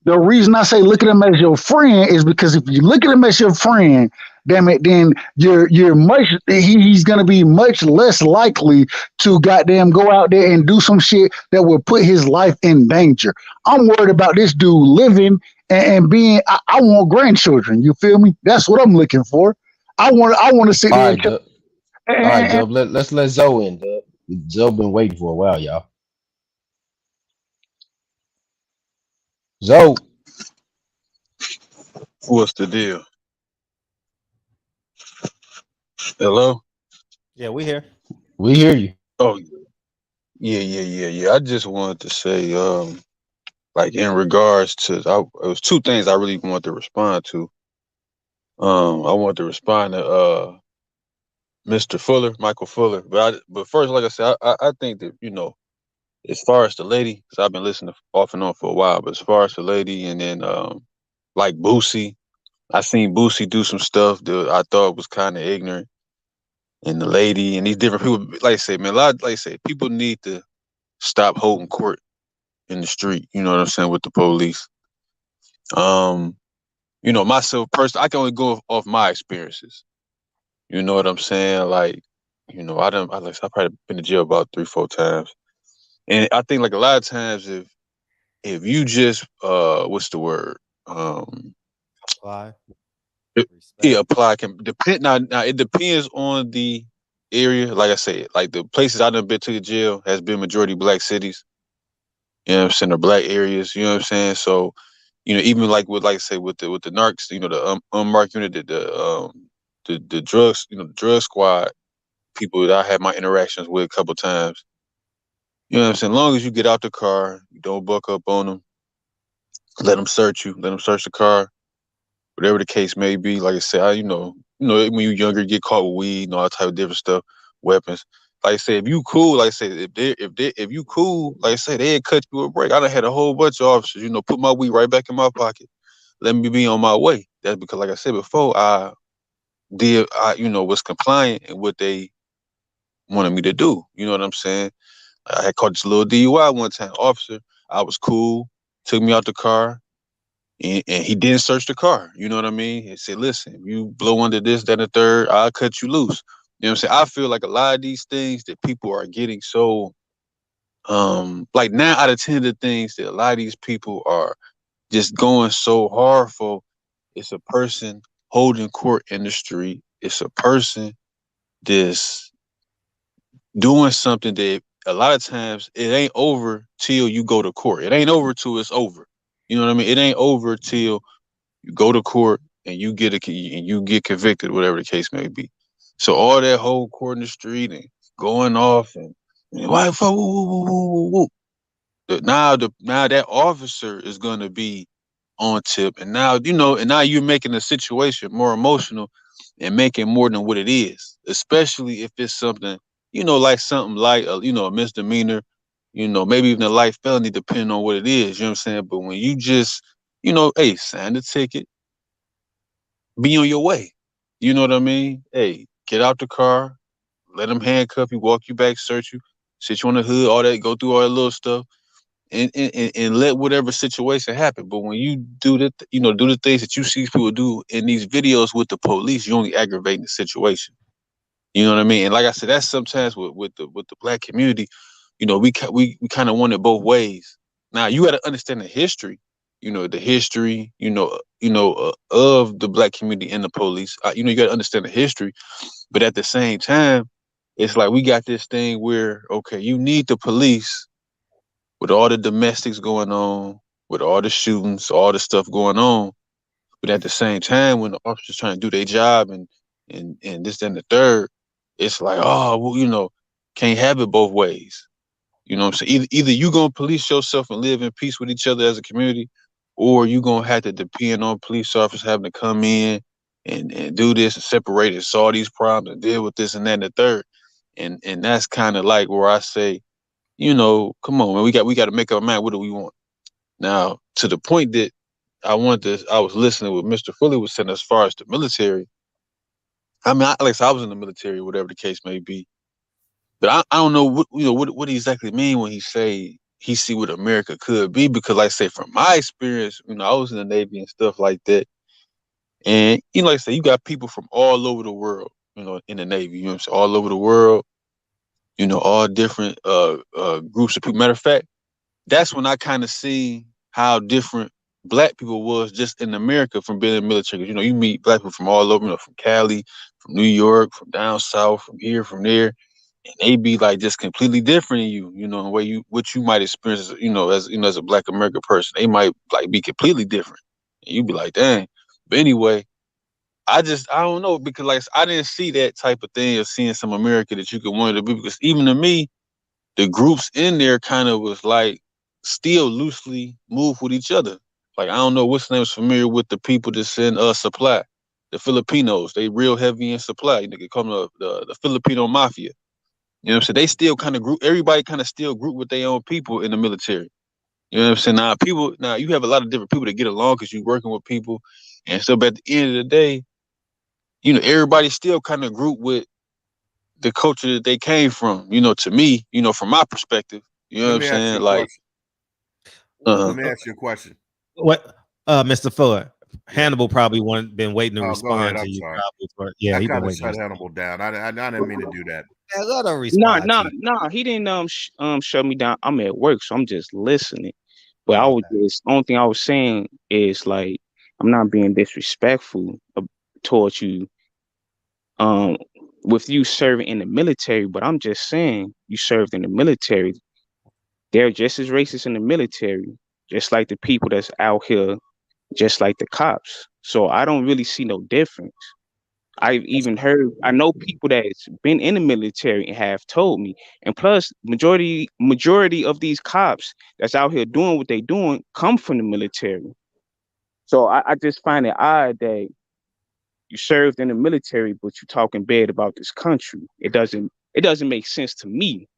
the reason I say look at him as your friend is because if you look at him as your friend, damn it, then he's gonna be much less likely to goddamn go out there and do some shit that will put his life in danger. I'm worried about this dude living and being. I want grandchildren. You feel me? That's what I'm looking for. I want to sit All there. right, Dub. All right, Dub. Let's let Zoe in, Dub. Zoe been waiting for a while, y'all. Zoe. What's the deal? Hello? Yeah, we here. We hear you. Oh, yeah. I just wanted to say, like in regards to, it was two things I really wanted to respond to. I wanted to respond to Mr. Fuller, Michael Fuller, but first, like I said, I think that as far as the lady, because I've been listening off and on for a while, but as far as the lady, and then like Boosie, I seen Boosie do some stuff that I thought was kind of ignorant. And the lady and these different people, like I say, man, like I say, people need to stop holding court in the street. You know what I'm saying, with the police. Myself personally, I can only go off my experiences. You know what I'm saying? Like, I probably been to jail about 3-4 times, and I think like a lot of times if you just what's the word Apply. Yeah, apply can depend. Now it depends on the area. Like I said, like the places I done been to the jail has been majority black cities. You know what I'm saying, or black areas. You know what I'm saying. So, even like with I say with the narcs, the unmarked unit, the drugs, the drug squad people that I had my interactions with a couple times. You know what I'm saying. As long as you get out the car, you don't buck up on them. Let them search you. Let them search the car. Whatever the case may be, like I said, when you're younger, you get caught with weed and all that type of different stuff, weapons. Like I said, if you cool, like I said, if you cool, like I said, they'd cut you a break. I done had a whole bunch of officers, put my weed right back in my pocket, let me be on my way. That's because, like I said before, I was compliant in what they wanted me to do. You know what I'm saying? I had caught this little DUI one time. Officer, I was cool, took me out the car. And he didn't search the car. You know what I mean? He said, listen, if you blow under this, that, and the third, I'll cut you loose. You know what I'm saying? I feel like a lot of these things that people are getting so, like 9 out of 10 of the things that a lot of these people are just going so hard for, it's a person holding court in the street. It's a person that's doing something that a lot of times it ain't over till you go to court. It ain't over till it's over. You know what I mean? It ain't over till you go to court and you get convicted, whatever the case may be. So all that whole court in the street and going off and why now that officer is gonna be on tip, and now you're making the situation more emotional and making more than what it is, especially if it's something like a misdemeanor. Maybe even a life felony, depending on what it is. You know what I'm saying? But when you just, hey, sign the ticket, be on your way. You know what I mean? Hey, get out the car, let them handcuff you, walk you back, search you, sit you on the hood, all that, go through all that little stuff, and let whatever situation happen. But when you do the things that you see people do in these videos with the police, you only aggravating the situation. You know what I mean? And like I said, that's sometimes with the black community. We kind of want it both ways. Now you got to understand the history. Of the black community and the police. You got to understand the history, but at the same time, it's like we got this thing where you need the police with all the domestics going on, with all the shootings, all the stuff going on. But at the same time, when the officers trying to do their job and this, that, and the third, it's like, can't have it both ways. You know what I'm saying? Either you gonna police yourself and live in peace with each other as a community, or you gonna have to depend on police officers having to come in and do this and separate and solve these problems and deal with this and that and the third. And that's kind of like where I say come on, man, we got to make up our mind. What do we want? Now, to the point that I was listening with Mr. Fully was saying as far as the military. I mean, I was in the military, whatever the case may be, but I don't know what he exactly mean when he say he see what America could be, because like I say, from my experience, I was in the Navy and stuff like that, and like I say, you got people from all over the world, in the Navy, what I'm saying, all over the world, all different groups of people. Matter of fact, that's when I kind of see how different Black people was just in America from being in the military. You meet Black people from all over, from Cali, from New York, from down south, from here, from there, and they be like just completely different in you. In the way what you might experience, as a Black American person, they might like be completely different, and you be like, dang. But anyway, I don't know, because like I didn't see that type of thing of seeing some America that you could want to be, because even to me, the groups in there kind of was like still loosely move with each other. Like, I don't know what's name is familiar with the people that send supply. The Filipinos, they real heavy in supply. They call them the Filipino mafia. You know what I'm saying? They still kind of group, everybody kind of still group with their own people in the military. You know what I'm saying? Now you have a lot of different people that get along because you're working with people and stuff. But at the end of the day, everybody still kind of group with the culture that they came from, to me, from my perspective, you know what I'm saying? Like, let me ask you a question. What, Mr. Fuller? Hannibal probably been waiting to respond to you. I kind of shut Hannibal down. I didn't mean to do that. Let her respond. No, he didn't shut me down. I'm at work, so I'm just listening. But only thing I was saying is, like, I'm not being disrespectful towards you. With you serving in the military, but I'm just saying, you served in the military. They're just as racist in the military, just like the people that's out here, just like the cops. So I don't really see no difference. I know people that's been in the military and have told me, and plus majority of these cops that's out here doing what they doing come from the military. So I just find it odd that you served in the military, but you're talking bad about this country. It doesn't make sense to me.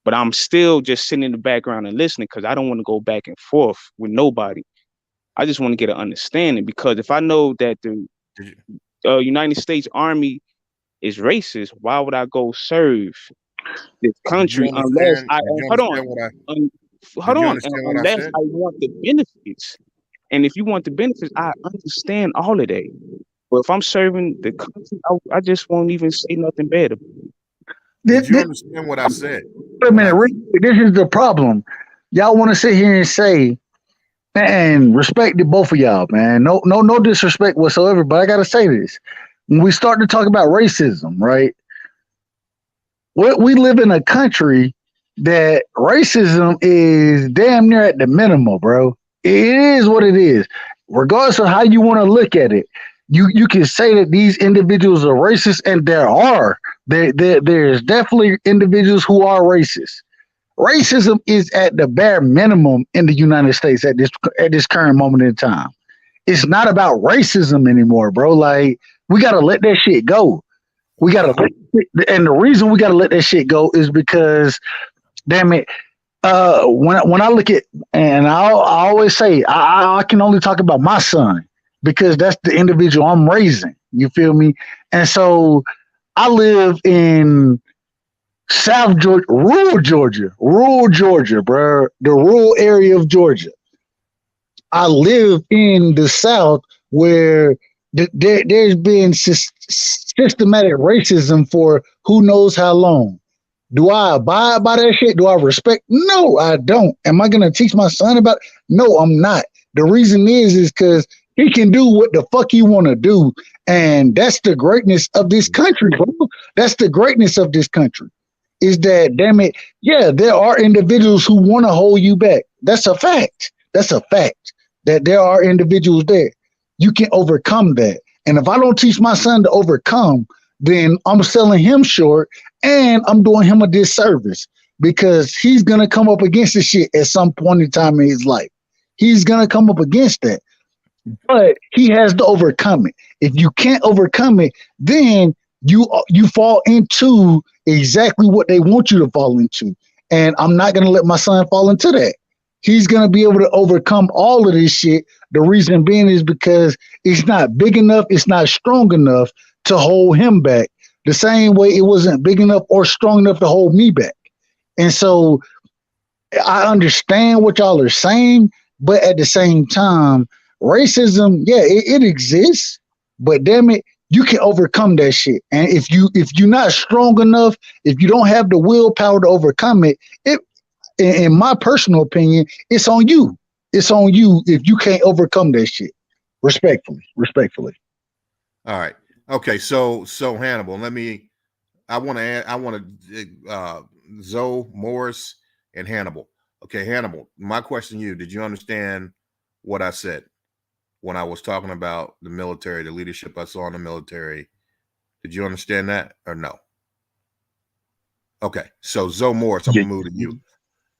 But I'm still just sitting in the background and listening, because I don't want to go back and forth with nobody. I just want to get an understanding, because if I know that the United States Army is racist, why would I go serve this country unless I want the benefits? And if you want the benefits, I understand all of that. But if I'm serving the country, I just won't even say nothing bad about it. Did you understand what I said? Wait a minute, this is the problem. Y'all want to sit here and say, man, respect to both of y'all, man. No disrespect whatsoever, but I gotta say this. When we start to talk about racism, right? We live in a country that racism is damn near at the minimum, bro. It is what it is. Regardless of how you want to look at it, you can say that these individuals are racist, and there's definitely individuals who are racist. Racism is at the bare minimum in the United States at this current moment in time. It's not about racism anymore, bro. Like, we gotta let that shit go. And the reason we gotta let that shit go is because, damn it, when I look at, and I always say I can only talk about my son, because that's the individual I'm raising. You feel me? And so I live in South Georgia, rural Georgia, bro, the rural area of Georgia. I live in the South where there's been systematic racism for who knows how long. Do I abide by that shit? Do I respect? No, I don't. Am I going to teach my son about it? No, I'm not. The reason is because he can do what the fuck he want to do. And that's the greatness of this country, bro. That's the greatness of this country. Is that, damn it, yeah, there are individuals who want to hold you back. That's a fact. That's a fact that there are individuals there. You can overcome that. And if I don't teach my son to overcome, then I'm selling him short and I'm doing him a disservice, because he's going to come up against this shit at some point in time in his life. He's going to come up against that, but he has to overcome it. If you can't overcome it, then you fall into exactly what they want you to fall into. And I'm not going to let my son fall into that. He's going to be able to overcome all of this shit. The reason being is because it's not big enough, it's not strong enough to hold him back. The same way it wasn't big enough or strong enough to hold me back. And so I understand what y'all are saying, but at the same time, racism, yeah, it exists, but damn it, you can overcome that shit. And if you're not strong enough, if you don't have the willpower to overcome it, in my personal opinion, it's on you. It's on you if you can't overcome that shit. Respectfully. All right. Okay. So Hannibal, I want to Zoe, Morris, and Hannibal. Okay, Hannibal, my question to you, did you understand what I said when I was talking about the military, the leadership I saw in the military? Did you understand that or no? Okay, so Zoe Morris, I'm going to move to you.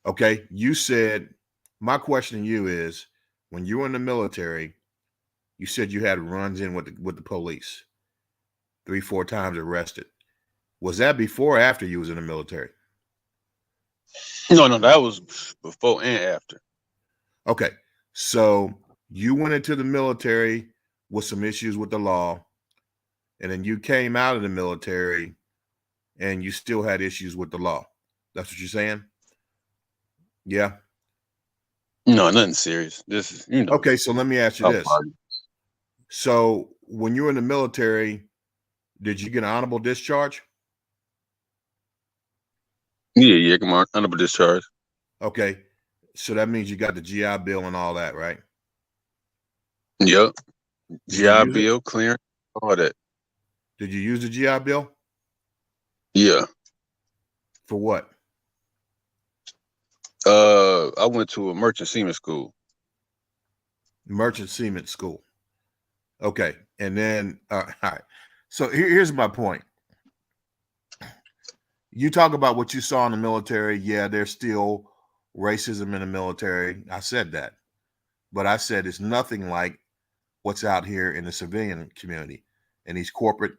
Okay, you said, my question to you is, when you were in the military, you said you had runs in with the police, 3-4 times arrested. Was that before or after you was in the military? No, that was before and after. Okay, so you went into the military with some issues with the law, and then you came out of the military and you still had issues with the law. That's what you're saying? Yeah. No, nothing serious. This is, Okay, so let me ask you this. So when you were in the military, did you get an honorable discharge? Yeah, come on, honorable discharge. Okay, so that means you got the GI Bill and all that, right? Yep. GI Bill, clearance, all that. Did you use the GI Bill? Yeah. For what? I went to a merchant seaman school. Merchant seaman school. Okay, and then all right. So here's my point. You talk about what you saw in the military. Yeah, there's still racism in the military. I said that. But I said it's nothing like what's out here in the civilian community, in these corporate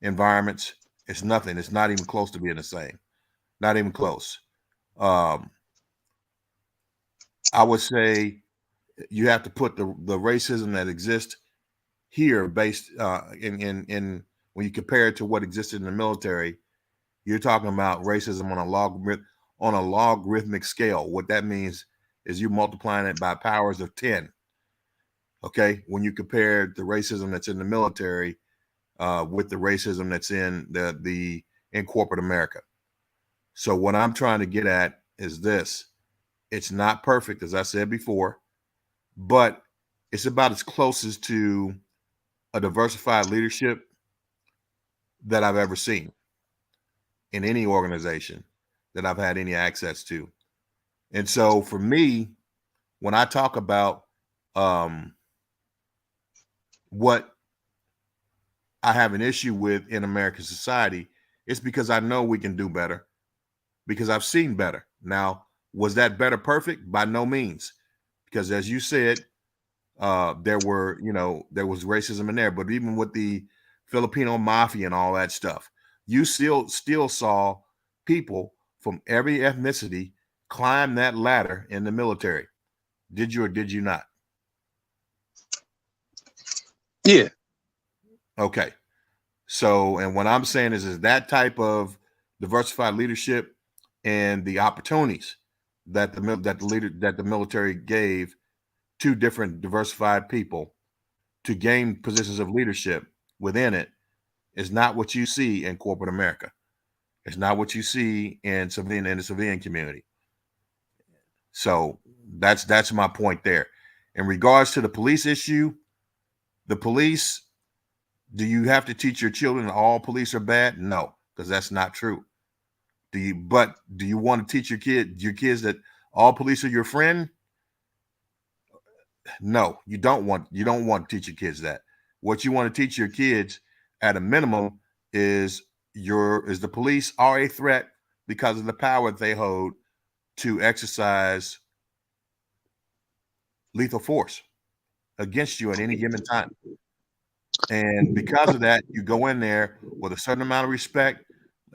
environments. It's nothing. It's not even close to being the same. Not even close. I would say you have to put the racism that exists here based in when you compare it to what existed in the military. You're talking about racism on a logarithmic scale. What that means is you're multiplying it by powers of 10. Okay, when you compare the racism that's in the military with the racism that's in in corporate America. So what I'm trying to get at is this: it's not perfect, as I said before, but it's about as closest to a diversified leadership that I've ever seen in any organization that I've had any access to. And so for me, when I talk about what I have an issue with in American society, it's because I know we can do better, because I've seen better. Now, was that better perfect? By no means, because as you said, there was racism in there, but even with the Filipino mafia and all that stuff, you still saw people from every ethnicity climb that ladder in the military. Did you or did you not? Yeah. Okay. So, and what I'm saying is that type of diversified leadership and the opportunities that the military gave to different diversified people to gain positions of leadership within it is not what you see in corporate America. It's not what you see in the civilian community. So that's my point there. In regards to the police issue, the police, do you have to teach your children that all police are bad? No, because that's not true. Do you want to teach your kids that all police are your friend? No, you don't want to teach your kids that. What you want to teach your kids at a minimum is the police are a threat because of the power they hold to exercise lethal force against you at any given time. And because of that, you go in there with a certain amount of respect.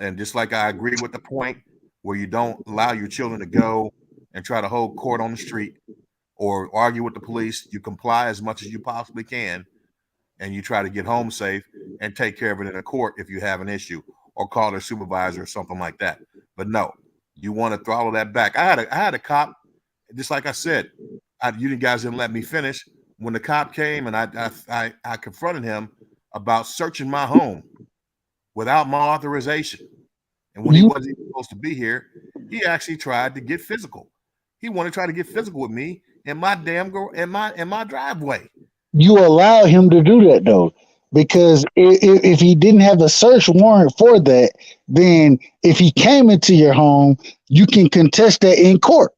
And just like I agree with the point where you don't allow your children to go and try to hold court on the street or argue with the police. You comply as much as you possibly can, and you try to get home safe and take care of it in a court if you have an issue, or call their supervisor or something like that. But no, you want to throttle that back. I had a cop, just like I said, you guys didn't let me finish. When the cop came and I confronted him about searching my home without my authorization, and when he wasn't even supposed to be here, he actually tried to get physical. He wanted to try to get physical with me in my in my driveway. You allow him to do that though, because if he didn't have a search warrant for that, then if he came into your home, you can contest that in court.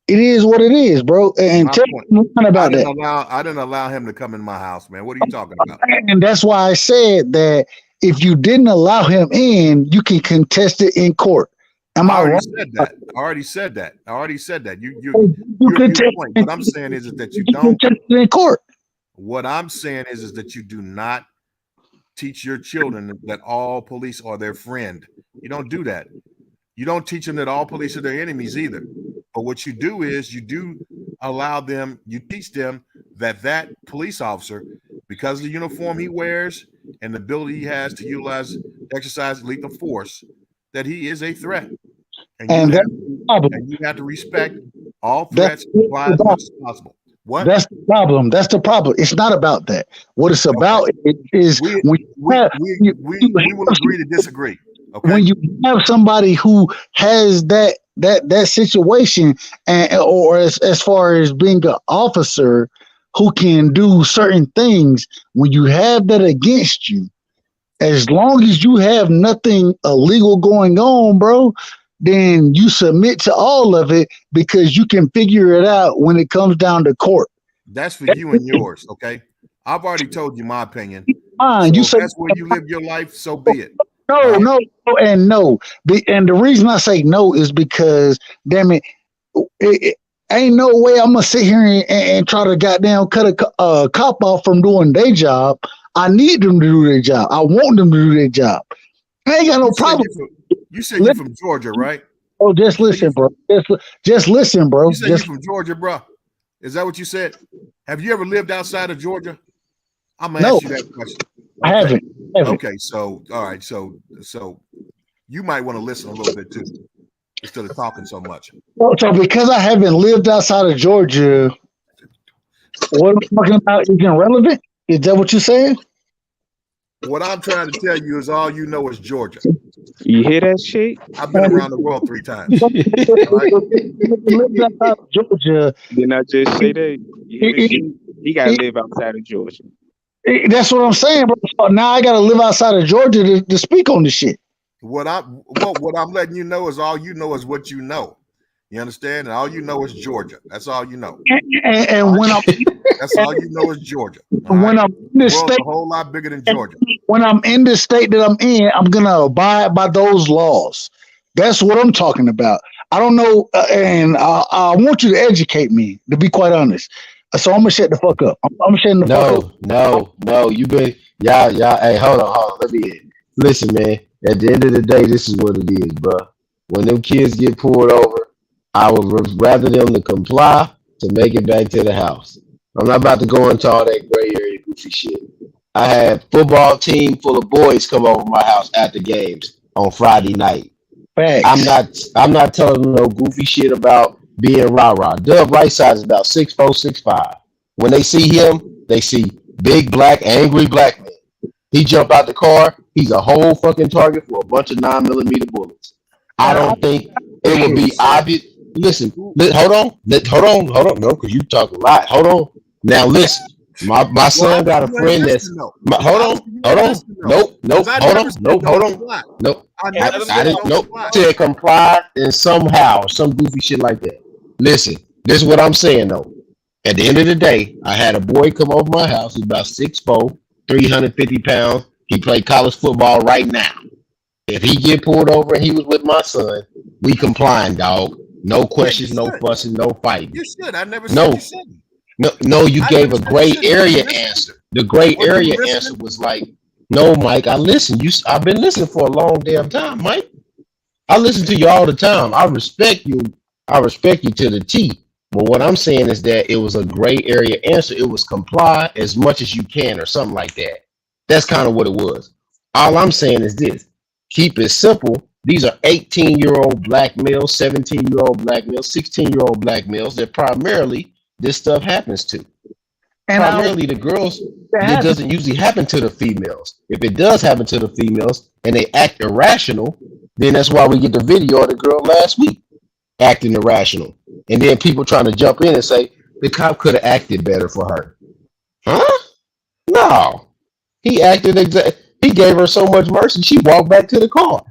It is what it is, bro. And tell me about that. I didn't allow him to come in my house, man. What are you talking about? And that's why I said that if you didn't allow him in, you can contest it in court. I already said that. What I'm saying is that you don't contest it in court. What I'm saying is that you do not teach your children that all police are their friend. You don't do that. You don't teach them that all police are their enemies either. But what you do is you do allow them, you teach them that police officer, because of the uniform he wears and the ability he has to exercise lethal force, that he is a threat. And you have to respect all threats as much as possible. What? That's the problem. That's the problem. It's not about that. What it's about is we will agree to disagree. Okay. When you have somebody who has that situation, or as far as being an officer who can do certain things, when you have that against you, as long as you have nothing illegal going on, bro, then you submit to all of it because you can figure it out when it comes down to court. That's for you and yours, okay? I've already told you my opinion. Fine, so that's where you live your life, so be it. No. And the reason I say no is because, damn it, ain't no way I'm gonna sit here and try to goddamn cut a cop off from doing their job. I need them to do their job. I want them to do their job. I ain't got no problem. You said you're from Georgia, right? Oh, just listen, bro. Just listen, bro. You said you're from Georgia, bro. Is that what you said? Have you ever lived outside of Georgia? I'm gonna ask you that question. Okay. I haven't. Okay, so all right, so you might want to listen a little bit too, instead of talking so much. So because I haven't lived outside of Georgia, what I'm talking about is irrelevant? Is that what you're saying? What I'm trying to tell you is all you know is Georgia. You hear that shit? I've been around the world 3 times. Georgia. Didn't I just say that? He got to live outside of Georgia. That's what I'm saying, bro. Now I got to live outside of Georgia to speak on this shit. What I'm letting you know is all you know is what you know. You understand? And all you know is Georgia. That's all you know. And when that's all you know is Georgia. When I'm in the state, a whole lot bigger than Georgia. When I'm in the state that I'm in, I'm gonna abide by those laws. That's what I'm talking about. I don't know, and I want you to educate me. To be quite honest, so I'm gonna shut the fuck up. I'm shutting the fuck up. No. You been y'all. Hey, hold on. Let me listen, man. At the end of the day, this is what it is, bro. When them kids get pulled over, I would rather them to comply to make it back to the house. I'm not about to go into all that gray area goofy shit. I had football team full of boys come over my house after games on Friday night. Thanks. I'm not telling them no goofy shit about being rah-rah. Dub right side is about 6'4", 6'5". When they see him, they see big black, angry black man. He jump out the car, he's a whole fucking target for a bunch of 9mm bullets. I don't think it would be obvious. Listen, hold on. No, because you talk a lot. Hold on. Now listen. My son got a friend that's hold on. Nope. Hold on. Nope. I didn't nope. To comply and somehow some goofy shit like that. Listen, this is what I'm saying though. At the end of the day, I had a boy come over my house. He's about 6'4", 350 pounds. He played college football right now. If he get pulled over and he was with my son, we complying, dog. No questions, no fussing, no fighting. You should. I never said you shouldn't. No, you gave a gray area answer. The gray area answer was like, no, Mike, I listened. I've been listening for a long damn time, Mike. I listen to you all the time. I respect you. I respect you to the T. But what I'm saying is that it was a gray area answer. It was comply as much as you can or something like that. That's kind of what it was. All I'm saying is this. Keep it simple. These are 18-year-old black males, 17-year-old black males, 16-year-old black males that primarily this stuff happens to. And primarily the girls, it doesn't usually happen to the females. If it does happen to the females and they act irrational, then that's why we get the video of the girl last week acting irrational. And then people trying to jump in and say the cop could have acted better for her. Huh? No. He acted he gave her so much mercy, she walked back to the car.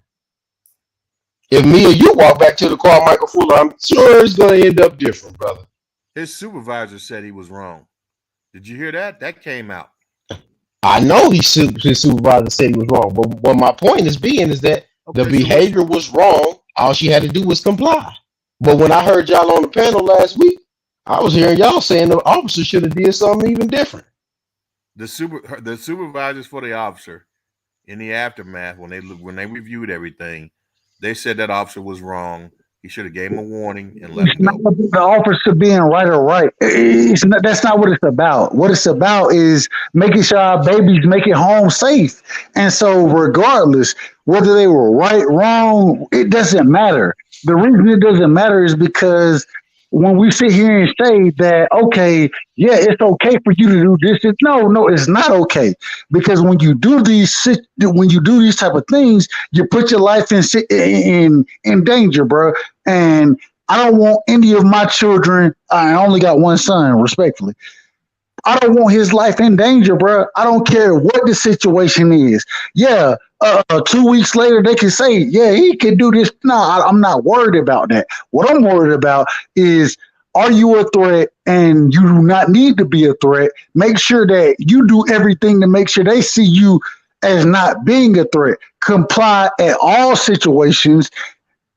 If me or you walk back to the car, Michael Fuller, I'm sure it's going to end up different, brother. His supervisor said he was wrong. Did you hear that? That came out. I know his supervisor said he was wrong, but what my point is that the behavior was wrong. All she had to do was comply. But when I heard y'all on the panel last week, I was hearing y'all saying the officer should have did something even different. The supervisors for the officer in the aftermath, when they reviewed everything, they said that officer was wrong. He should have gave him a warning and let him go. The officer being right or right. That's not what it's about. What it's about is making sure our babies make it home safe. And so regardless, whether they were right, wrong, it doesn't matter. The reason it doesn't matter is because when we sit here and say that, okay, yeah, it's okay for you to do this, no, it's not okay. Because when you do these type of things, you put your life in danger, bro. And I don't want any of my children. I only got one son, respectfully. I don't want his life in danger, bro. I don't care what the situation is. Yeah, 2 weeks later, they can say, yeah, he can do this. No, I'm not worried about that. What I'm worried about is, are you a threat? And you do not need to be a threat. Make sure that you do everything to make sure they see you as not being a threat. Comply at all situations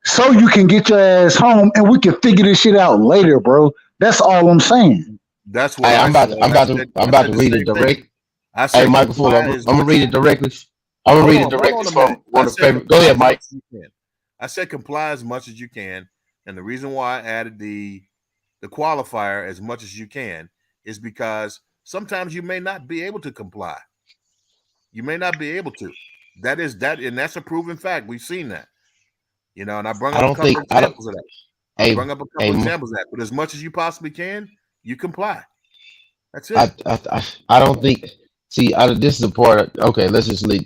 so you can get your ass home and we can figure this shit out later, bro. That's all I'm saying. That's what I'm about to read it directly. Hey, Michael Fuller, I'm gonna read it directly. I'm gonna read it directly from one of the favorite. Go ahead, Mike. I said comply as much as you can, and the reason why I added the qualifier as much as you can is because sometimes you may not be able to comply. You may not be able to. And that's a proven fact. We've seen that. You know, and I brought up a couple examples of that. I brought up a couple examples of that. But as much as you possibly can, you comply. That's it. I don't think. See, this is the part. Okay, let's just leave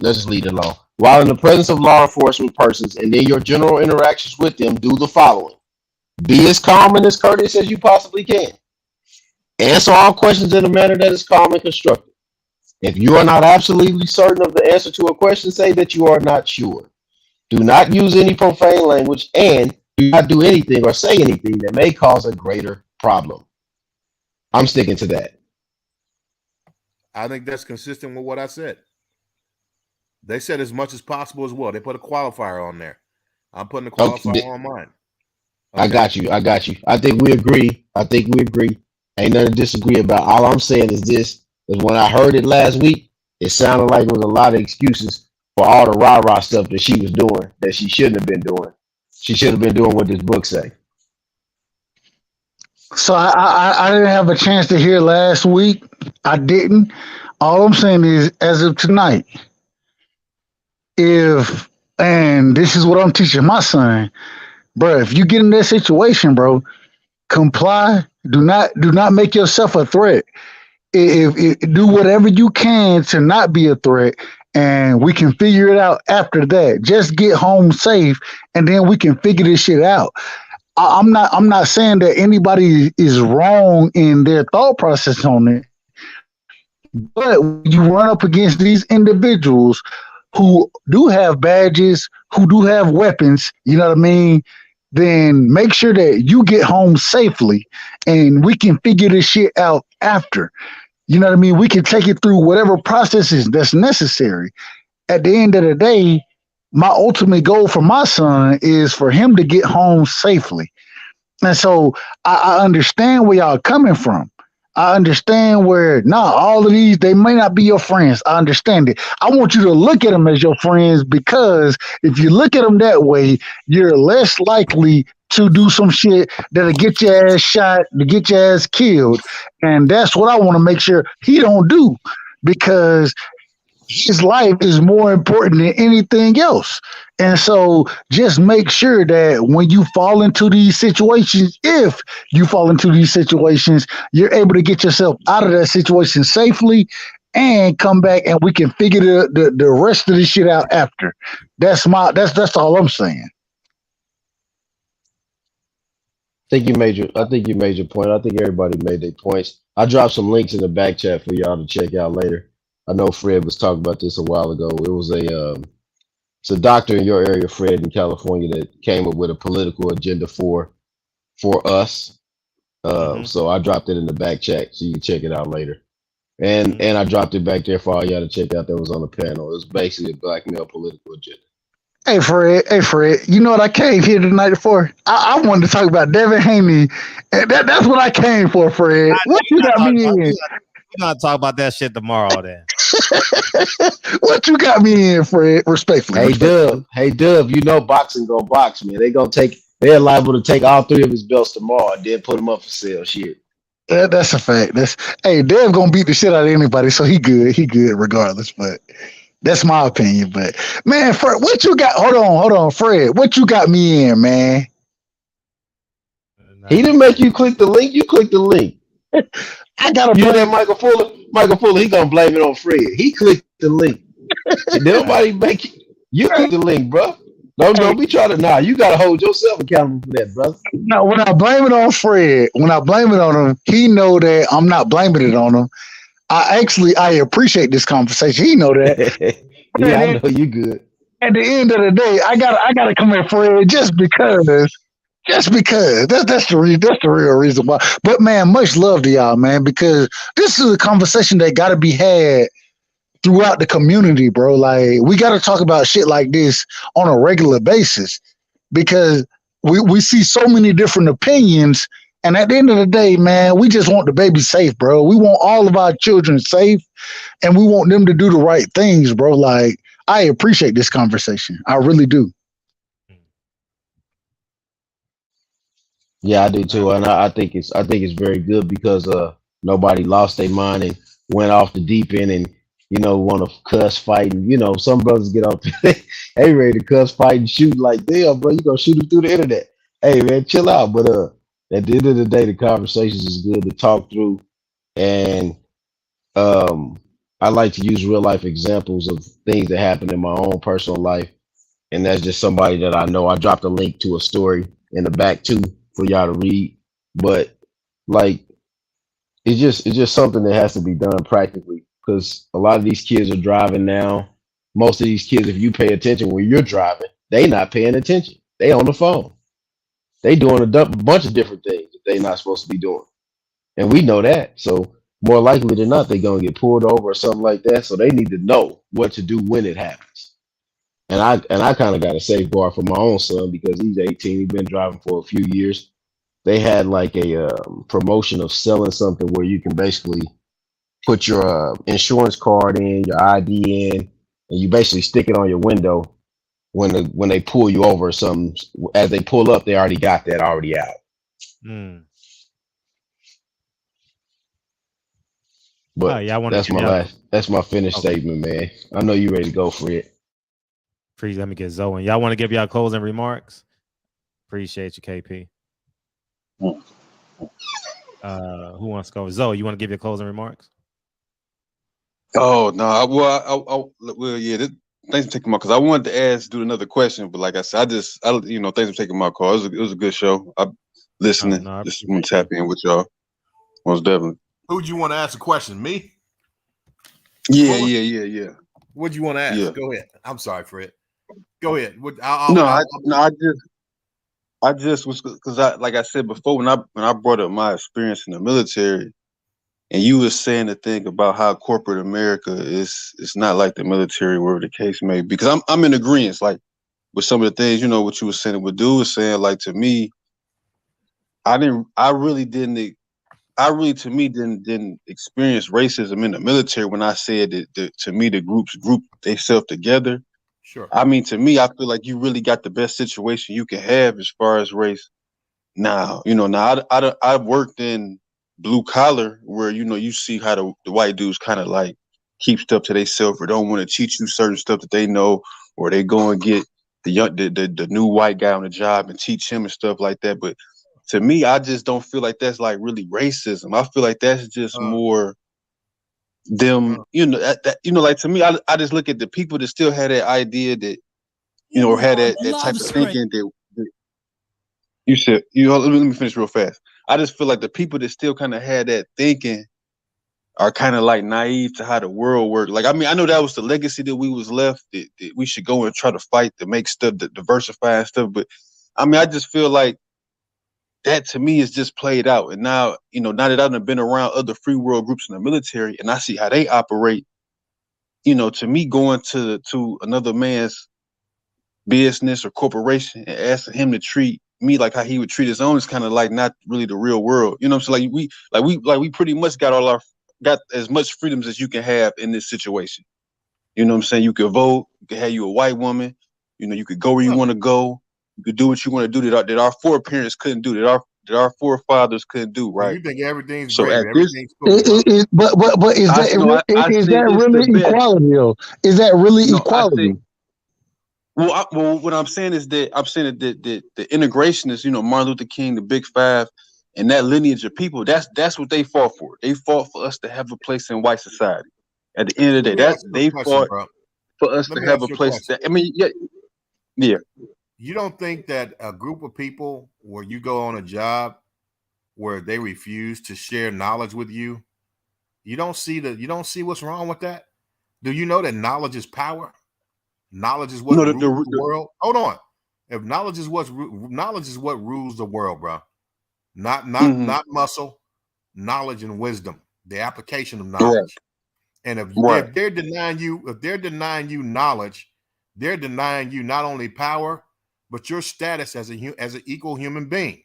it alone. While in the presence of law enforcement persons and in your general interactions with them, do the following: be as calm and as courteous as you possibly can. Answer all questions in a manner that is calm and constructive. If you are not absolutely certain of the answer to a question, say that you are not sure. Do not use any profane language and do not do anything or say anything that may cause a greater problem. I'm sticking to that. I think that's consistent with what I said. They said as much as possible as well. They put a qualifier on there. I'm putting a qualifier on mine. Okay. I got you. I think we agree. Ain't nothing to disagree about. All I'm saying is this, is when I heard it last week, it sounded like it was a lot of excuses for all the rah-rah stuff that she was doing that she shouldn't have been doing. She should have been doing what this book say. So I didn't have a chance to hear last week. I didn't. All I'm saying is, as of tonight, and this is what I'm teaching my son, bro, if you get in that situation, bro, comply. Do not make yourself a threat. If do whatever you can to not be a threat, and we can figure it out after that. Just get home safe, and then we can figure this shit out. I'm not saying that anybody is wrong in their thought process on it, but you run up against these individuals who do have badges, who do have weapons, you know what I mean? Then make sure that you get home safely and we can figure this shit out after. You know what I mean? We can take it through whatever processes that's necessary. At the end of the day, my ultimate goal for my son is for him to get home safely. And so I understand where y'all coming from. I understand where not all of these, they may not be your friends. I understand it. I want you to look at them as your friends, because if you look at them that way, you're less likely to do some shit that'll get your ass shot, to get your ass killed. And that's what I want to make sure he don't do, because his life is more important than anything else. And so just make sure that when you fall into these situations, if you fall into these situations, you're able to get yourself out of that situation safely and come back, and we can figure the rest of this shit out after. That's all I'm saying. I think you made your point. I think everybody made their points. I dropped some links in the back chat for y'all to check out later. I know Fred was talking about this a while ago. It was it's a doctor in your area, Fred, in California, that came up with a political agenda for us. So I dropped it in the back chat, so you can check it out later. And I dropped it back there for all y'all to check out that was on the panel. It was basically a black male political agenda. Hey Fred, you know what I came here tonight for? I wanted to talk about Devin Haney. And that's what I came for, Fred. What you got me in? We're gonna talk about that shit tomorrow then. What you got me in, Fred? Respectfully. Hey Dub, you know boxing gonna box, man. They're liable to take all 3 of his belts tomorrow and then put them up for sale. Shit. Yeah, that's a fact. Dev gonna beat the shit out of anybody, so he good regardless. But that's my opinion. But man, Fred, what you got? Hold on, Fred. What you got me in, man? He didn't make you click the link. You clicked the link. I gotta blame that Michael Fuller. He gonna blame it on Fred. He clicked the link. Nobody make it. You clicked the link, bro. Don't be trying to. Nah, you gotta hold yourself accountable for that, brother. No, when I blame it on Fred, when I blame it on him, he know that I'm not blaming it on him. I appreciate this conversation. He know that. Yeah, I know you good. At the end of the day, I gotta come at Fred just because. That's the real reason why. But man, much love to y'all, man, because this is a conversation that got to be had throughout the community, bro. Like, we got to talk about shit like this on a regular basis, because we see so many different opinions. And at the end of the day, man, we just want the baby safe, bro. We want all of our children safe, and we want them to do the right things, bro. Like, I appreciate this conversation. I really do. Yeah, I do too, and I think it's very good, because nobody lost their mind and went off the deep end and want to cuss, fight, and some brothers get off they ready to cuss, fight, and shoot like, damn, bro, you gonna shoot them through the internet? Hey man, chill out. But at the end of the day, the conversations is good to talk through, and I like to use real life examples of things that happen in my own personal life, and that's just somebody that I know. I dropped a link to a story in the back too for y'all to read, but like it's just something that has to be done practically, because a lot of these kids are driving now. Most of these kids, if you pay attention when you're driving, they not paying attention. They on the phone. They doing a bunch of different things that they not supposed to be doing, and we know that. So more likely than not, they're gonna get pulled over or something like that. So they need to know what to do when it happens. And I kind of got a safeguard for my own son, because he's 18. He's been driving for a few years. They had like a promotion of selling something where you can basically put your insurance card in, your ID in, and you basically stick it on your window when they pull you over or something. As they pull up, they already got that already out. But that's my finished statement, man. I know you ready to go for it. Let me get Zoe. Y'all want to give y'all closing remarks? Appreciate you, KP. Who wants to go? Zoe, you want to give your closing remarks? Oh no, well, yeah. Thanks for taking my, because I wanted to do another question, but like I said, thanks for taking my call. It was a good show. I'm listening. Just want to tap in with y'all. Most definitely. Who'd you want to ask a question? Me? Yeah. What'd you want to ask? Yeah. Go ahead. I'm sorry, Fred. Go ahead. I just was, because like I said before, when I brought up my experience in the military, and you were saying the thing about how corporate America is not like the military, wherever the case may be. Because I'm in agreement, like with some of the things, what you were saying, what dude was saying. Like, to me, I really, to me, didn't experience racism in the military when I said that to me the groups group themselves together. Sure. I mean, to me, I feel like you really got the best situation you can have as far as race. Now, I've worked in blue collar where, you see how the white dudes kind of like keep stuff to themselves or don't want to teach you certain stuff that they know, or they go and get the new white guy on the job and teach him and stuff like that. But to me, I just don't feel like that's like really racism. I feel like that's just more them, like to me, I just look at the people that still had that idea that, or had that type of thinking that you said, let me finish real fast. I just feel like the people that still kind of had that thinking are kind of like naive to how the world works. Like, I mean, I know that was the legacy that we was left, that we should go and try to fight to make stuff, to diversify and stuff. But I mean, I just feel like that to me is just played out. And now, now that I've been around other free world groups in the military and I see how they operate, to me, going to another man's business or corporation and asking him to treat me like how he would treat his own is kind of like not really the real world. You know what I'm saying? Like we pretty much got as much freedoms as you can have in this situation. You know what I'm saying? You could vote, you could have you a white woman, you could go where you want to go, you could do what you want to do that our foreparents couldn't do, that our forefathers couldn't do, right? You think everything's so great, everything's cool, but is that really equality though? Is that really equality? Well, what I'm saying is that the integration is, Martin Luther King, the Big Five, and that lineage of people. That's what they fought for. They fought for us to have a place in white society. At the end of the day, they fought for us to have a place. Yeah. You don't think that a group of people where you go on a job where they refuse to share knowledge with you, you don't see what's wrong with that? Do you know that knowledge is power? Knowledge is what rules the world. Hold on. If knowledge is what rules the world, bro. Not muscle, knowledge and wisdom, the application of knowledge. And if they're denying you knowledge, they're denying you not only power, but your status as an equal human being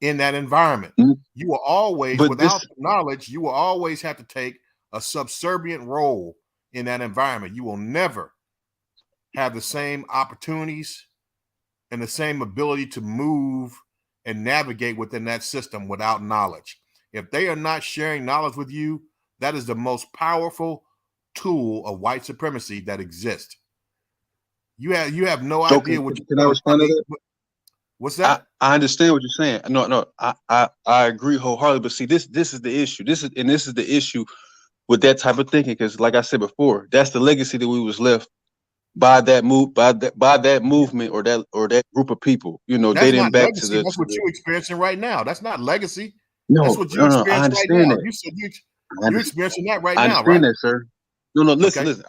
in that environment. You will always, without knowledge, you will always have to take a subservient role in that environment. You will never have the same opportunities and the same ability to move and navigate within that system without knowledge. If they are not sharing knowledge with you, that is the most powerful tool of white supremacy that exists. You have no idea what you can I respond to that? What's that? I understand what you're saying. No, I agree wholeheartedly. But see, this is the issue. This is the issue with that type of thinking, because like I said before, that's the legacy that we was left by that movement or that group of people, dating back legacy. to the. That's what you're experiencing right now. That's not legacy. No, that's what you're experiencing right now. That. You said you're experiencing that right now, right? I understand that, sir. No, listen.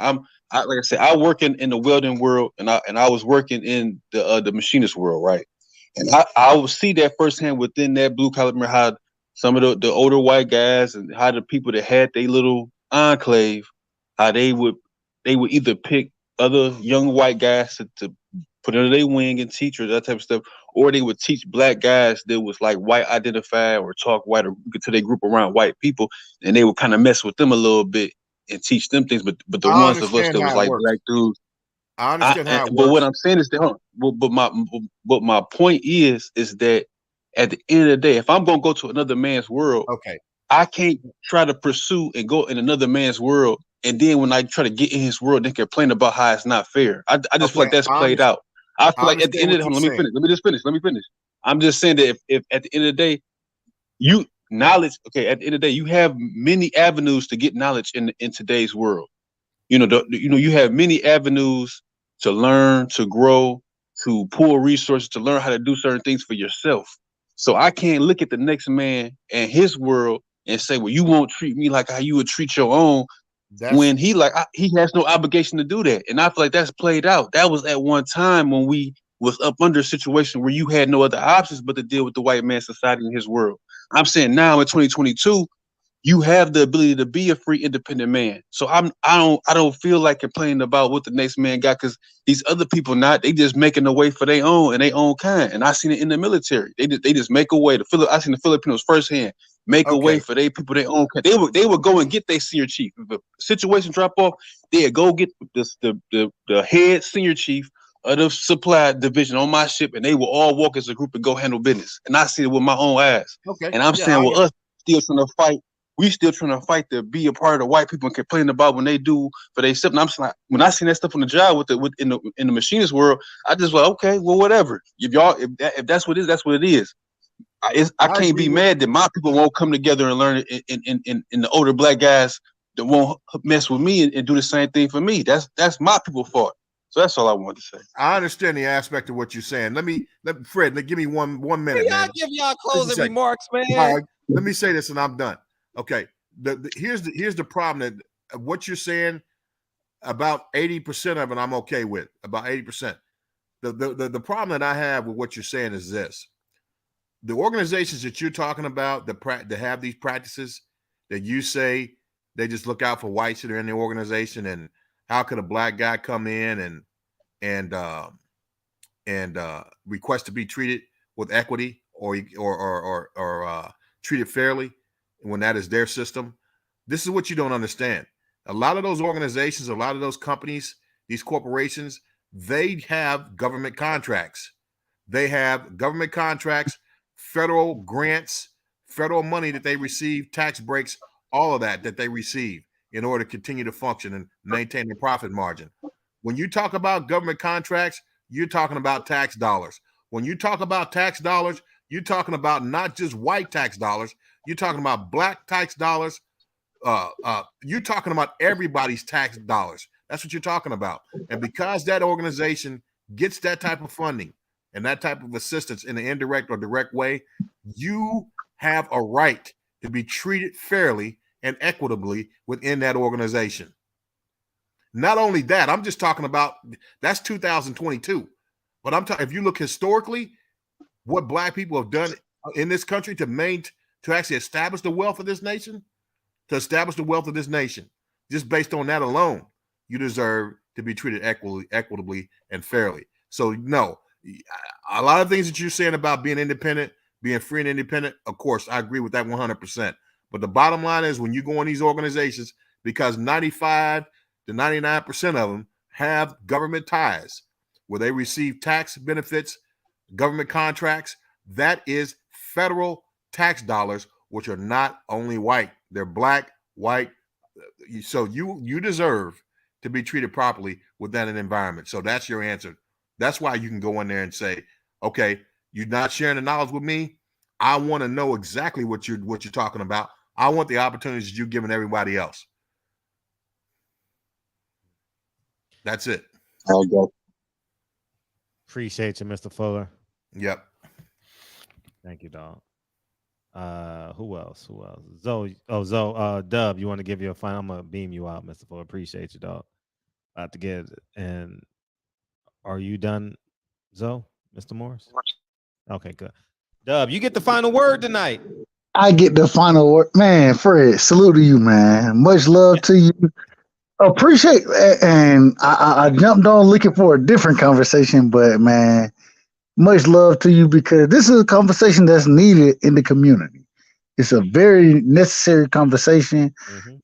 Like I said, I work in the welding world, and I was working in the machinist world, right? And I would see that firsthand within that blue collar, how some of the older white guys and how the people that had their little enclave, how they would either pick other young white guys to put under their wing and teach or that type of stuff, or they would teach black guys that was like white identified or talk white or get to their group around white people, and they would kind of mess with them a little bit and teach them things. But the ones of us that was like black dudes, I understand how it works. But what I'm saying is that, but my point is that at the end of the day, if I'm gonna go to another man's world, okay, I can't try to pursue and go in another man's world, and then when I try to get in his world, then complain about how it's not fair. I just feel like that's played out. I feel like at the end of the day, let me finish. I'm just saying that if at the end of the day, knowledge, okay, at the end of the day, you have many avenues to get knowledge in today's world. You have many avenues to learn, to grow, to pull resources, to learn how to do certain things for yourself. So I can't look at the next man and his world and say, well, you won't treat me like how you would treat your own, when he has no obligation to do that. And I feel like that's played out. That was at one time when we was up under a situation where you had no other options but to deal with the white man society in his world. I'm saying now in 2022, you have the ability to be a free, independent man. So I don't feel like complaining about what the next man got, because these other people they just making a way for their own and their own kind. And I seen it in the military. They just make a way. I seen the Filipinos firsthand. make a way for their people their own. They would go and get their senior chief. If the situation drop off, they'd go get the head senior chief of the supply division on my ship, and they will all walk as a group and go handle business. And I see it with my own eyes. Okay. And I'm saying with us still trying to fight, we still trying to fight to be a part of the white people and complaining about when they do for they stuff. And I'm saying, when I seen that stuff on the job in the machinist world, I just like, okay, well, whatever. If that's what it is, that's what it is. I can't be mad that my people won't come together and learn it in the older black guys that won't mess with me and do the same thing for me. That's my people's fault. So that's all I wanted to say. I understand the aspect of what you're saying. Let Fred, give me one minute, man. Give y'all closing remarks, man. All right, let me say this and I'm done. Okay. Here's the problem that what you're saying, about 80% of it I'm okay with. About 80%. The problem that I have with what you're saying is this. The organizations that you're talking about that have these practices that you say they just look out for whites that are in the organization, and how could a black guy come in and request to be treated with equity or treated fairly when that is their system? This is what you don't understand. A lot of those organizations, a lot of those companies, these corporations, they have government contracts. They have government contracts, federal grants, federal money that they receive, tax breaks, all of that they receive in order to continue to function and maintain their profit margin. When you talk about government contracts, you're talking about tax dollars. When you talk about tax dollars, you're talking about not just white tax dollars. You're talking about black tax dollars. You're talking about everybody's tax dollars. That's what you're talking about. And because that organization gets that type of funding and that type of assistance in an indirect or direct way, you have a right to be treated fairly and equitably within that organization. Not only that, I'm just talking about that's 2022. But I'm talking, if you look historically, what black people have done in this country to actually establish the wealth of this nation, just based on that alone, you deserve to be treated equitably and fairly. So no, a lot of things that you're saying about being independent, being free and independent, of course, I agree with that 100%. But the bottom line is when you go in these organizations, because 95 to 99% of them have government ties where they receive tax benefits, government contracts, that is federal tax dollars, which are not only white, they're black, white. So you deserve to be treated properly within an environment. So that's your answer. That's why you can go in there and say, okay, you're not sharing the knowledge with me. I want to know exactly what you're talking about. I want the opportunities you're giving everybody else. That's it. Appreciate you, Mr. Fuller. Yep. Thank you, dog. Who else? Zoe. Dub, you want to give you a final? I'm gonna beam you out, Mr. Fuller. Appreciate you, dog. About to get it. And are you done, Zoe? Mr. Morris? Okay, good. Dub, you get the final word tonight. I get the final word. Man, Fred, salute to you, man. Much love to you. Appreciate, and I jumped on looking for a different conversation, but man, much love to you because this is a conversation that's needed in the community. It's a very necessary conversation,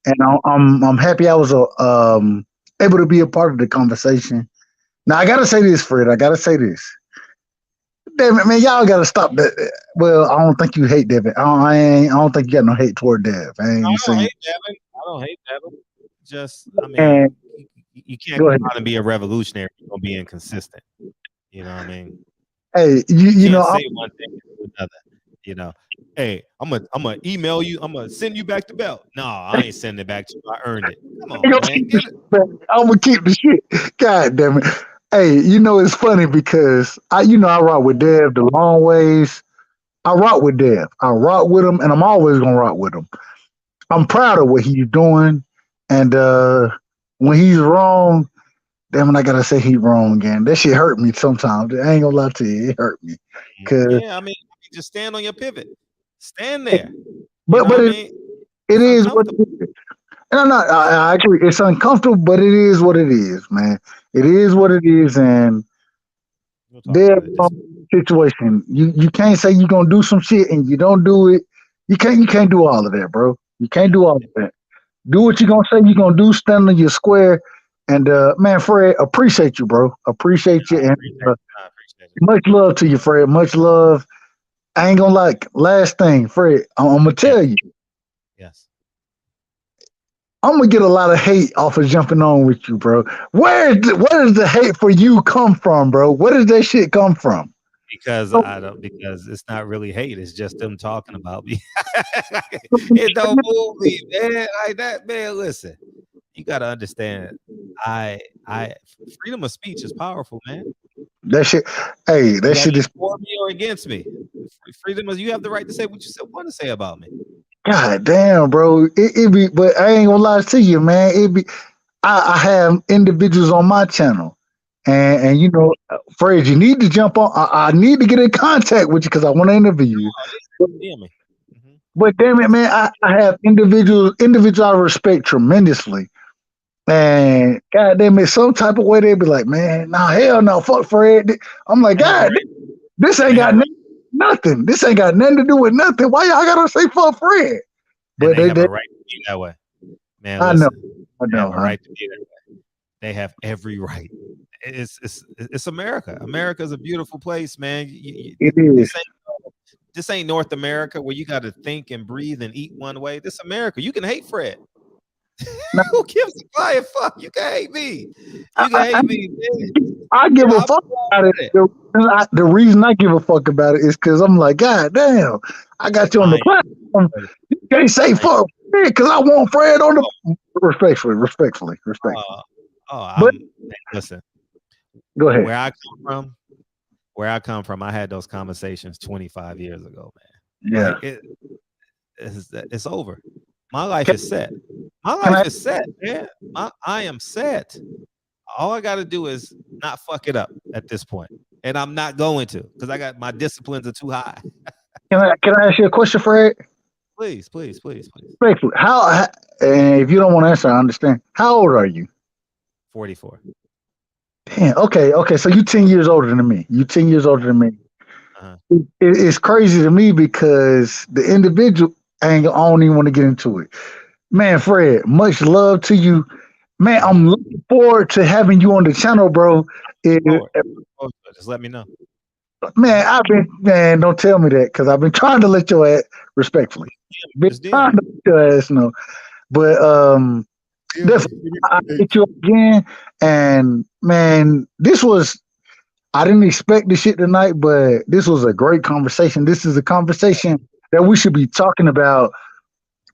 and I'm happy I was able to be a part of the conversation. Now I gotta say this, Fred. I gotta say this. Damn it, man! Y'all gotta stop that. Well, I don't think you hate Devin. I don't think you got no hate toward Dev. I don't hate Devin. Just, I mean, you can't go out and be a revolutionary. You're gonna be inconsistent. You know what I mean? Hey, you know, say one thing to another. You know, hey, I'm gonna email you. I'm gonna send you back the belt. No, I ain't sending it back to you. I earned it. Come on, man. I'm gonna keep the shit. God damn it. Hey, you know, it's funny because I rock with Dev the long ways. I rock with Dev. I rock with him, and I'm always gonna rock with him. I'm proud of what he's doing, and when he's wrong, damn it, I gotta say he's wrong again. That shit hurt me sometimes. I ain't gonna lie to you, it hurt me. Yeah, I mean, just stand on your pivot. Stand there. But it is what it is. And I'm not. I agree. It's uncomfortable, but it is what it is, man. It is what it is, and there's a situation. You can't say you're gonna do some shit and you don't do it. You can't do all of that, bro. You can't do all of that. Do what you're gonna say you're gonna do, stand on your square. And man, Fred, appreciate you, bro. Appreciate you. And much love to you, Fred. Much love. I ain't gonna like. Last thing, Fred, I'm gonna tell you. Yes. I'm gonna get a lot of hate off of jumping on with you, bro. Where does the hate for you come from, bro? Where does that shit come from? Because because it's not really hate, it's just them talking about me. It don't move me, man. Like that, man. Listen, you gotta understand. Freedom of speech is powerful, man. That shit, hey, that shit is for me or against me. Freedom is you have the right to say what you want to say about me. God damn, bro. It be, but I ain't gonna lie to you, man. It be, I have individuals on my channel, and you know, Fred, you need to jump on. I need to get in contact with you because I want to interview you. But damn it, man, I have individuals I respect tremendously. And God damn it, some type of way they be like, man, nah, hell no, fuck Fred. I'm like, God, this ain't got nothing. This ain't got nothing to do with nothing. Why y'all gotta say fuck Fred? But they have a right to be that way. Man, listen, I know. They have a right to be that way. They have every right. It's America. America is a beautiful place, man. It is. This ain't North America where you got to think and breathe and eat one way. This America. You can hate Fred. Who gives a flying fuck? You can hate me. You can hate me, man. I give a fuck about it. The reason I give a fuck about it is because I'm like, God damn, I got you on the platform. You can't say fuck because I want Fred on the respectfully. But listen, go ahead. Where I come from, I had those conversations 25 years ago, man. Yeah, like it's over. My life is set. My life is set, man. I am set. All I got to do is not fuck it up at this point, and I'm not going to because I got my disciplines are too high. Can I ask you a question, Fred? Please. How? And if you don't want to answer, I understand. How old are you? 44. Damn. Okay. So you 10 years older than me. Uh-huh. It's crazy to me because the individual. I don't even want to get into it. Man, Fred, much love to you. Man, I'm looking forward to having you on the channel, bro. Just let me know. Man, don't tell me that because I've been trying to let your ass respectfully. Trying to let your ass know. But definitely I'll get you again. And man, I didn't expect this shit tonight, but this was a great conversation. This is a conversation that we should be talking about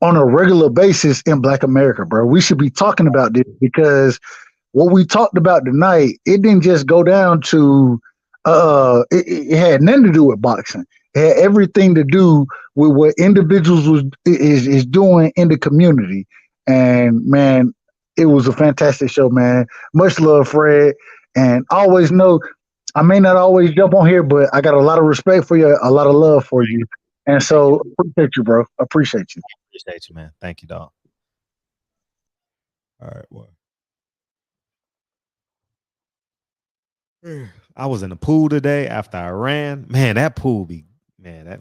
on a regular basis in Black America, bro. We should be talking about this because what we talked about tonight, it didn't just go down to it had nothing to do with boxing. It had everything to do with what individuals is doing in the community. And man, it was a fantastic show, man. Much love, Fred. And always know I may not always jump on here, but I got a lot of respect for you, a lot of love for you. And so appreciate you, bro. Appreciate you. Appreciate you, man. Thank you, dog. All right, well. I was in the pool today after I ran. Man, that pool I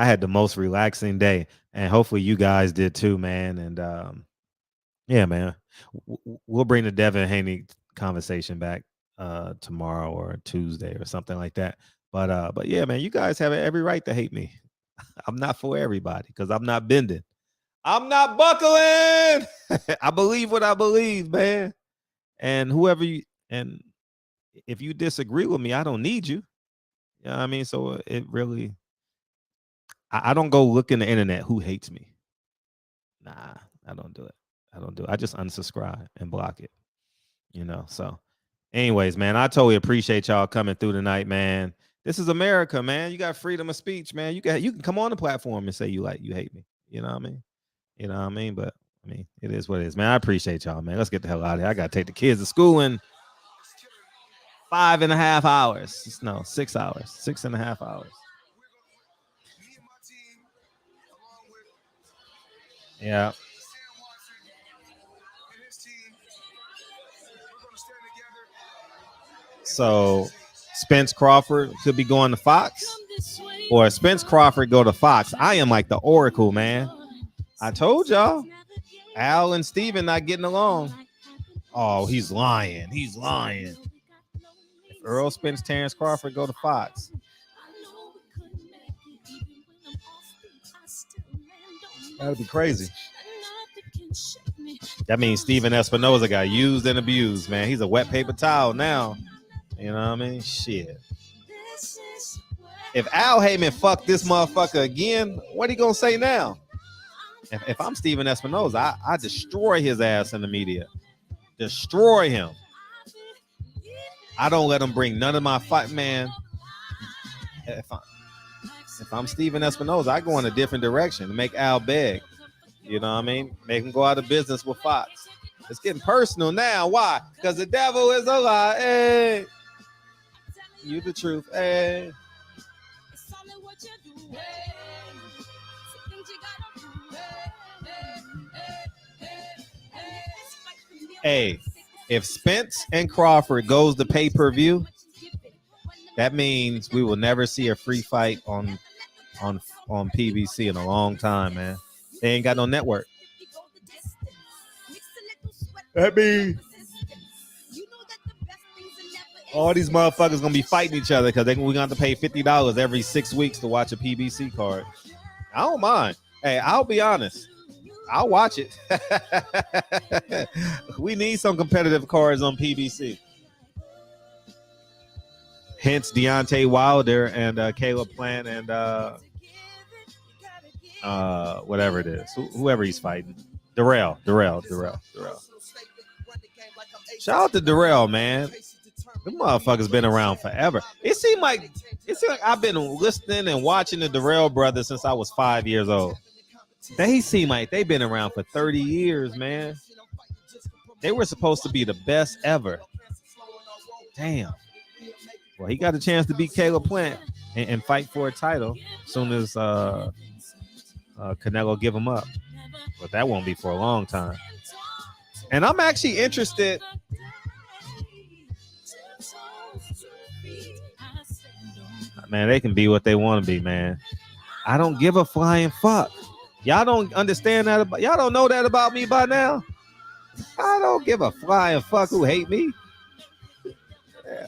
had the most relaxing day. And hopefully you guys did too, man. And yeah, man. We'll bring the Devin Haney conversation back tomorrow or Tuesday or something like that. But yeah, man, you guys have every right to hate me. I'm not for everybody because I'm not bending. I'm not buckling. I believe what I believe, man. And if you disagree with me, I don't need you. You know what I mean? So it really, I don't go look in the internet who hates me. Nah, I don't do it. I just unsubscribe and block it. You know, so anyways, man, I totally appreciate y'all coming through tonight, man. This is America, man. You got freedom of speech, man. You can come on the platform and say you hate me. You know what I mean? But I mean, it is what it is, man. I appreciate y'all, man. Let's get the hell out of here. I gotta take the kids to school in 5.5 hours. No, 6 hours. 6.5 hours. Yeah. So Spence Crawford could be going to Fox Or Spence Crawford go to Fox. I am like the Oracle, man. I told y'all. Al and Steven not getting along. Oh, he's lying. He's lying. If Earl Spence, Terrence Crawford go to Fox. That would be crazy. That means Steven Espinoza got used and abused, man. He's a wet paper towel now. You know what I mean? Shit. If Al Heyman fucked this motherfucker again, what he gonna say now? If I'm Steven Espinoza, I destroy his ass in the media. Destroy him. I don't let him bring none of my fight, man. If I'm Steven Espinoza, I go in a different direction to make Al beg. You know what I mean? Make him go out of business with Fox. It's getting personal now. Why? Because the devil is a lie. Hey. You the truth. Hey. Hey, if Spence and Crawford goes to pay-per-view, that means we will never see a free fight on PBC in a long time, man. They ain't got no network. That means all these motherfuckers gonna be fighting each other because we're gonna have to pay $50 every 6 weeks to watch a PBC card. I don't mind. Hey, I'll be honest. I'll watch it. We need some competitive cards on PBC. Hence Deontay Wilder and Caleb Plant and whatever it is, whoever he's fighting. Darrell. Shout out to Darrell, man. Them motherfuckers been around forever. It seemed like I've been listening and watching the Darrell brothers since I was 5 years old. They seem like they've been around for 30 years, man. They were supposed to be the best ever. Damn. Well, he got a chance to beat Caleb Plant and fight for a title as soon as Canelo give him up. But that won't be for a long time. And I'm actually interested. Man, they can be what they want to be, man. I don't give a flying fuck. Y'all don't understand that about, y'all don't know that about me by now. I don't give a flying fuck who hate me. Yeah.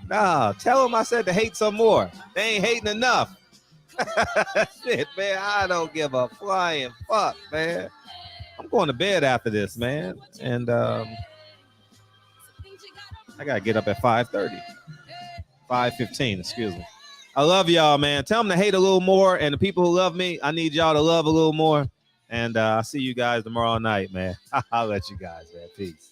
Nah, tell them I said to hate some more. They ain't hating enough. Shit, man, I don't give a flying fuck, man. I'm going to bed after this, man. And I gotta get up at 5:30. 5:15, excuse me. I love y'all, man. Tell them to hate a little more. And the people who love me, I need y'all to love a little more. And I'll see you guys tomorrow night, man. I'll let you guys, man. Peace.